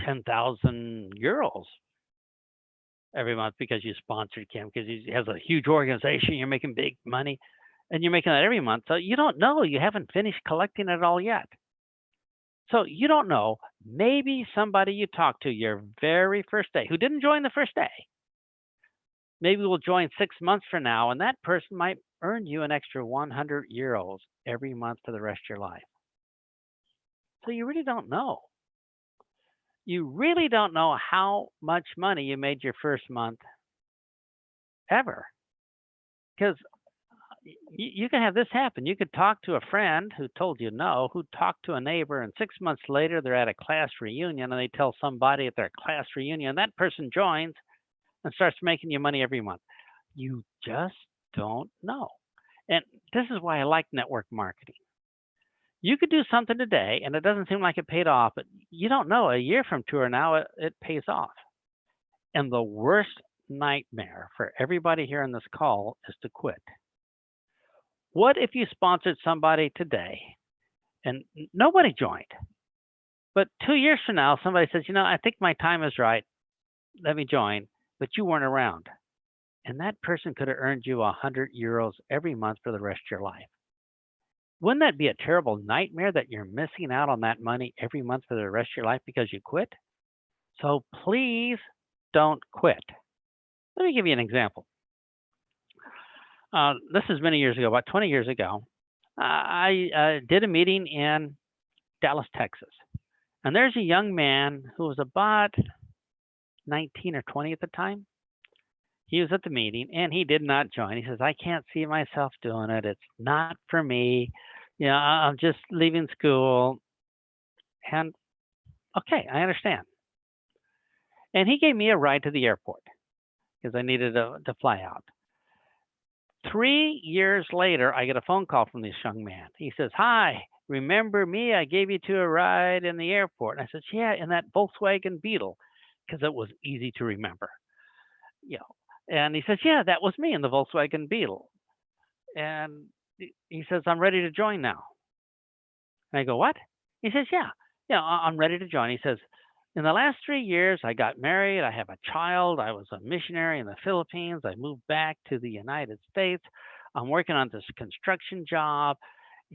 10,000 euros every month because you sponsored Kim, because he has a huge organization. You're making big money and you're making that every month. So you don't know. You haven't finished collecting it all yet. So you don't know. Maybe somebody you talked to your very first day who didn't join the first day, maybe will join 6 months from now, and that person might earn you an extra 100 euros every month for the rest of your life. So you really don't know. You really don't know how much money you made your first month ever. Because you can have this happen. You could talk to a friend who told you no, who talked to a neighbor, and 6 months later they're at a class reunion and they tell somebody at their class reunion, that person joins and starts making you money every month. You just don't know. And this is why I like network marketing. You could do something today and it doesn't seem like it paid off, but you don't know. A year from two or now it pays off. And the worst nightmare for everybody here on this call is to quit. What if you sponsored somebody today and nobody joined? But 2 years from now, somebody says, I think my time is right. Let me join. But you weren't around. And that person could have earned you 100 euros every month for the rest of your life. Wouldn't that be a terrible nightmare that you're missing out on that money every month for the rest of your life because you quit? So please don't quit. Let me give you an example. This is many years ago, about 20 years ago. I did a meeting in Dallas, Texas. And there's a young man who was about 19 or 20 at the time. He was at the meeting and he did not join. He says, I can't see myself doing it. It's not for me. I'm just leaving school. And okay, I understand. And he gave me a ride to the airport because I needed to fly out. 3 years later, I get a phone call from this young man. He says, hi, remember me? I gave you a ride in the airport. And I said, yeah, in that Volkswagen Beetle, because it was easy to remember. And he says, yeah, that was me in the Volkswagen Beetle. And he says, I'm ready to join now. And I go, what? He says, yeah, I'm ready to join. He says, in the last 3 years, I got married. I have a child. I was a missionary in the Philippines. I moved back to the United States. I'm working on this construction job.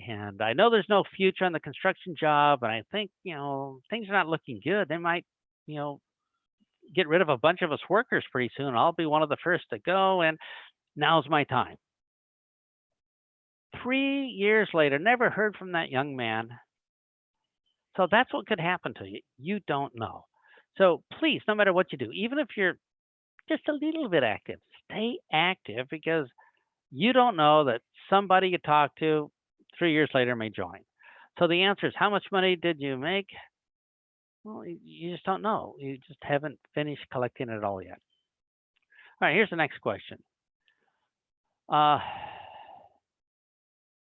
And I know there's no future on the construction job, but I think, things are not looking good. They might, get rid of a bunch of us workers pretty soon. I'll be one of the first to go, and now's my time. 3 years later, never heard from that young man. So that's what could happen to you. You don't know. So please, no matter what you do, even if you're just a little bit active, stay active because you don't know that somebody you talk to 3 years later may join. So the answer is, how much money did you make? Well, you just don't know. You just haven't finished collecting it all yet. All right, here's the next question.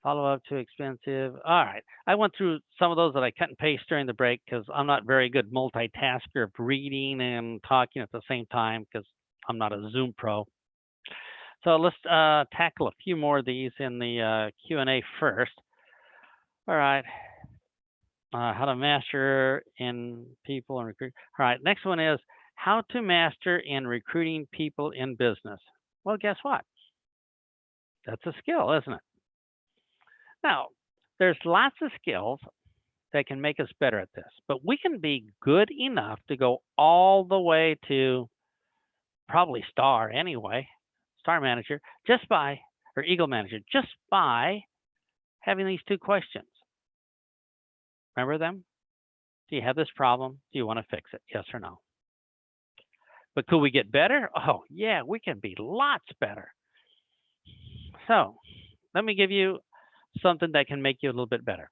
Follow-up too expensive. All right. I went through some of those that I cut and paste during the break because I'm not very good multitasker of reading and talking at the same time because I'm not a Zoom pro. So let's tackle a few more of these in the Q&A first. All right. How to master in people and recruit. All right. Next one is how to master in recruiting people in business. Well, guess what? That's a skill, isn't it? Now, there's lots of skills that can make us better at this, but we can be good enough to go all the way to probably star anyway, star manager, just by, or eagle manager, just by having these two questions. Remember them? Do you have this problem? Do you want to fix it? Yes or no? But could we get better? Oh, yeah, we can be lots better. So let me give you something that can make you a little bit better.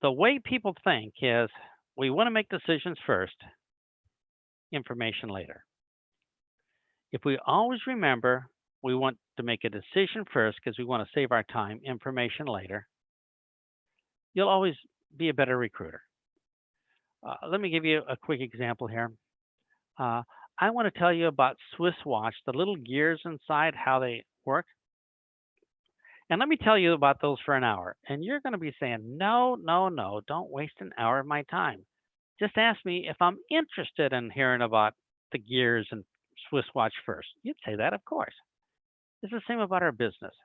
The way people think is we want to make decisions first, information later. If we always remember we want to make a decision first because we want to save our time, information later, you'll always be a better recruiter. Let me give you a quick example here. I want to tell you about Swiss watch, the little gears inside, how they work. And let me tell you about those for an hour. And you're going to be saying, no, no, no, don't waste an hour of my time. Just ask me if I'm interested in hearing about the gears and Swiss watch first. You'd say that, of course. It's the same about our business.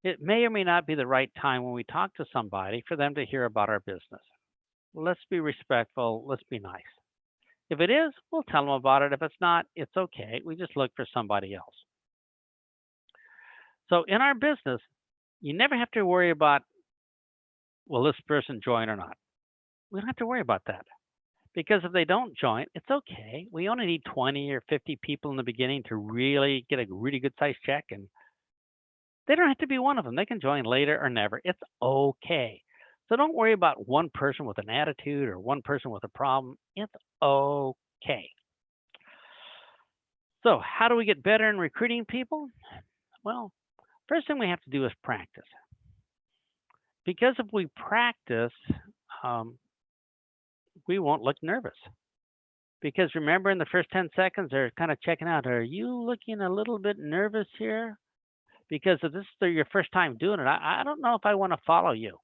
It may or may not be the right time when we talk to somebody for them to hear about our business. Let's be respectful. Let's be nice. If it is, we'll tell them about it. If it's not, it's okay. We just look for somebody else. So in our business, you never have to worry about, will this person join or not? We don't have to worry about that. Because if they don't join, it's okay. We only need 20 or 50 people in the beginning to really get a really good size check. And they don't have to be one of them. They can join later or never. It's okay. So don't worry about one person with an attitude or one person with a problem. It's okay. So how do we get better in recruiting people? Well, first thing we have to do is practice. Because if we practice, we won't look nervous. Because remember, in the first 10 seconds, they're kind of checking out. Are you looking a little bit nervous here? Because if this is your first time doing it, I don't know if I want to follow you.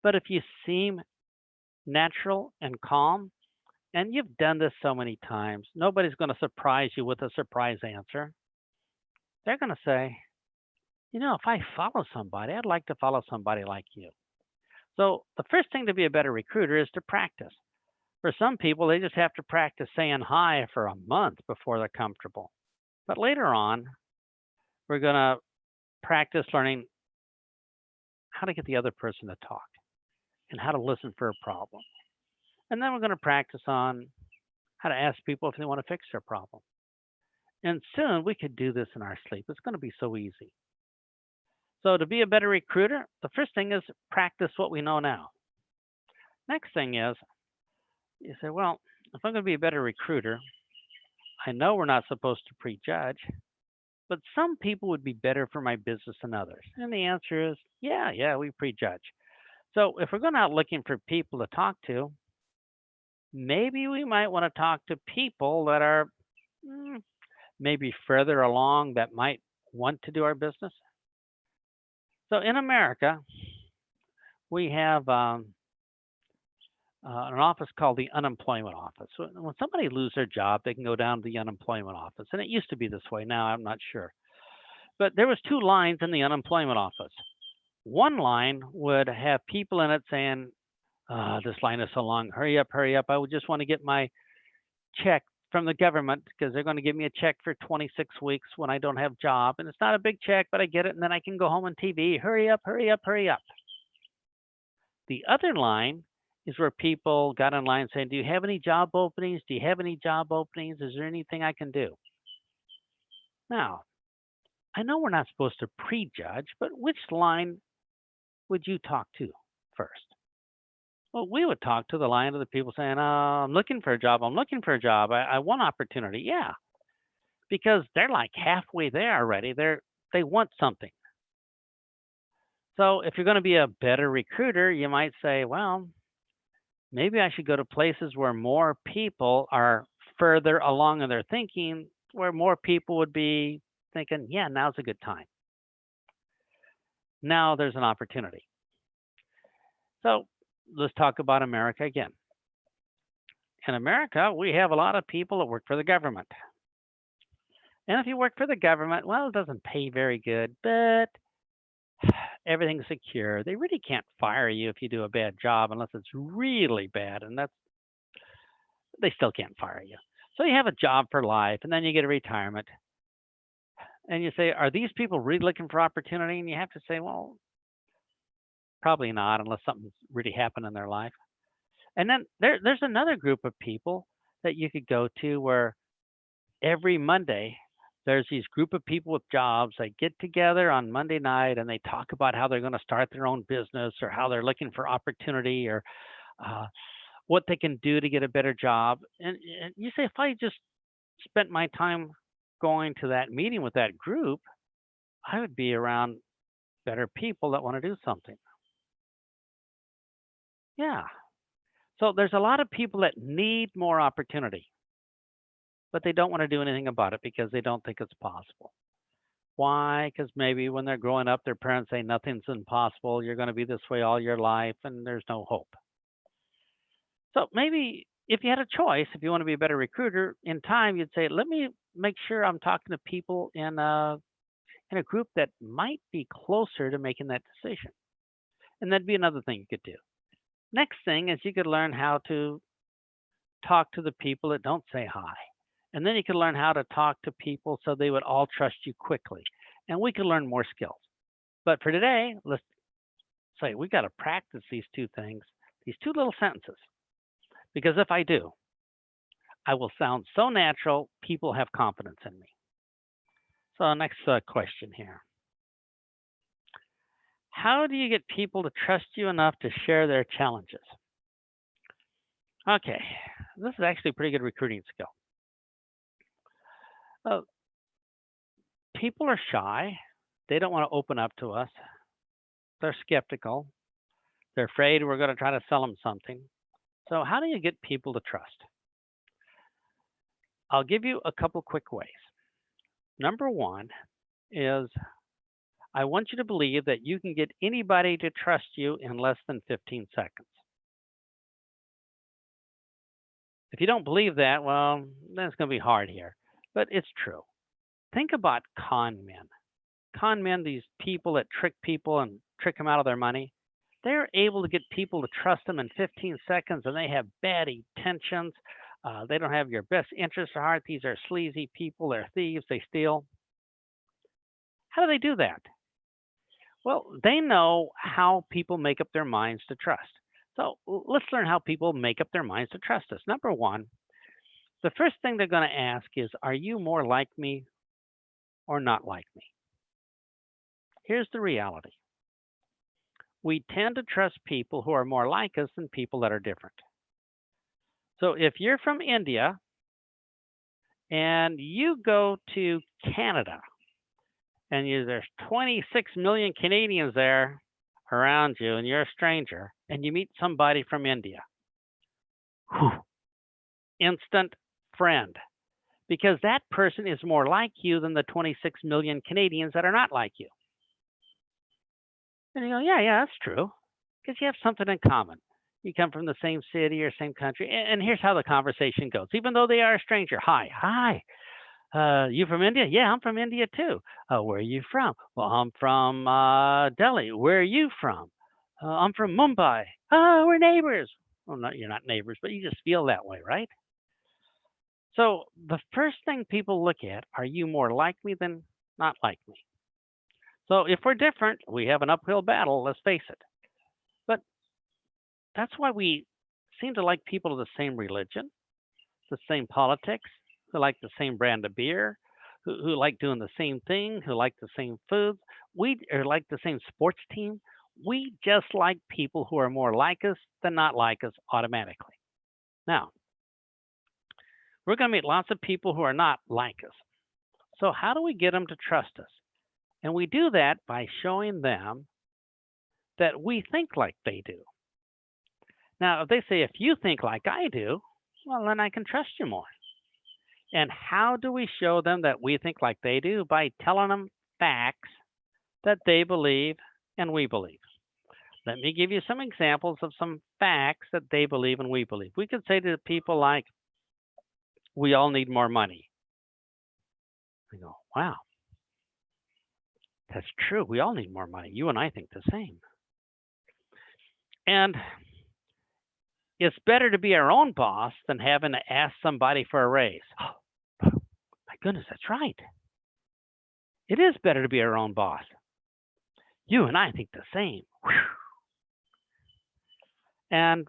But if you seem natural and calm, and you've done this so many times, nobody's going to surprise you with a surprise answer. They're going to say, you know, if I follow somebody, I'd like to follow somebody like you. So the first thing to be a better recruiter is to practice. For some people, they just have to practice saying hi for a month before they're comfortable. But later on, we're going to practice learning how to get the other person to talk and how to listen for a problem. And then we're going to practice on how to ask people if they want to fix their problem. And soon we could do this in our sleep. It's going to be so easy. So to be a better recruiter, the first thing is practice what we know now. Next thing is, you say, well, if I'm going to be a better recruiter, I know we're not supposed to prejudge, but some people would be better for my business than others. And the answer is, yeah, we prejudge. So if we're going out looking for people to talk to, maybe we might want to talk to people that are maybe further along that might want to do our business. So in America, we have an office called the unemployment office. So when somebody loses their job, they can go down to the unemployment office. And it used to be this way. Now I'm not sure. But there was two lines in the unemployment office. One line would have people in it saying, this line is so long. Hurry up. I would just want to get my check from the government because they're going to give me a check for 26 weeks when I don't have a job. And it's not a big check, but I get it. And then I can go home on TV. Hurry up. The other line is where people got in line saying, do you have any job openings? Is there anything I can do? Now, I know we're not supposed to prejudge, but which line would you talk to first? Well, we would talk to the line of the people saying, I'm looking for a job. I want opportunity. Yeah, because they're like halfway there already. They're they want something. So if you're going to be a better recruiter, you might say, well, maybe I should go to places where more people are further along in their thinking, where more people would be thinking, yeah, now's a good time. Now there's an opportunity. So let's talk about America again. In America, we have a lot of people that work for the government. And if you work for the government, well, it doesn't pay very good, but everything's secure. They really can't fire you if you do a bad job unless it's really bad, and that's they still can't fire you. So you have a job for life, and then you get a retirement. And you say, are these people really looking for opportunity? And you have to say, well, probably not, unless something's really happened in their life. And then there's another group of people that you could go to where every Monday there's these group of people with jobs. They get together on Monday night and they talk about how they're going to start their own business or how they're looking for opportunity or uh, what they can do to get a better job. And you say, if I just spent my time going to that meeting with that group, I would be around better people that want to do something. Yeah. So there's a lot of people that need more opportunity, but they don't want to do anything about it because they don't think it's possible. Why? Because maybe when they're growing up, their parents say nothing's impossible. You're going to be this way all your life, and there's no hope. So maybe if you had a choice, if you want to be a better recruiter, in time you'd say, let me make sure I'm talking to people in a group that might be closer to making that decision. And that'd be another thing you could do. Next thing is you could learn how to talk to the people that don't say hi. And then you could learn how to talk to people so they would all trust you quickly. And we could learn more skills. But for today, let's say we got to practice these two things, these two little sentences. Because if I do, I will sound so natural, people have confidence in me. So, next question here. How do you get people to trust you enough to share their challenges? Okay, this is actually a pretty good recruiting skill. Uh, People are shy. They don't want to open up to us. They're skeptical. They're afraid we're going to try to sell them something. So, how do you get people to trust? I'll give you a couple quick ways. Number one is I want you to believe that you can get anybody to trust you in less than 15 seconds. If you don't believe that, well, then it's going to be hard here. But it's true. Think about con men. Con men, these people that trick people and trick them out of their money, they're able to get people to trust them in 15 seconds and they have bad intentions. They don't have your best interests at heart. These are sleazy people. They're thieves. They steal. How do they do that? Well, they know how people make up their minds to trust. So let's learn how people make up their minds to trust us. Number one, the first thing they're going to ask is, are you more like me or not like me? Here's the reality. We tend to trust people who are more like us than people that are different. So if you're from India and you go to Canada and there's 26 million Canadians there around you and you're a stranger and you meet somebody from India, whew, instant friend, because that person is more like you than the 26 million Canadians that are not like you. And you go, yeah, that's true, because you have something in common. You come from the same city or same country. And here's how the conversation goes. Even though they are a stranger, hi. You from India? Yeah, I'm from India too. Where are you from? Well, I'm from Delhi. Where are you from? I'm from Mumbai. Oh, we're neighbors. Well, no, you're not neighbors, but you just feel that way, right? So the first thing people look at, are you more like me than not like me? So if we're different, we have an uphill battle, let's face it. But that's why we seem to like people of the same religion, the same politics, who like the same brand of beer, who like doing the same thing, who like the same foods. We are like the same sports team. We just like people who are more like us than not like us automatically. Now, we're going to meet lots of people who are not like us. So how do we get them to trust us? And we do that by showing them that we think like they do. Now, if they say, if you think like I do, well, then I can trust you more. And how do we show them that we think like they do? By telling them facts that they believe and we believe. Let me give you some examples of some facts that they believe and we believe. We could say to people like, we all need more money. I go, wow, that's true. We all need more money. You and I think the same. And it's better to be our own boss than having to ask somebody for a raise. Oh, my goodness, that's right. It is better to be our own boss. You and I think the same. Whew. And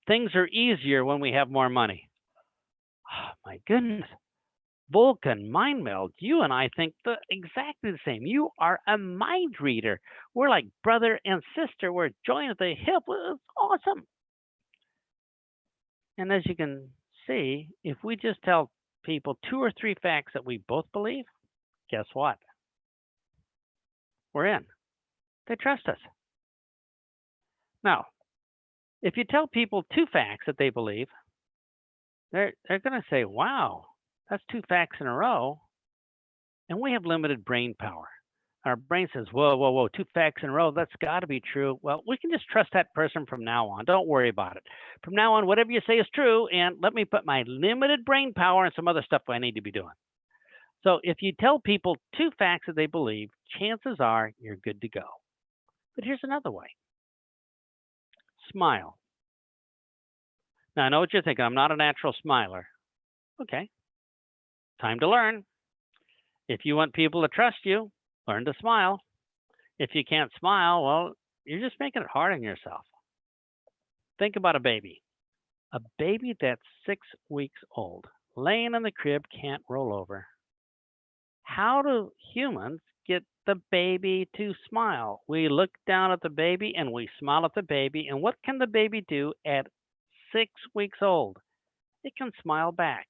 things are easier when we have more money. Oh, my goodness. Vulcan, mind meld, you and I think exactly the same. You are a mind reader. We're like brother and sister. We're joined at the hip. It's awesome. And as you can see, if we just tell people 2 or 3 facts that we both believe, guess what? We're in. They trust us. Now, if you tell people 2 facts that they believe, they're going to say, wow, that's 2 facts in a row. And we have limited brain power. Our brain says, whoa, whoa, whoa, 2 facts in a row, that's got to be true. Well, we can just trust that person from now on. Don't worry about it. From now on, whatever you say is true, and let me put my limited brain power and some other stuff I need to be doing. So if you tell people 2 facts that they believe, chances are you're good to go. But here's another way. Smile. Now, I know what you're thinking. I'm not a natural smiler. Okay. Time to learn. If you want people to trust you, learn to smile. If you can't smile, well, you're just making it hard on yourself. Think about a baby. A baby that's 6 weeks old, laying in the crib, can't roll over. How do humans get the baby to smile? We look down at the baby and we smile at the baby. And what can the baby do at 6 weeks old? It can smile back.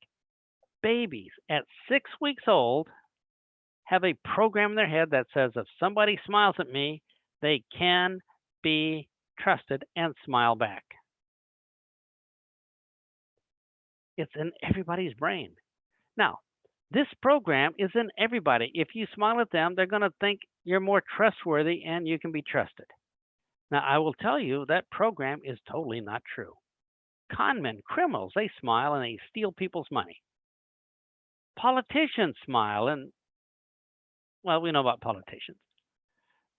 Babies at 6 weeks old have a program in their head that says if somebody smiles at me, they can be trusted and smile back. It's in everybody's brain. Now, this program is in everybody. If you smile at them, they're going to think you're more trustworthy and you can be trusted. Now, I will tell you that program is totally not true. Con men, criminals, they smile and they steal people's money. Politicians smile and, well, we know about politicians.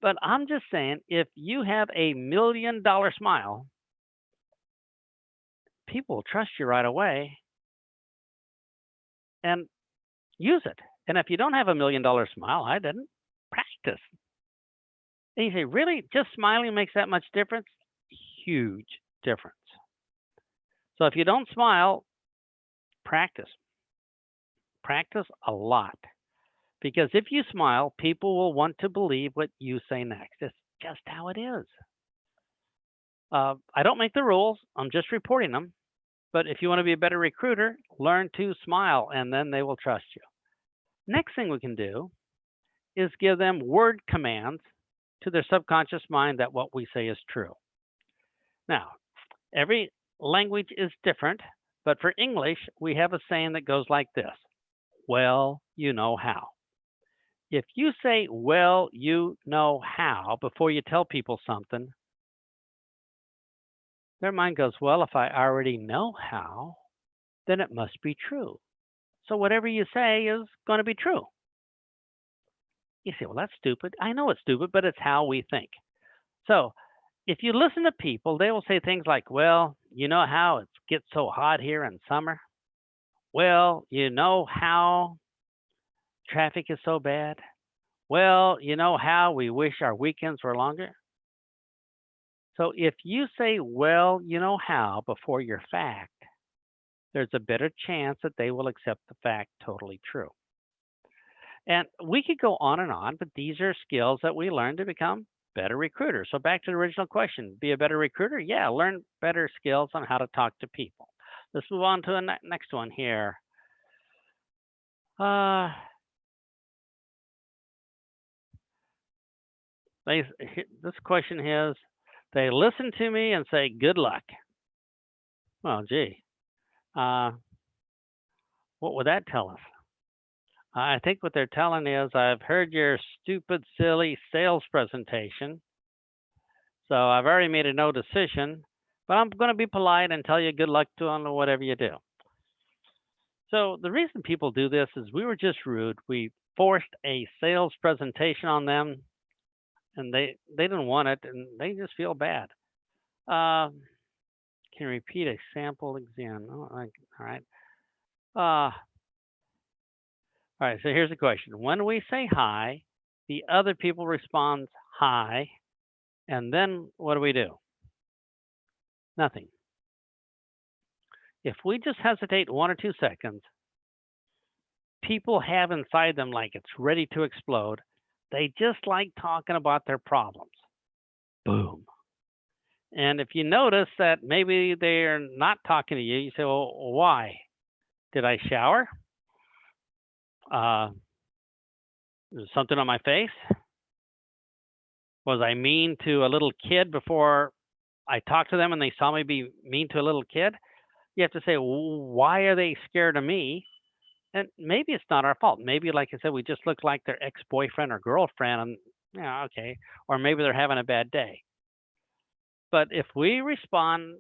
But I'm just saying, if you have a $1 million smile, people will trust you right away and use it. And if you don't have a $1 million smile, I didn't, practice. And you say, really? Just smiling makes that much difference? Huge difference. So if you don't smile, practice. Practice a lot. Because if you smile, people will want to believe what you say next. It's just how it is. I don't make the rules. I'm just reporting them. But if you want to be a better recruiter, learn to smile, and then they will trust you. Next thing we can do is give them word commands to their subconscious mind that what we say is true. Now, every language is different, but for English, we have a saying that goes like this. Well, you know how. If you say, well, you know how, before you tell people something, their mind goes, well, if I already know how, then it must be true. So whatever you say is going to be true. You say, well, that's stupid. I know it's stupid, but it's how we think. So if you listen to people, they will say things like, well, you know how it gets so hot here in summer? Well, you know how traffic is so bad? Well, you know how we wish our weekends were longer? So if you say, well, you know how, before your fact, there's a better chance that they will accept the fact totally true. And we could go on, but these are skills that we learn to become better recruiters. So back to the original question, be a better recruiter? Yeah, learn better skills on how to talk to people. Let's move on to the next one here. This question is, they listen to me and say good luck. Well, gee, uh, what would that tell us? I think what they're telling is, I've heard your stupid, silly sales presentation, so I've already made a no decision, but I'm going to be polite and tell you good luck to on whatever you do. So the reason people do this is we were just rude. We forced a sales presentation on them, and they didn't want it, and they just feel bad. Uh, can you repeat a sample exam? All right. All right. So here's the question: when we say hi, the other people respond hi, and then what do? Nothing. If we just hesitate 1 or 2 seconds, people have inside them like it's ready to explode. They just like talking about their problems. Boom. And if you notice that maybe they're not talking to you, you say, well, why? Did I shower? Uh, is something on my face? Was I mean to a little kid before I talked to them and they saw me be mean to a little kid? You have to say, why are they scared of me? And maybe it's not our fault. Maybe, like I said, we just look like their ex-boyfriend or girlfriend, and yeah, okay. Or maybe they're having a bad day. But if we respond,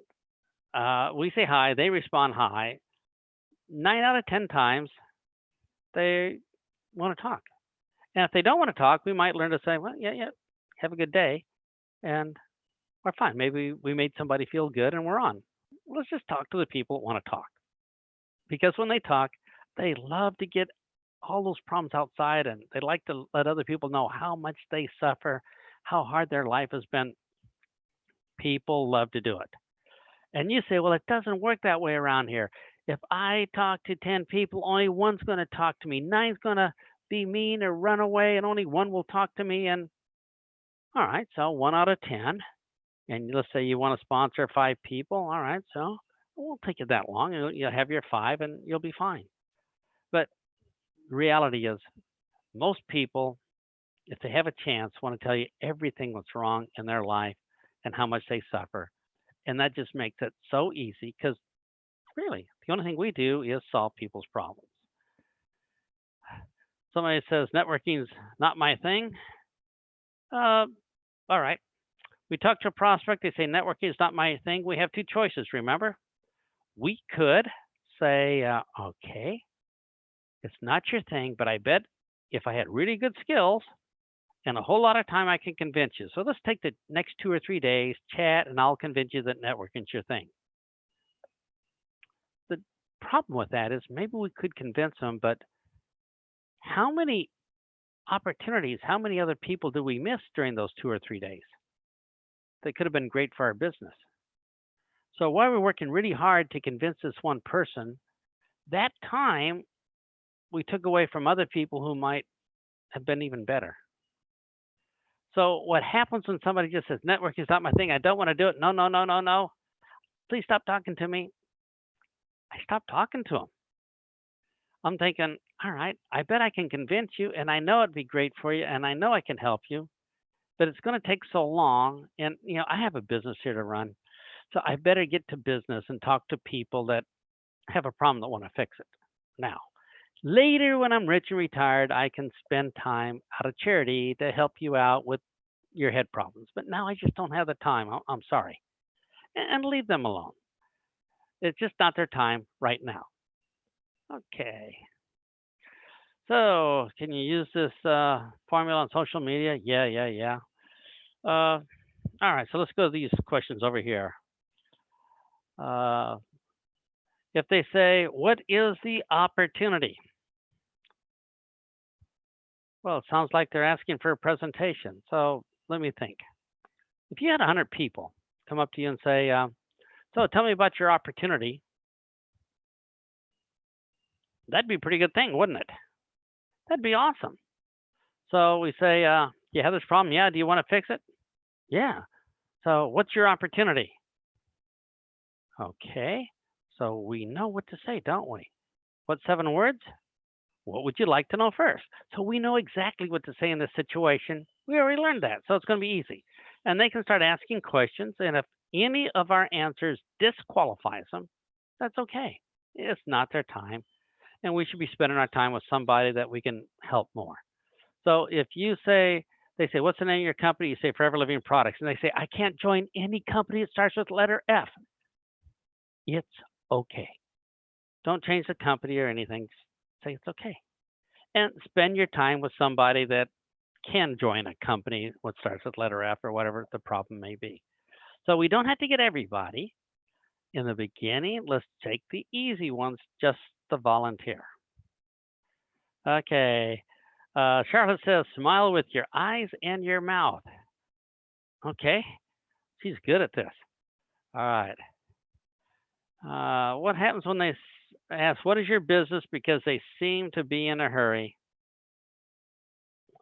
we say hi, they respond hi. 9 out of 10 times, they want to talk. And if they don't want to talk, we might learn to say, well, yeah, have a good day, and we're fine. Maybe we made somebody feel good, and we're on. Let's just talk to the people that want to talk, because when they talk, they love to get all those problems outside, and they like to let other people know how much they suffer, how hard their life has been. People love to do it. And you say, well, it doesn't work that way around here. If I talk to 10 people, only one's going to talk to me. Nine's going to be mean or run away, and only one will talk to me. And all right, so 1 out of 10. And let's say you want to sponsor 5 people. All right, so it won't take you that long. You'll have your 5 and you'll be fine. But reality is, most people, if they have a chance, want to tell you everything that's wrong in their life and how much they suffer. And that just makes it so easy, because really, the only thing we do is solve people's problems. Somebody says networking's not my thing. All right. We talk to a prospect, they say networking is not my thing. We have 2 choices, remember? We could say, okay, it's not your thing, but I bet if I had really good skills and a whole lot of time, I can convince you. So let's take the next 2 or 3 days, chat, and I'll convince you that networking's your thing. The problem with that is maybe we could convince them, but how many opportunities, how many other people do we miss during those 2 or 3 days that could have been great for our business? So while we're working really hard to convince this one person, that time we took away from other people who might have been even better. So what happens when somebody just says, networking is not my thing, I don't want to do it. No, no, no, no, no. Please stop talking to me. I stop talking to them. I'm thinking, all right, I bet I can convince you, and I know it'd be great for you, and I know I can help you, but it's going to take so long. And, I have a business here to run. So I better get to business and talk to people that have a problem that want to fix it. Now, later when I'm rich and retired, I can spend time out of charity to help you out with your head problems. But now I just don't have the time. I'm sorry. And leave them alone. It's just not their time right now. Okay. So, can you use this formula on social media? Yeah. All right, so let's go to these questions over here. If they say, what is the opportunity? Well, it sounds like they're asking for a presentation. So let me think. If you had 100 people come up to you and say, so tell me about your opportunity, that'd be a pretty good thing, wouldn't it? That'd be awesome. So we say, you have this problem? Yeah. Do you want to fix it? Yeah. So what's your opportunity? Okay. So we know what to say, don't we? What 7 words? What would you like to know first? So we know exactly what to say in this situation. We already learned that, so it's going to be easy. And they can start asking questions, and if any of our answers disqualifies them, that's okay. It's not their time, and we should be spending our time with somebody that we can help more. So if you say, they say, what's the name of your company? You say Forever Living Products, and they say, I can't join any company that starts with the letter F. It's okay. Don't change the company or anything. Just say it's okay. And spend your time with somebody that can join a company that starts with letter F or whatever the problem may be. So we don't have to get everybody. In the beginning, let's take the easy ones, just the volunteer. Okay. Charlotte says, smile with your eyes and your mouth. Okay. She's good at this. All right. What happens when they ask, what is your business? Because they seem to be in a hurry.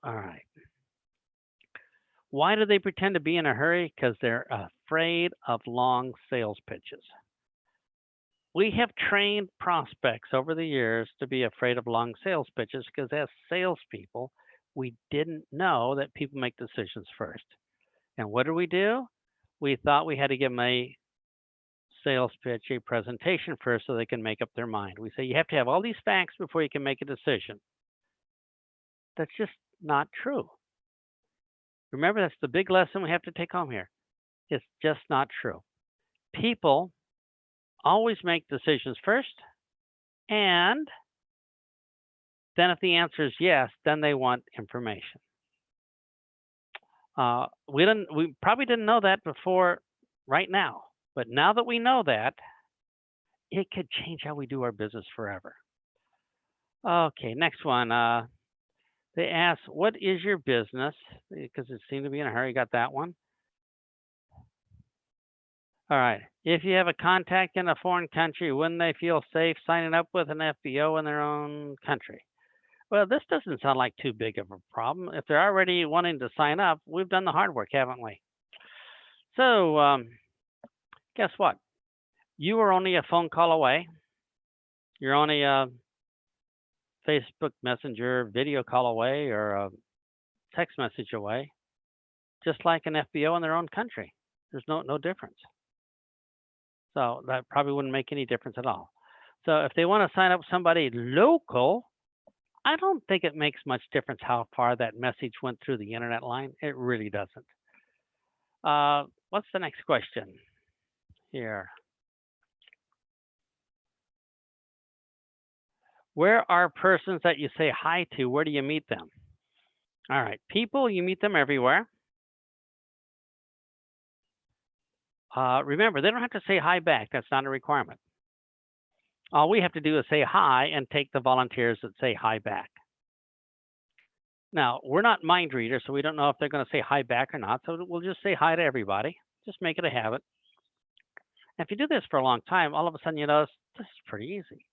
All right. Why do they pretend to be in a hurry? Because they're afraid of long sales pitches. We have trained prospects over the years to be afraid of long sales pitches because as salespeople, we didn't know that people make decisions first. And what do? We thought we had to give them a sales pitch, a presentation first so they can make up their mind. We say you have to have all these facts before you can make a decision. That's just not true. Remember, that's the big lesson we have to take home here. It's just not true. People always make decisions first, and then if the answer is yes, then they want information. We probably didn't know that before right now, but now that we know that, it could change how we do our business forever. Okay, next one. They ask, what is your business? Because it seemed to be in a hurry. Got that one. All right. If you have a contact in a foreign country, wouldn't they feel safe signing up with an FBO in their own country? Well, this doesn't sound like too big of a problem. If they're already wanting to sign up, we've done the hard work, haven't we? So, guess what? You are only a phone call away. You're only a Facebook Messenger video call away or a text message away, just like an FBO in their own country. There's no difference. So that probably wouldn't make any difference at all. So if they want to sign up with somebody local, I don't think it makes much difference how far that message went through the internet line. It really doesn't. What's the next question here? Where are persons that you say hi to? Where do you meet them? All right, people, you meet them everywhere. Remember, they don't have to say hi back. That's not a requirement. All we have to do is say hi and take the volunteers that say hi back. Now, we're not mind readers, so we don't know if they're going to say hi back or not. So we'll just say hi to everybody. Just make it a habit. And if you do this for a long time, all of a sudden you notice this is pretty easy.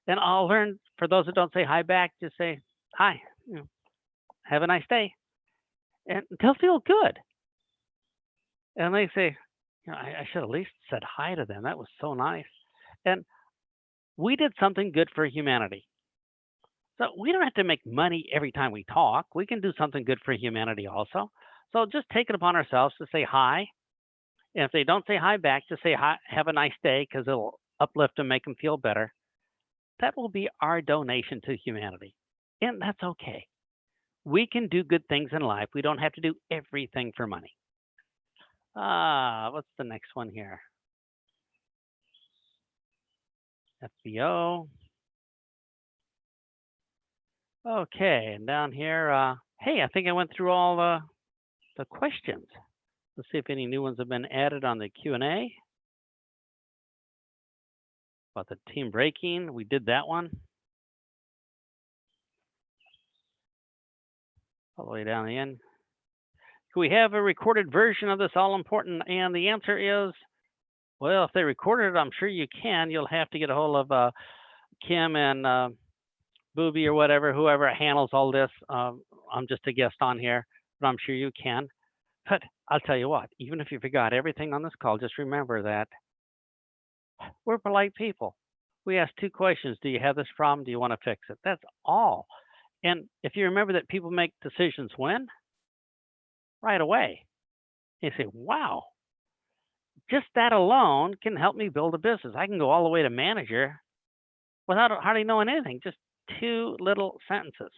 And I'll learn, for those that don't say hi back, just say hi. Have a nice day. And they'll feel good. And they say, I should at least said hi to them. That was so nice. And we did something good for humanity. So we don't have to make money every time we talk. We can do something good for humanity also. So just take it upon ourselves to say hi. And if they don't say hi back, just say hi, have a nice day, because it'll uplift them, make them feel better. That will be our donation to humanity. And that's okay. We can do good things in life. We don't have to do everything for money. What's the next one here? FBO. Okay, and down here, hey, I think I went through all the questions. Let's see if any new ones have been added on the Q&A. About the team breaking, we did that one. All the way down the end. Can we have a recorded version of this all important? And the answer is, well, if they recorded it, I'm sure you can. You'll have to get a hold of Kim and Booby or whatever, whoever handles all this. I'm just a guest on here, but I'm sure you can. But I'll tell you what, even if you forgot everything on this call, just remember that we're polite people. We ask 2 questions. Do you have this problem? Do you want to fix it? That's all. And if you remember that people make decisions when? right away. You say, wow, just that alone can help me build a business. I can go all the way to manager without hardly knowing anything, just two little sentences.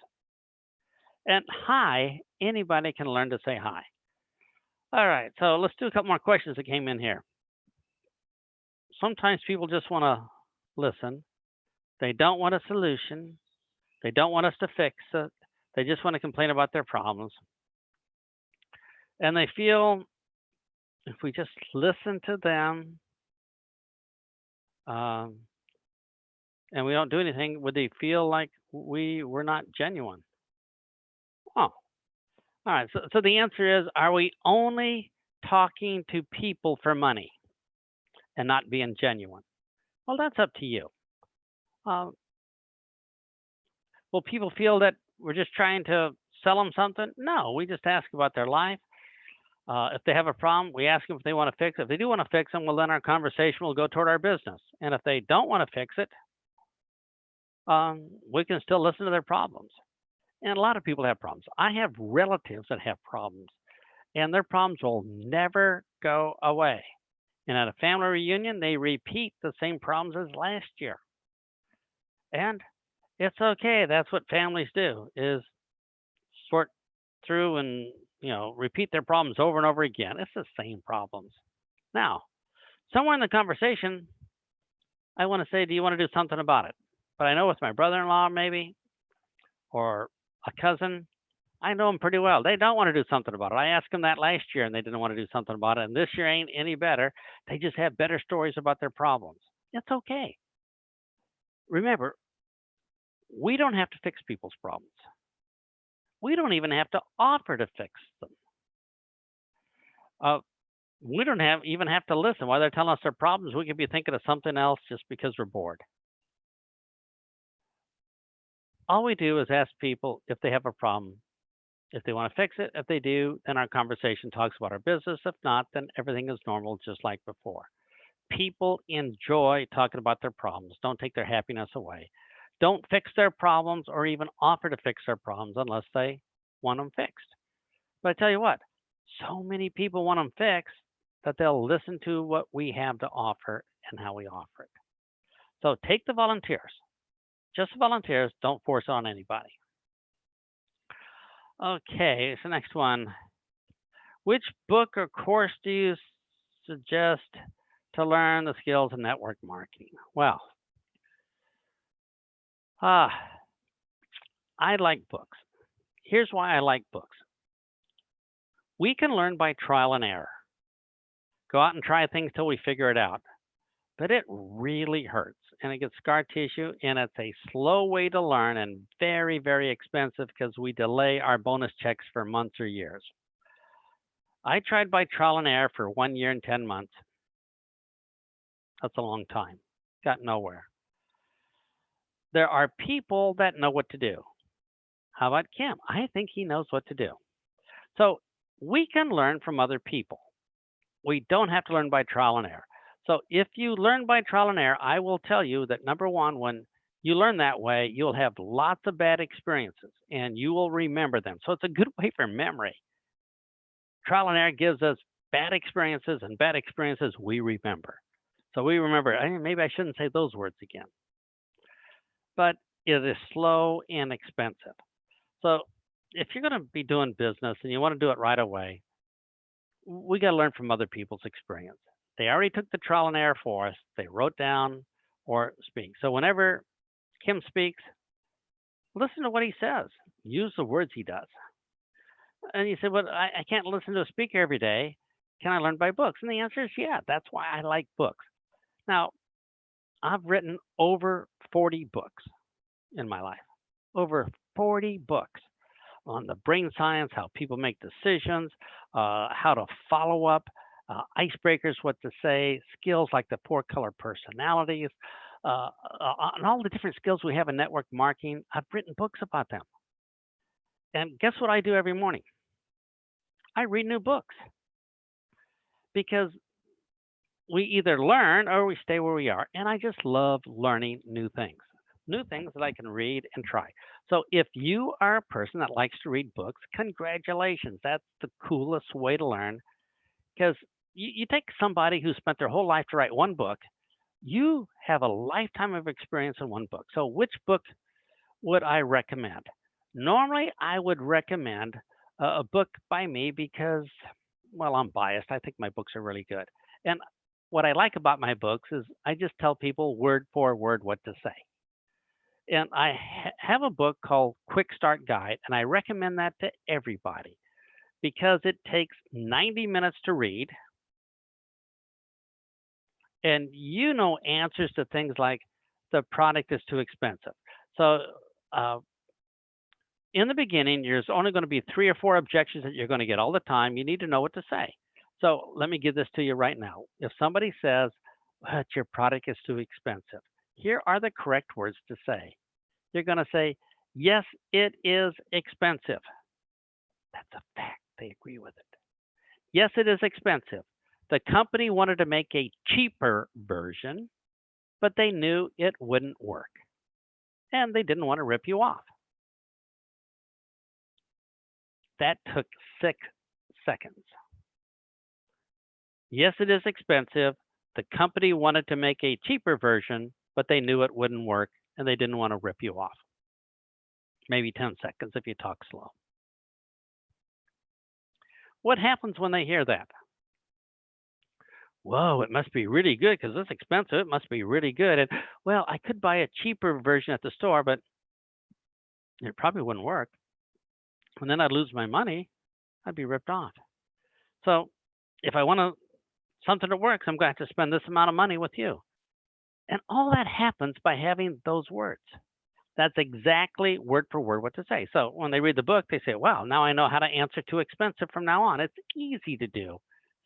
And hi, anybody can learn to say hi. All right, so let's do a couple more questions that came in here. Sometimes people just want to listen. They don't want a solution. They don't want us to fix it. They just want to complain about their problems. And they feel if we just listen to them um, and we don't do anything, would they feel like we're not genuine? Oh, all right. So the answer is, are we only talking to people for money and not being genuine? Well, that's up to you. Uh, will people feel that we're just trying to sell them something? No, we just ask about their life. If they have a problem, we ask them if they want to fix it. If they do want to fix them, well, then our conversation will go toward our business. And if they don't want to fix it, we can still listen to their problems. And a lot of people have problems. I have relatives that have problems, and their problems will never go away. And at a family reunion, they repeat the same problems as last year. And it's okay. That's what families do: is sort through and repeat their problems over and over again. It's the same problems. Now, somewhere in the conversation, I want to say, do you want to do something about it? But I know with my brother-in-law, maybe, or a cousin, I know them pretty well. They don't want to do something about it. I asked them that last year and they didn't want to do something about it. And this year ain't any better. They just have better stories about their problems. It's okay. Remember, we don't have to fix people's problems. We don't even have to offer to fix them. Uh, we don't even have to listen. While they're telling us their problems, we could be thinking of something else just because we're bored. All we do is ask people if they have a problem, if they want to fix it. If they do, then our conversation talks about our business. If not, then everything is normal, just like before. People enjoy talking about their problems. Don't take their happiness away. Don't fix their problems or even offer to fix their problems unless they want them fixed. But I tell you what, so many people want them fixed that they'll listen to what we have to offer and how we offer it. So take the volunteers, just the volunteers. Don't force it on anybody. Okay, so next one. Which book or course do you suggest to learn the skills of network marketing? Well, I like books. Here's why I like books. We can learn by trial and error. Go out and try things till we figure it out. But it really hurts and it gets scar tissue, and it's a slow way to learn and very, very expensive because we delay our bonus checks for months or years. I tried by trial and error for 1 year and 10 months. That's a long time. Got nowhere. There are people that know what to do. How about Kim? I think he knows what to do. So we can learn from other people. We don't have to learn by trial and error. So if you learn by trial and error, I will tell you that number one, when you learn that way, you'll have lots of bad experiences and you will remember them. So it's a good way for memory. Trial and error gives us bad experiences, and bad experiences we remember. So we remember, maybe I shouldn't say those words again. But it is slow and expensive. So if you're going to be doing business and you want to do it right away, we got to learn from other people's experience. They already took the trial and error for us. They wrote down or speak. So whenever Kim speaks, listen to what he says. Use the words he does. And you say, well, I can't listen to a speaker every day. Can I learn by books? And the answer is yeah. That's why I like books. Now, I've written over 40 books in my life. Over 40 books on the brain science, how people make decisions, how to follow up, icebreakers, what to say, skills like the 4-color personalities, and all the different skills we have in network marketing. I've written books about them. And guess what I do every morning? I read new books because we either learn or we stay where we are. And I just love learning new things that I can read and try. So if you are a person that likes to read books, congratulations. That's the coolest way to learn because you take somebody who spent their whole life to write one book, you have a lifetime of experience in one book. So which book would I recommend? Normally, I would recommend a book by me because, well, I'm biased. I think my books are really good. And what I like about my books is I just tell people word for word what to say. And I have a book called Quick Start Guide, and I recommend that to everybody because it takes 90 minutes to read. And you know answers to things like the product is too expensive. So, uh, in the beginning, there's only going to be 3 or 4 objections that you're going to get all the time. You need to know what to say. So let me give this to you right now. If somebody says, but your product is too expensive, here are the correct words to say. You're going to say, yes, it is expensive. That's a fact. They agree with it. Yes, it is expensive. The company wanted to make a cheaper version, but they knew it wouldn't work. And they didn't want to rip you off. That took 6 seconds. Yes, it is expensive. The company wanted to make a cheaper version, but they knew it wouldn't work and they didn't want to rip you off. Maybe 10 seconds if you talk slow. What happens when they hear that? Whoa, it must be really good because it's expensive. It must be really good. And well, I could buy a cheaper version at the store, but it probably wouldn't work. And then I'd lose my money. I'd be ripped off. So if I want something that works, I'm going to have to spend this amount of money with you. And all that happens by having those words. That's exactly word for word what to say. So when they read the book, they say, wow, now I know how to answer too expensive from now on. It's easy to do.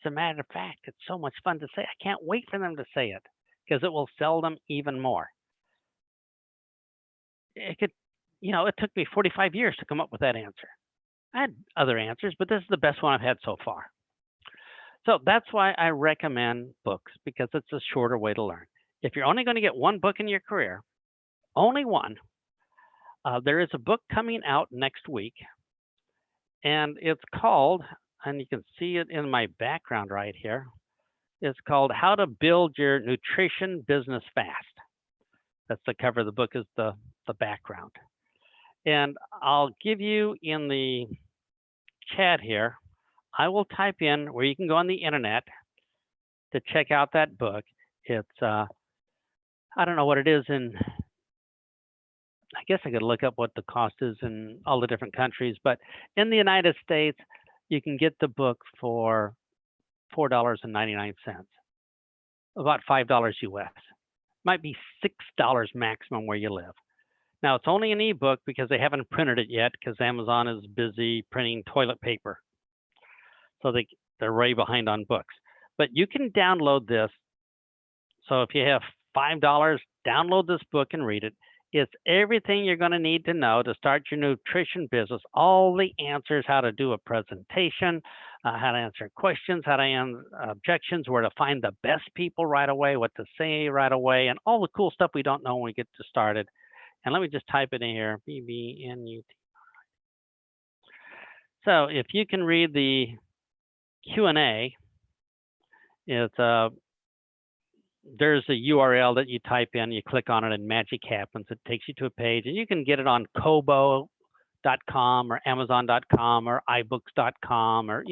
As a matter of fact, it's so much fun to say. I can't wait for them to say it because it will sell them even more. It could, it took me 45 years to come up with that answer. I had other answers, but this is the best one I've had so far. So that's why I recommend books because it's a shorter way to learn. If you're only going to get one book in your career, only one, there is a book coming out next week, and it's called, and you can see it in my background right here, it's called How to Build Your Nutrition Business Fast. That's the cover of the book is the background. And I'll give you in the chat here, I will type in where you can go on the internet to check out that book. It's, I don't know what it is in, I guess I could look up what the cost is in all the different countries, but in the United States, you can get the book for $4.99, about $5 US. Might be $6 maximum where you live. Now, it's only an ebook because they haven't printed it yet because Amazon is busy printing toilet paper. So they're way behind on books. But you can download this. So if you have $5, download this book and read it. It's everything you're going to need to know to start your nutrition business. All the answers, how to do a presentation, how to answer questions, how to answer objections, where to find the best people right away, what to say right away, and all the cool stuff we don't know when we get started. And let me just type it in here, BBNUT. So if you can read the Q&A, it's there's a URL that you type in, you click on it, and magic happens. It takes you to a page, and you can get it on Kobo.com or Amazon.com or iBooks.com or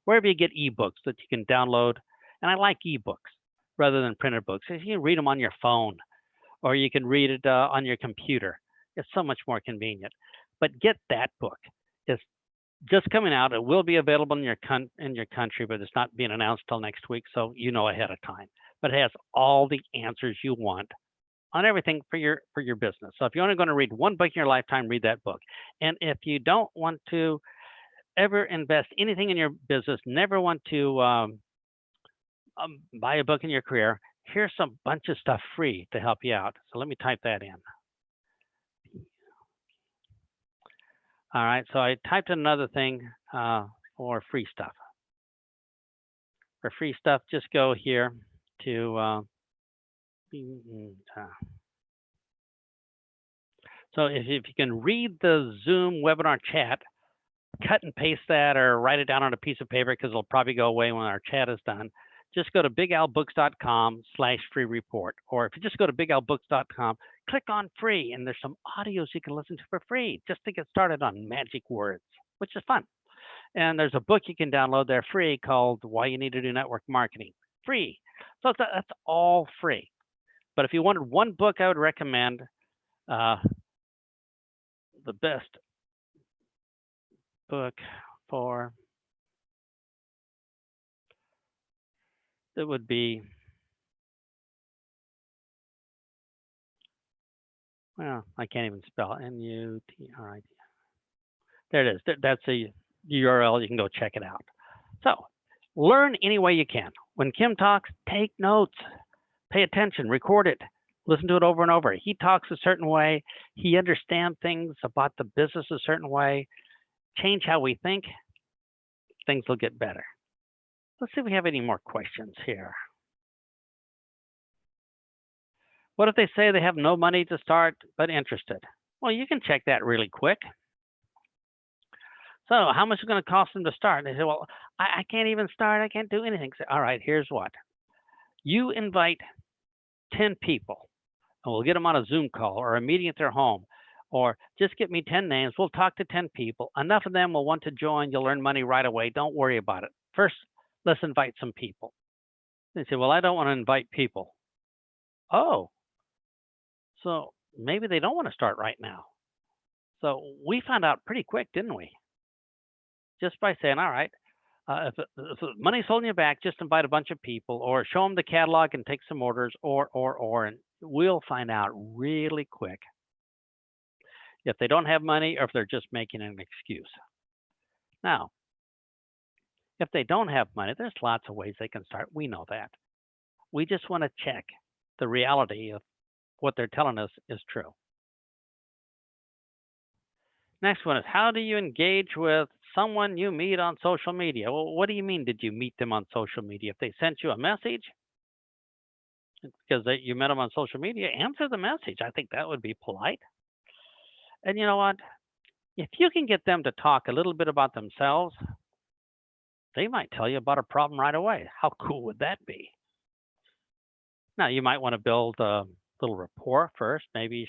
wherever you get ebooks that you can download. And I like ebooks rather than printed books. You can read them on your phone, or you can read it on your computer. It's so much more convenient. But get that book. It's just coming out. It will be available in your country, but it's not being announced till next week, so you know ahead of time. But it has all the answers you want on everything for your business. So if you're only going to read one book in your lifetime, read that book. And if you don't want to ever invest anything in your business, never want to buy a book in your career, here's some bunch of stuff free to help you out. So let me type that in. All right, so I typed in another thing for free stuff. For free stuff, just go here to So if you can read the Zoom webinar chat, cut and paste that or write it down on a piece of paper because it'll probably go away when our chat is done. Just go to bigalbooks.com/free report. Or if you just go to bigalbooks.com, click on free, and there's some audios you can listen to for free just to get started on magic words, which is fun. And there's a book you can download there free called Why You Need to Do Network Marketing. Free. So that's all free. But if you wanted one book, I would recommend the best book for it would be, well, I can't even spell it. N-U-T-R-I-D. There it is. That's a URL. You can go check it out. So learn any way you can. When Kim talks, take notes, pay attention, record it, listen to it over and over. He talks a certain way. He understands things about the business a certain way. Change how we think. Things will get better. Let's see if we have any more questions here. What if they say they have no money to start but interested? Well, you can check that really quick. So how much is it going to cost them to start? They say, well, I can't even start. I can't do anything. Say, all right, here's what. You invite 10 people, and we'll get them on a Zoom call or a meeting at their home, or just get me 10 names. We'll talk to 10 people. Enough of them will want to join. You'll earn money right away. Don't worry about it. First, let's invite some people. They say, well, I don't want to invite people. Oh, so maybe they don't want to start right now. So we found out pretty quick, didn't we? Just by saying, all right, if money's holding you back, just invite a bunch of people or show them the catalog and take some orders or, and we'll find out really quick if they don't have money or if they're just making an excuse. Now, if they don't have money, there's lots of ways they can start. We know that. We just want to check the reality of what they're telling us is true. Next one is, how do you engage with someone you meet on social media? Well, what do you mean, did you meet them on social media? If they sent you a message, because you met them on social media, answer the message. I think that would be polite. And you know what? If you can get them to talk a little bit about themselves, they might tell you about a problem right away. How cool would that be? Now, you might want to build a little rapport first. Maybe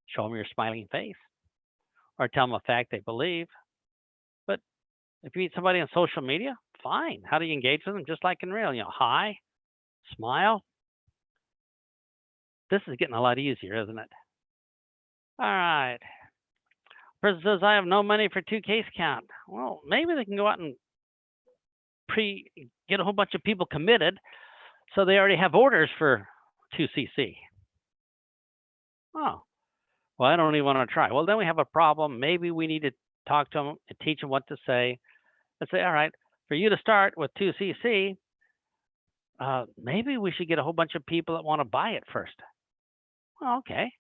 show them your smiling face or tell them a fact they believe. But if you meet somebody on social media, fine. How do you engage with them? Just like in real, hi, smile. This is getting a lot easier, isn't it? All right. Person says, I have no money for 2 case count. Well, maybe they can go out and get a whole bunch of people committed so they already have orders for 2cc. Oh, well, I don't even want to try. Well, then we have a problem. Maybe we need to talk to them and teach them what to say. Let's say, all right, for you to start with 2cc, maybe we should get a whole bunch of people that want to buy it first. Well, okay.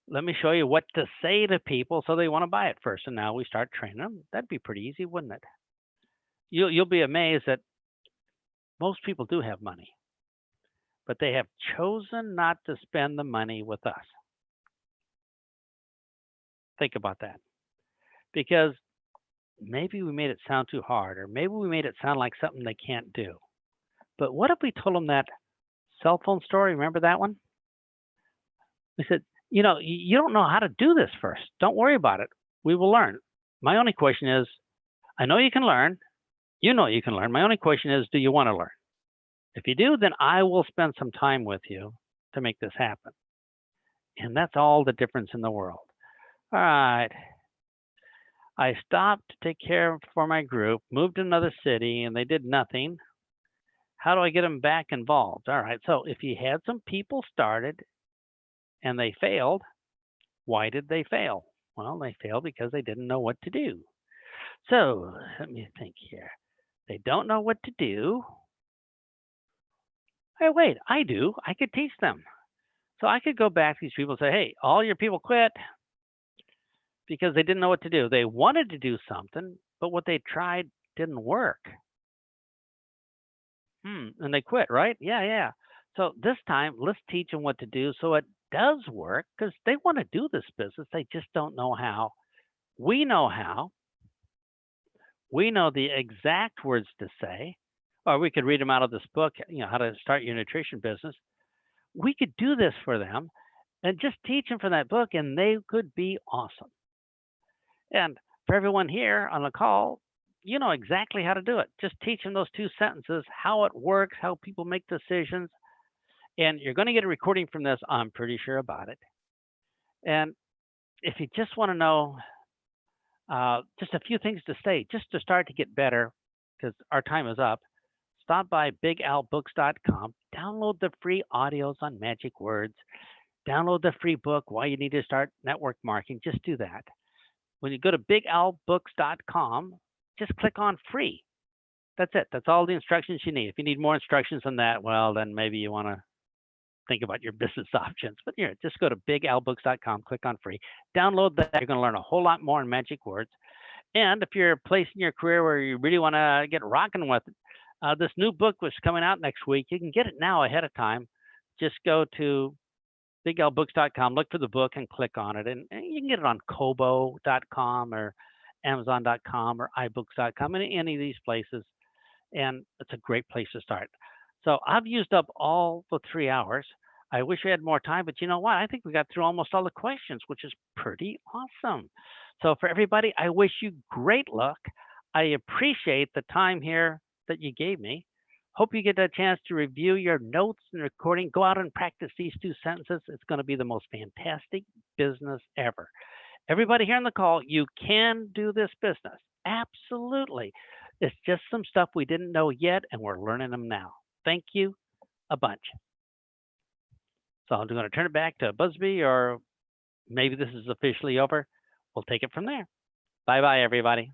Let me show you what to say to people so they want to buy it first. And now we start training them. That'd be pretty easy, wouldn't it? You'll be amazed that most people do have money, but they have chosen not to spend the money with us. Think about that. Because maybe we made it sound too hard, or maybe we made it sound like something they can't do. But what if we told them that cell phone story? Remember that one? We said, you don't know how to do this first. Don't worry about it. We will learn. My only question is, I know you can learn. You know you can learn. My only question is, do you want to learn? If you do, then I will spend some time with you to make this happen. And that's all the difference in the world. All right. I stopped to take care for my group, moved to another city, and they did nothing. How do I get them back involved? All right. So if you had some people started and they failed, why did they fail? Well, they failed because they didn't know what to do. So let me think here. They don't know what to do. Hey, wait, I do. I could teach them. So I could go back to these people and say, hey, all your people quit because they didn't know what to do. They wanted to do something, but what they tried didn't work. And they quit, right? Yeah. So this time, let's teach them what to do so it does work because they want to do this business. They just don't know how. We know how. We know the exact words to say, or we could read them out of this book, how to start your nutrition business. We could do this for them and just teach them from that book, and they could be awesome. And for everyone here on the call, you know exactly how to do it. Just teach them those 2 sentences, how it works, how people make decisions. And you're going to get a recording from this. I'm pretty sure about it. And if you just want to know just a few things to say, just to start to get better, because our time is up, stop by bigalbooks.com, download the free audios on magic words, download the free book, Why You Need to Start Network Marketing. Just do that. When you go to bigalbooks.com, just click on free. That's it. That's all the instructions you need. If you need more instructions than that, well, then maybe you want to think about your business options. But here, just go to bigalbooks.com, click on free, download that. You're going to learn a whole lot more in magic words. And if you're a place in your career where you really want to get rocking with it, this new book was coming out next week. You can get it now ahead of time. Just go to bigalbooks.com, look for the book and click on it. And you can get it on kobo.com or amazon.com or ibooks.com, any of these places. And it's a great place to start. So I've used up all the 3 hours. I wish we had more time, but you know what? I think we got through almost all the questions, which is pretty awesome. So for everybody, I wish you great luck. I appreciate the time here that you gave me. Hope you get a chance to review your notes and recording. Go out and practice these 2 sentences. It's going to be the most fantastic business ever. Everybody here on the call, you can do this business. Absolutely. It's just some stuff we didn't know yet, and we're learning them now. Thank you a bunch. So I'm going to turn it back to Busby, or maybe this is officially over. We'll take it from there. Bye-bye, everybody.